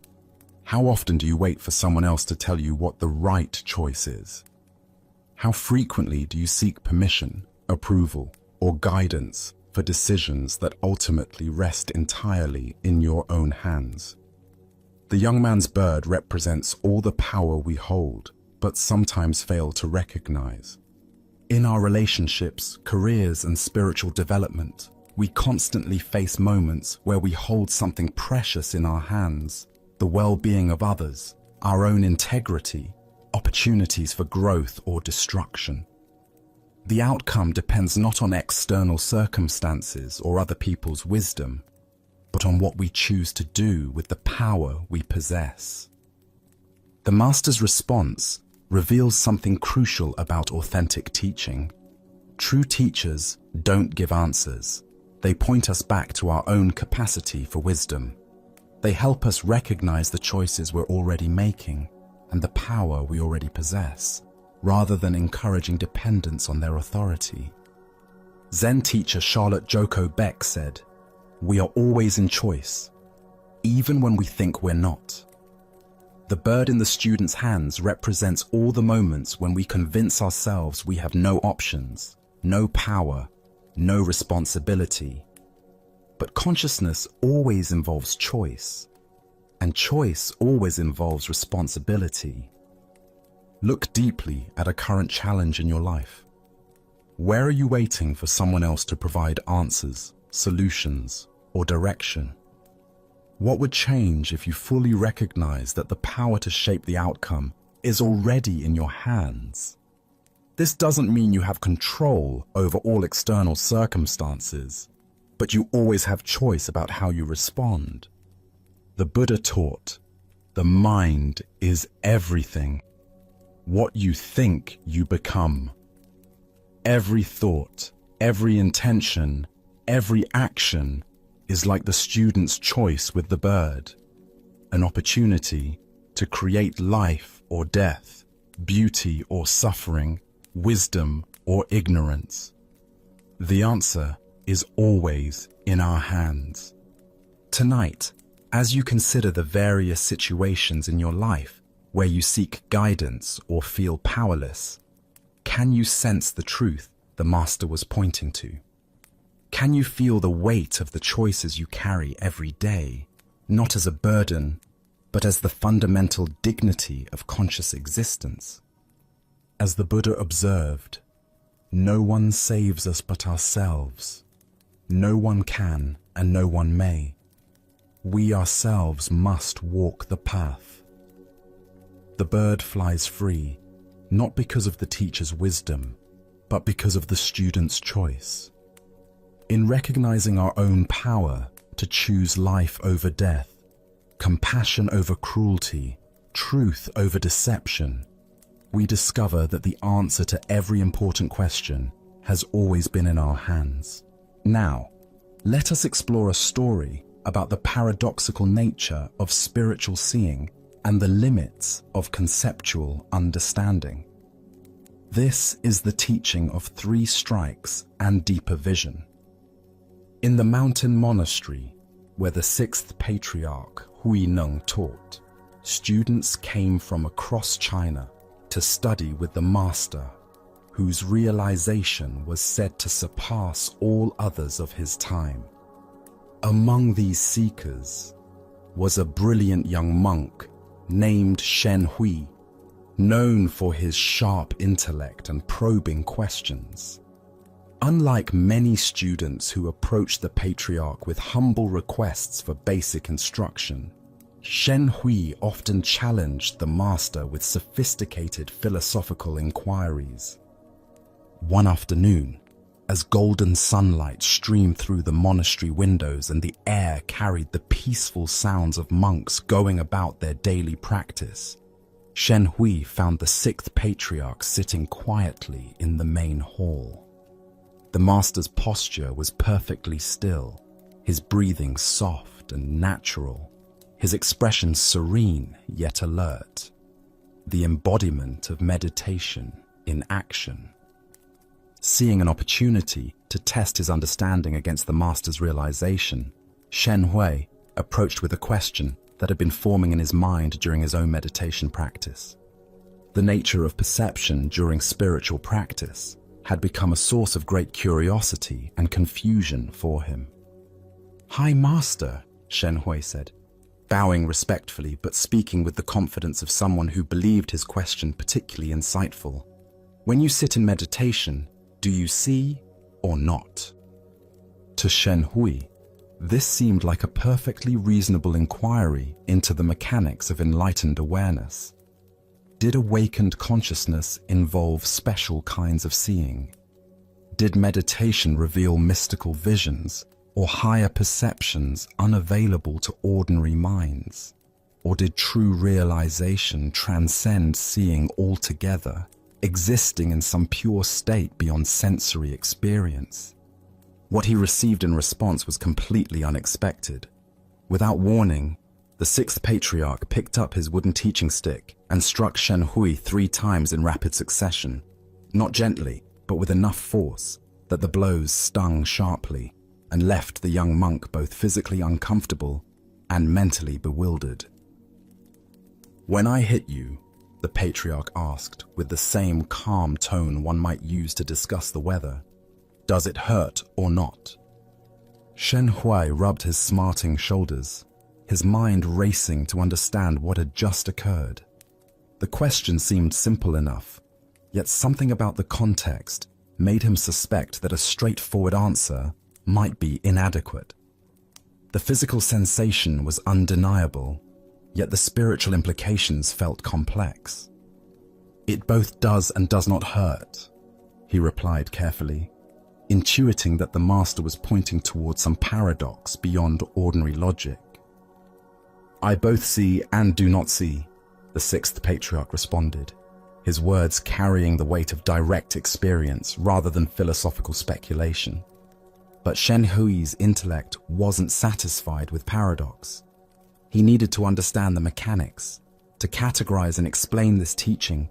How often do you wait for someone else to tell you what the right choice is? How frequently do you seek permission, approval, or guidance for decisions that ultimately rest entirely in your own hands? The young man's bird represents all the power we hold, but sometimes fail to recognize. In our relationships, careers, and spiritual development, we constantly face moments where we hold something precious in our hands: the well-being of others, our own integrity, opportunities for growth or destruction. The outcome depends not on external circumstances or other people's wisdom, but on what we choose to do with the power we possess. The master's response reveals something crucial about authentic teaching. True teachers don't give answers. They point us back to our own capacity for wisdom. They help us recognize the choices we're already making and the power we already possess, rather than encouraging dependence on their authority. Zen teacher Charlotte Joko Beck said, "We are always in choice, even when we think we're not." The bird in the student's hands represents all the moments when we convince ourselves we have no options, no power, no responsibility. But consciousness always involves choice, and choice always involves responsibility. Look deeply at a current challenge in your life. Where are you waiting for someone else to provide answers, solutions, or direction? What would change if you fully recognize that the power to shape the outcome is already in your hands? This doesn't mean you have control over all external circumstances, but you always have choice about how you respond. The Buddha taught, the mind is everything. What you think, you become. Every thought, every intention, every action is like the student's choice with the bird, an opportunity to create life or death, beauty or suffering, wisdom, or ignorance? The answer is always in our hands. Tonight, as you consider the various situations in your life where you seek guidance or feel powerless, can you sense the truth the Master was pointing to? Can you feel the weight of the choices you carry every day, not as a burden, but as the fundamental dignity of conscious existence? As the Buddha observed, no one saves us but ourselves. No one can and no one may. We ourselves must walk the path. The bird flies free, not because of the teacher's wisdom, but because of the student's choice. In recognizing our own power to choose life over death, compassion over cruelty, truth over deception, we discover that the answer to every important question has always been in our hands. Now, let us explore a story about the paradoxical nature of spiritual seeing and the limits of conceptual understanding. This is the teaching of 3 strikes and deeper vision. In the mountain monastery, where the 6th patriarch Hui Neng taught, students came from across China to study with the master, whose realization was said to surpass all others of his time. Among these seekers was a brilliant young monk named Shen Hui, known for his sharp intellect and probing questions. Unlike many students who approached the patriarch with humble requests for basic instruction, Shen Hui often challenged the master with sophisticated philosophical inquiries. One afternoon, as golden sunlight streamed through the monastery windows and the air carried the peaceful sounds of monks going about their daily practice, Shen Hui found the 6th patriarch sitting quietly in the main hall. The master's posture was perfectly still, his breathing soft and natural, his expression serene yet alert, the embodiment of meditation in action. Seeing an opportunity to test his understanding against the master's realization, Shen Hui approached with a question that had been forming in his mind during his own meditation practice. The nature of perception during spiritual practice had become a source of great curiosity and confusion for him. "Hi, Master," Shen Hui said, bowing respectfully but speaking with the confidence of someone who believed his question particularly insightful. "When you sit in meditation, do you see or not?" To Shen Hui, this seemed like a perfectly reasonable inquiry into the mechanics of enlightened awareness. Did awakened consciousness involve special kinds of seeing? Did meditation reveal mystical visions or higher perceptions unavailable to ordinary minds? Or did true realization transcend seeing altogether, existing in some pure state beyond sensory experience? What he received in response was completely unexpected. Without warning, the 6th patriarch picked up his wooden teaching stick and struck Shen Hui 3 times in rapid succession, not gently, but with enough force that the blows stung sharply and left the young monk both physically uncomfortable and mentally bewildered. "When I hit you," the patriarch asked with the same calm tone one might use to discuss the weather, "does it hurt or not?" Shen Hui rubbed his smarting shoulders, his mind racing to understand what had just occurred. The question seemed simple enough, yet something about the context made him suspect that a straightforward answer might be inadequate. The physical sensation was undeniable, yet the spiritual implications felt complex. "It both does and does not hurt," he replied carefully, intuiting that the master was pointing towards some paradox beyond ordinary logic. "I both see and do not see," the 6th patriarch responded, his words carrying the weight of direct experience rather than philosophical speculation. But Shen Hui's intellect wasn't satisfied with paradox. He needed to understand the mechanics, to categorize and explain this teaching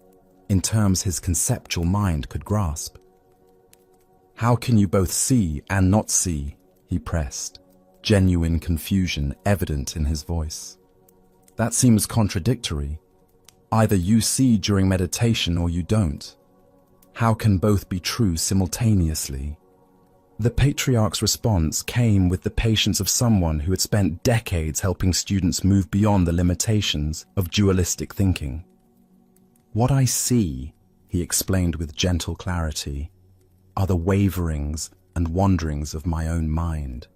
in terms his conceptual mind could grasp. "How can you both see and not see?" he pressed, genuine confusion evident in his voice. "That seems contradictory. Either you see during meditation or you don't. How can both be true simultaneously?" The patriarch's response came with the patience of someone who had spent decades helping students move beyond the limitations of dualistic thinking. "What I see," he explained with gentle clarity, "are the waverings and wanderings of my own mind.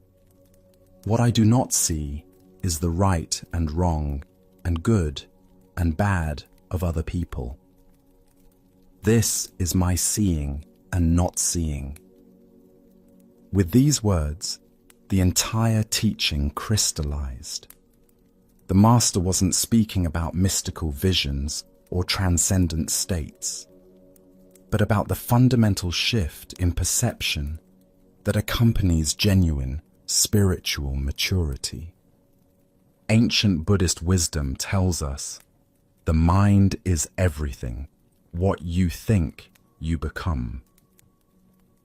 What I do not see is the right and wrong and good and bad of other people. This is my seeing and not seeing." With these words, the entire teaching crystallized. The master wasn't speaking about mystical visions or transcendent states, but about the fundamental shift in perception that accompanies genuine spiritual maturity. Ancient Buddhist wisdom tells us, the mind is everything. What you think, you become.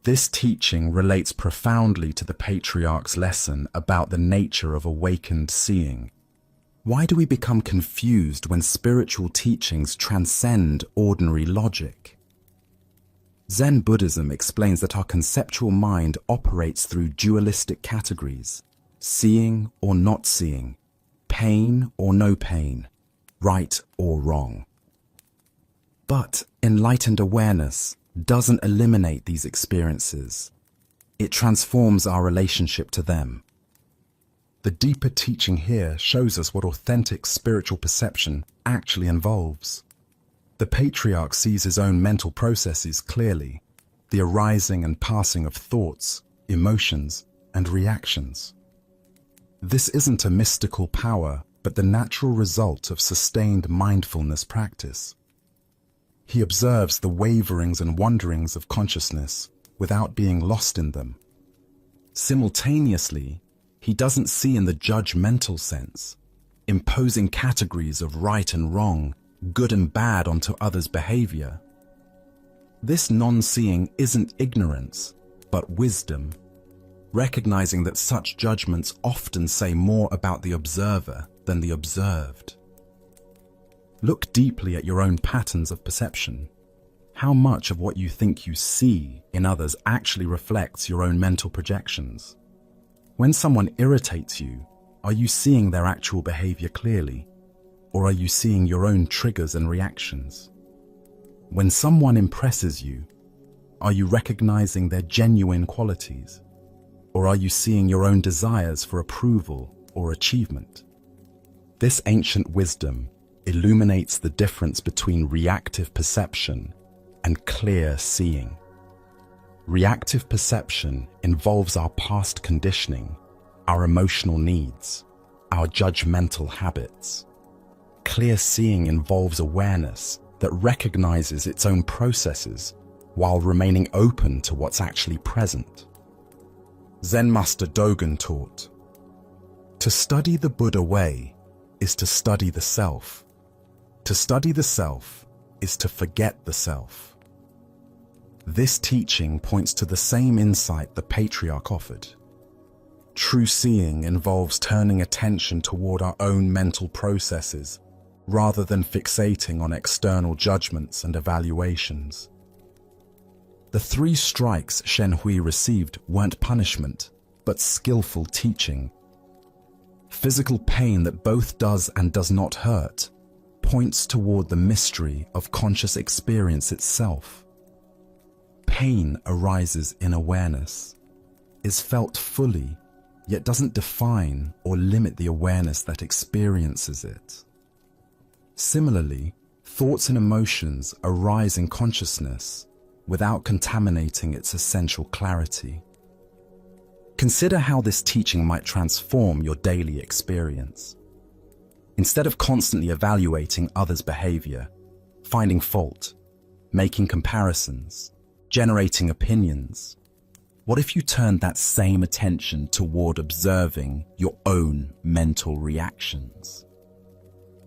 This teaching relates profoundly to the patriarch's lesson about the nature of awakened seeing. Why do we become confused when spiritual teachings transcend ordinary logic? Zen Buddhism explains that our conceptual mind operates through dualistic categories: seeing or not seeing, pain or no pain, right or wrong. But enlightened awareness doesn't eliminate these experiences. It transforms our relationship to them. The deeper teaching here shows us what authentic spiritual perception actually involves. The patriarch sees his own mental processes clearly, the arising and passing of thoughts, emotions, and reactions. This isn't a mystical power, but the natural result of sustained mindfulness practice. He observes the waverings and wanderings of consciousness without being lost in them. Simultaneously, he doesn't see in the judgmental sense, imposing categories of right and wrong, good and bad onto others' behavior. This non-seeing isn't ignorance, but wisdom, recognizing that such judgments often say more about the observer than the observed. Look deeply at your own patterns of perception. How much of what you think you see in others actually reflects your own mental projections? When someone irritates you, are you seeing their actual behavior clearly? Or are you seeing your own triggers and reactions? When someone impresses you, are you recognizing their genuine qualities? Or are you seeing your own desires for approval or achievement? This ancient wisdom illuminates the difference between reactive perception and clear seeing. Reactive perception involves our past conditioning, our emotional needs, our judgmental habits. Clear seeing involves awareness that recognizes its own processes while remaining open to what's actually present. Zen Master Dogen taught, "To study the Buddha way is to study the self. To study the self is to forget the self." This teaching points to the same insight the patriarch offered. True seeing involves turning attention toward our own mental processes rather than fixating on external judgments and evaluations. The 3 strikes Shen Hui received weren't punishment, but skillful teaching. Physical pain that both does and does not hurt points toward the mystery of conscious experience itself. Pain arises in awareness, is felt fully, yet doesn't define or limit the awareness that experiences it. Similarly, thoughts and emotions arise in consciousness without contaminating its essential clarity. Consider how this teaching might transform your daily experience. Instead of constantly evaluating others' behavior, finding fault, making comparisons, generating opinions, what if you turned that same attention toward observing your own mental reactions?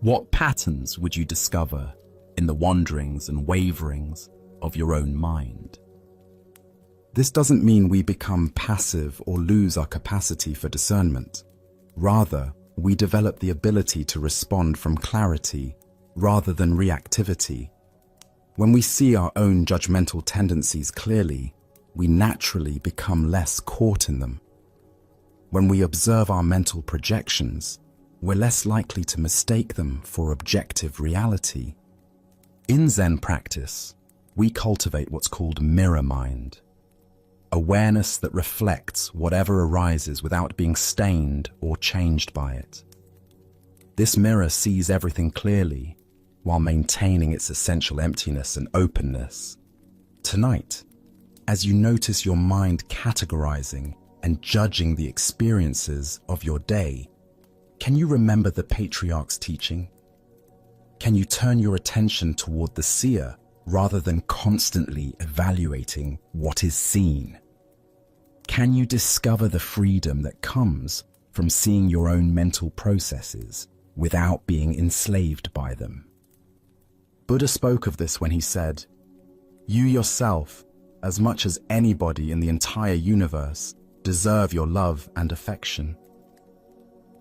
What patterns would you discover? in the wanderings and waverings of your own mind. This doesn't mean we become passive or lose our capacity for discernment. Rather, we develop the ability to respond from clarity rather than reactivity. When we see our own judgmental tendencies clearly, we naturally become less caught in them. When we observe our mental projections, we're less likely to mistake them for objective reality. In Zen practice, we cultivate what's called mirror mind, awareness that reflects whatever arises without being stained or changed by it. This mirror sees everything clearly while maintaining its essential emptiness and openness. Tonight, as you notice your mind categorizing and judging the experiences of your day, can you remember the patriarch's teaching? Can you turn your attention toward the seer rather than constantly evaluating what is seen? Can you discover the freedom that comes from seeing your own mental processes without being enslaved by them? Buddha spoke of this when he said, "You yourself, as much as anybody in the entire universe, deserve your love and affection."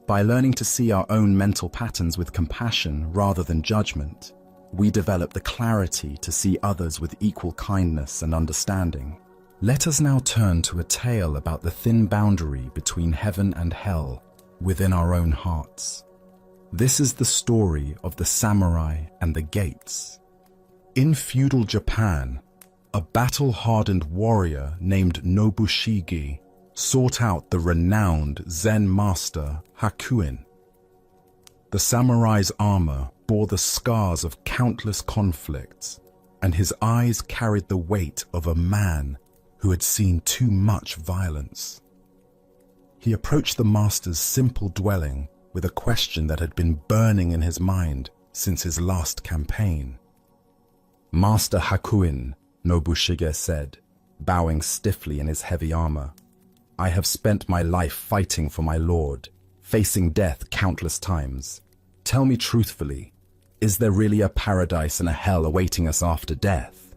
By learning to see our own mental patterns with compassion rather than judgment, we develop the clarity to see others with equal kindness and understanding. Let us now turn to a tale about the thin boundary between heaven and hell within our own hearts. This is the story of the samurai and the gates. In feudal Japan, a battle-hardened warrior named Nobushige sought out the renowned Zen master Hakuin. The samurai's armor bore the scars of countless conflicts, and his eyes carried the weight of a man who had seen too much violence. He approached the master's simple dwelling with a question that had been burning in his mind since his last campaign. "Master Hakuin," Nobushige said, bowing stiffly in his heavy armor, "I have spent my life fighting for my lord, facing death countless times. Tell me truthfully, is there really a paradise and a hell awaiting us after death?"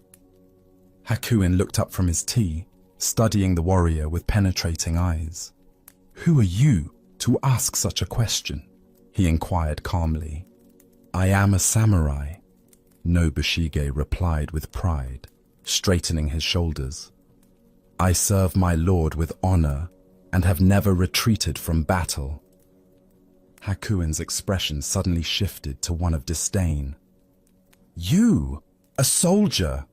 Hakuin looked up from his tea, studying the warrior with penetrating eyes. "Who are you to ask such a question?" he inquired calmly. "I am a samurai," Nobushige replied with pride, straightening his shoulders. "I serve my lord with honor and have never retreated from battle." Hakuin's expression suddenly shifted to one of disdain. "You, a soldier!"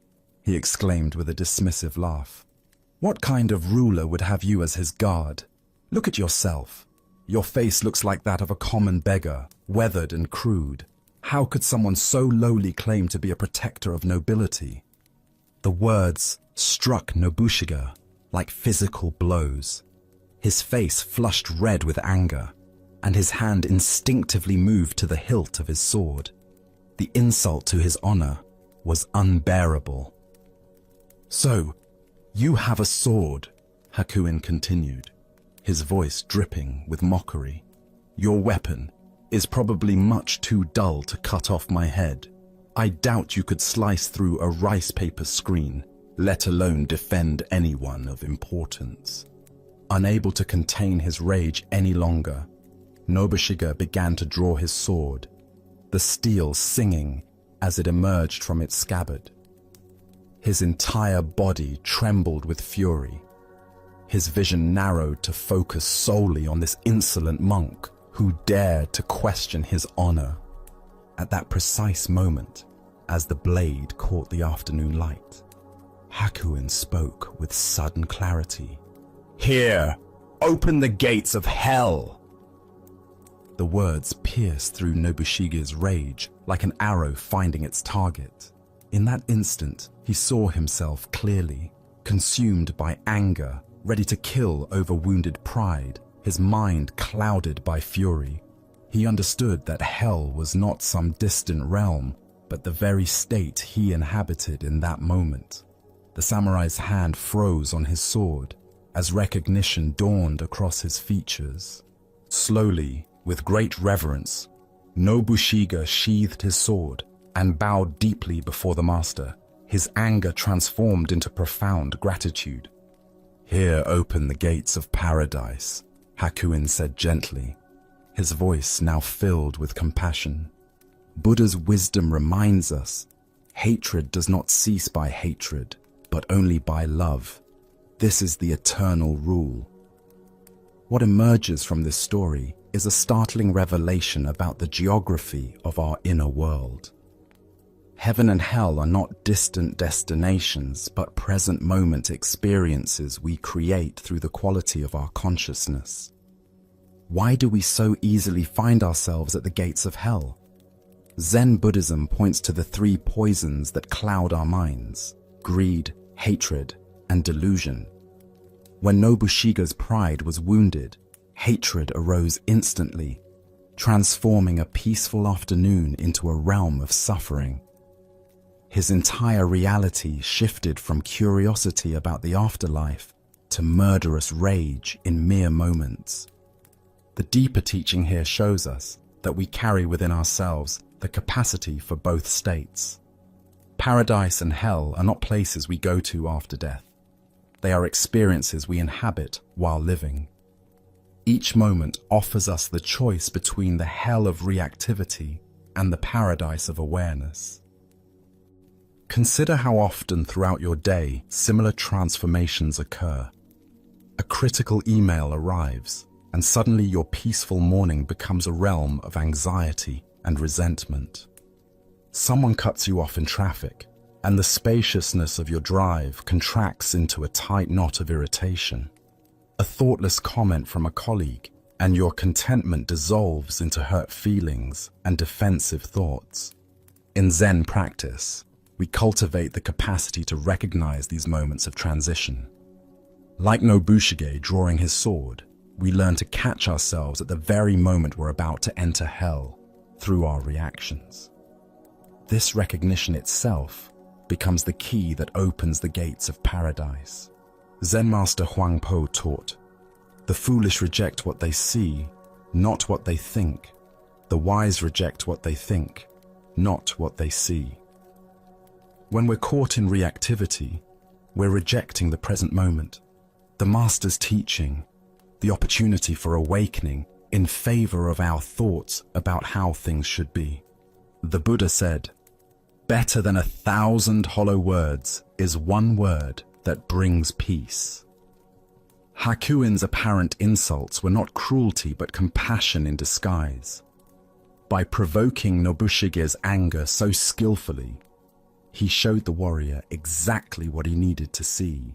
he exclaimed with a dismissive laugh. "What kind of ruler would have you as his guard? Look at yourself. Your face looks like that of a common beggar, weathered and crude. How could someone so lowly claim to be a protector of nobility?" The words struck Nobushige like physical blows. His face flushed red with anger, and his hand instinctively moved to the hilt of his sword. The insult to his honor was unbearable. "So, you have a sword," Hakuin continued, his voice dripping with mockery. "Your weapon is probably much too dull to cut off my head. I doubt you could slice through a rice paper screen, let alone defend anyone of importance." Unable to contain his rage any longer, Nobushige began to draw his sword, the steel singing as it emerged from its scabbard. His entire body trembled with fury. His vision narrowed to focus solely on this insolent monk who dared to question his honor. At that precise moment, as the blade caught the afternoon light, Hakuin spoke with sudden clarity. "Here, open the gates of hell!" The words pierced through Nobushige's rage like an arrow finding its target. In that instant, he saw himself clearly, consumed by anger, ready to kill over wounded pride, his mind clouded by fury. He understood that hell was not some distant realm, but the very state he inhabited in that moment. The samurai's hand froze on his sword as recognition dawned across his features. Slowly, with great reverence, Nobushige sheathed his sword, and bowed deeply before the master, his anger transformed into profound gratitude. "Here open the gates of paradise," Hakuin said gently, his voice now filled with compassion. Buddha's wisdom reminds us, hatred does not cease by hatred, but only by love. This is the eternal rule. What emerges from this story is a startling revelation about the geography of our inner world. Heaven and hell are not distant destinations, but present moment experiences we create through the quality of our consciousness. Why do we so easily find ourselves at the gates of hell? Zen Buddhism points to the three poisons that cloud our minds: greed, hatred, and delusion. When Nobushiga's pride was wounded, hatred arose instantly, transforming a peaceful afternoon into a realm of suffering. His entire reality shifted from curiosity about the afterlife to murderous rage in mere moments. The deeper teaching here shows us that we carry within ourselves the capacity for both states. Paradise and hell are not places we go to after death. They are experiences we inhabit while living. Each moment offers us the choice between the hell of reactivity and the paradise of awareness. Consider how often throughout your day similar transformations occur. A critical email arrives, and suddenly your peaceful morning becomes a realm of anxiety and resentment. Someone cuts you off in traffic, and the spaciousness of your drive contracts into a tight knot of irritation. A thoughtless comment from a colleague, and your contentment dissolves into hurt feelings and defensive thoughts. In Zen practice, we cultivate the capacity to recognize these moments of transition. Like Nobushige drawing his sword, we learn to catch ourselves at the very moment we're about to enter hell through our reactions. This recognition itself becomes the key that opens the gates of paradise. Zen master Huangpo taught, "The foolish reject what they see, not what they think. The wise reject what they think, not what they see." When we're caught in reactivity, we're rejecting the present moment, the master's teaching, the opportunity for awakening in favor of our thoughts about how things should be. The Buddha said, "Better than 1,000 hollow words is one word that brings peace." Hakuin's apparent insults were not cruelty but compassion in disguise. By provoking Nobushige's anger so skillfully, he showed the warrior exactly what he needed to see.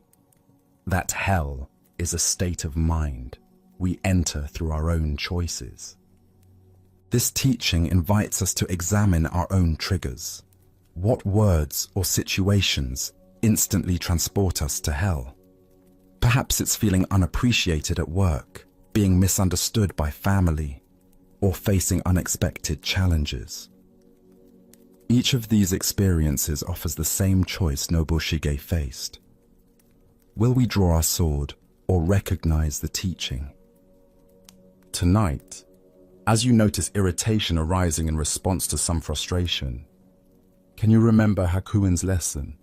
That hell is a state of mind we enter through our own choices. This teaching invites us to examine our own triggers. What words or situations instantly transport us to hell? Perhaps it's feeling unappreciated at work, being misunderstood by family, or facing unexpected challenges. Each of these experiences offers the same choice Nobushige faced. Will we draw our sword or recognize the teaching? Tonight, as you notice irritation arising in response to some frustration, can you remember Hakuin's lesson?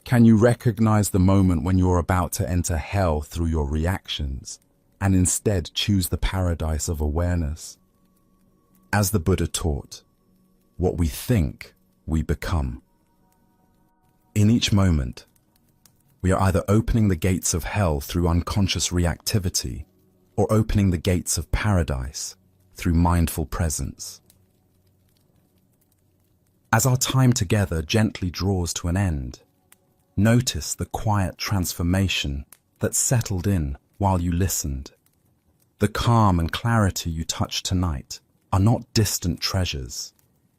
Can you recognize the moment when you're about to enter hell through your reactions and instead choose the paradise of awareness? As the Buddha taught, what we think, we become. In each moment, we are either opening the gates of hell through unconscious reactivity or opening the gates of paradise through mindful presence. As our time together gently draws to an end, notice the quiet transformation that settled in while you listened. The calm and clarity you touched tonight are not distant treasures.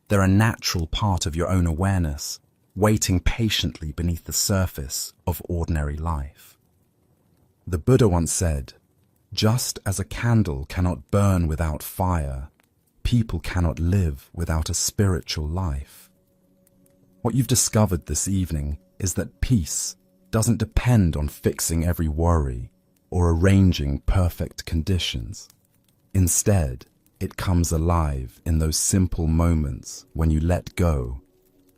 They're a natural part of your own awareness, waiting patiently beneath the surface of ordinary life. The Buddha once said, "Just as a candle cannot burn without fire, people cannot live without a spiritual life." What you've discovered this evening is that peace doesn't depend on fixing every worry or arranging perfect conditions. Instead, it comes alive in those simple moments when you let go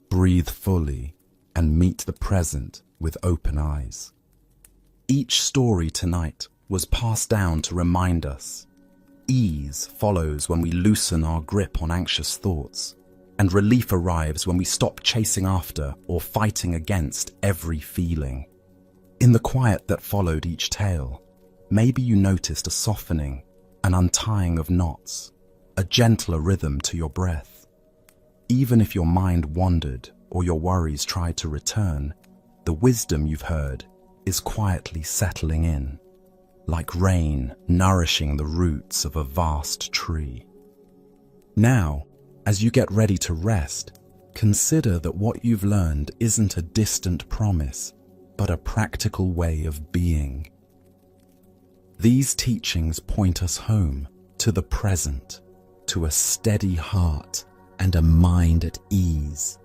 breathe fully, and meet the present with open eyes. Each story tonight was passed down to remind us. Ease follows when we loosen our grip on anxious thoughts, and relief arrives when we stop chasing after or fighting against every feeling. In the quiet that followed each tale, maybe you noticed a softening, an untying of knots, a gentler rhythm to your breath. Even if your mind wandered or your worries tried to return, the wisdom you've heard is quietly settling in, like rain nourishing the roots of a vast tree. Now, as you get ready to rest, consider that what you've learned isn't a distant promise, but a practical way of being. These teachings point us home to the present, to a steady heart and a mind at ease.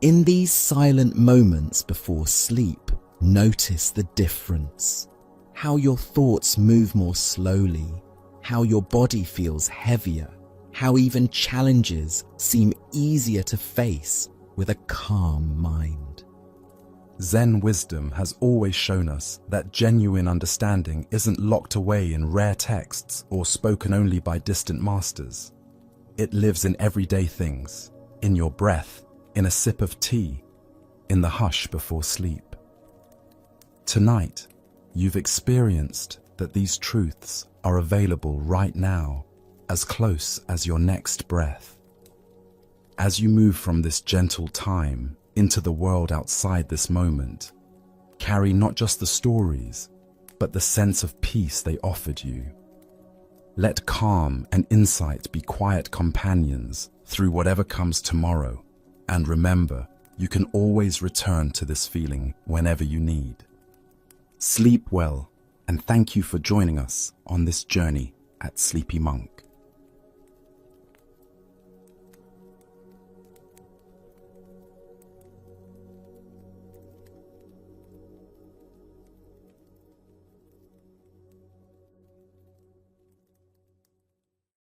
In these silent moments before sleep, notice the difference. How your thoughts move more slowly, how your body feels heavier, how even challenges seem easier to face with a calm mind. Zen wisdom has always shown us that genuine understanding isn't locked away in rare texts or spoken only by distant masters. It lives in everyday things, in your breath, in a sip of tea, in the hush before sleep. Tonight, you've experienced that these truths are available right now, as close as your next breath. As you move from this gentle time into the world outside this moment, carry not just the stories, but the sense of peace they offered you. Let calm and insight be quiet companions through whatever comes tomorrow, and remember, you can always return to this feeling whenever you need. Sleep well, and thank you for joining us on this journey at Sleepy Monk.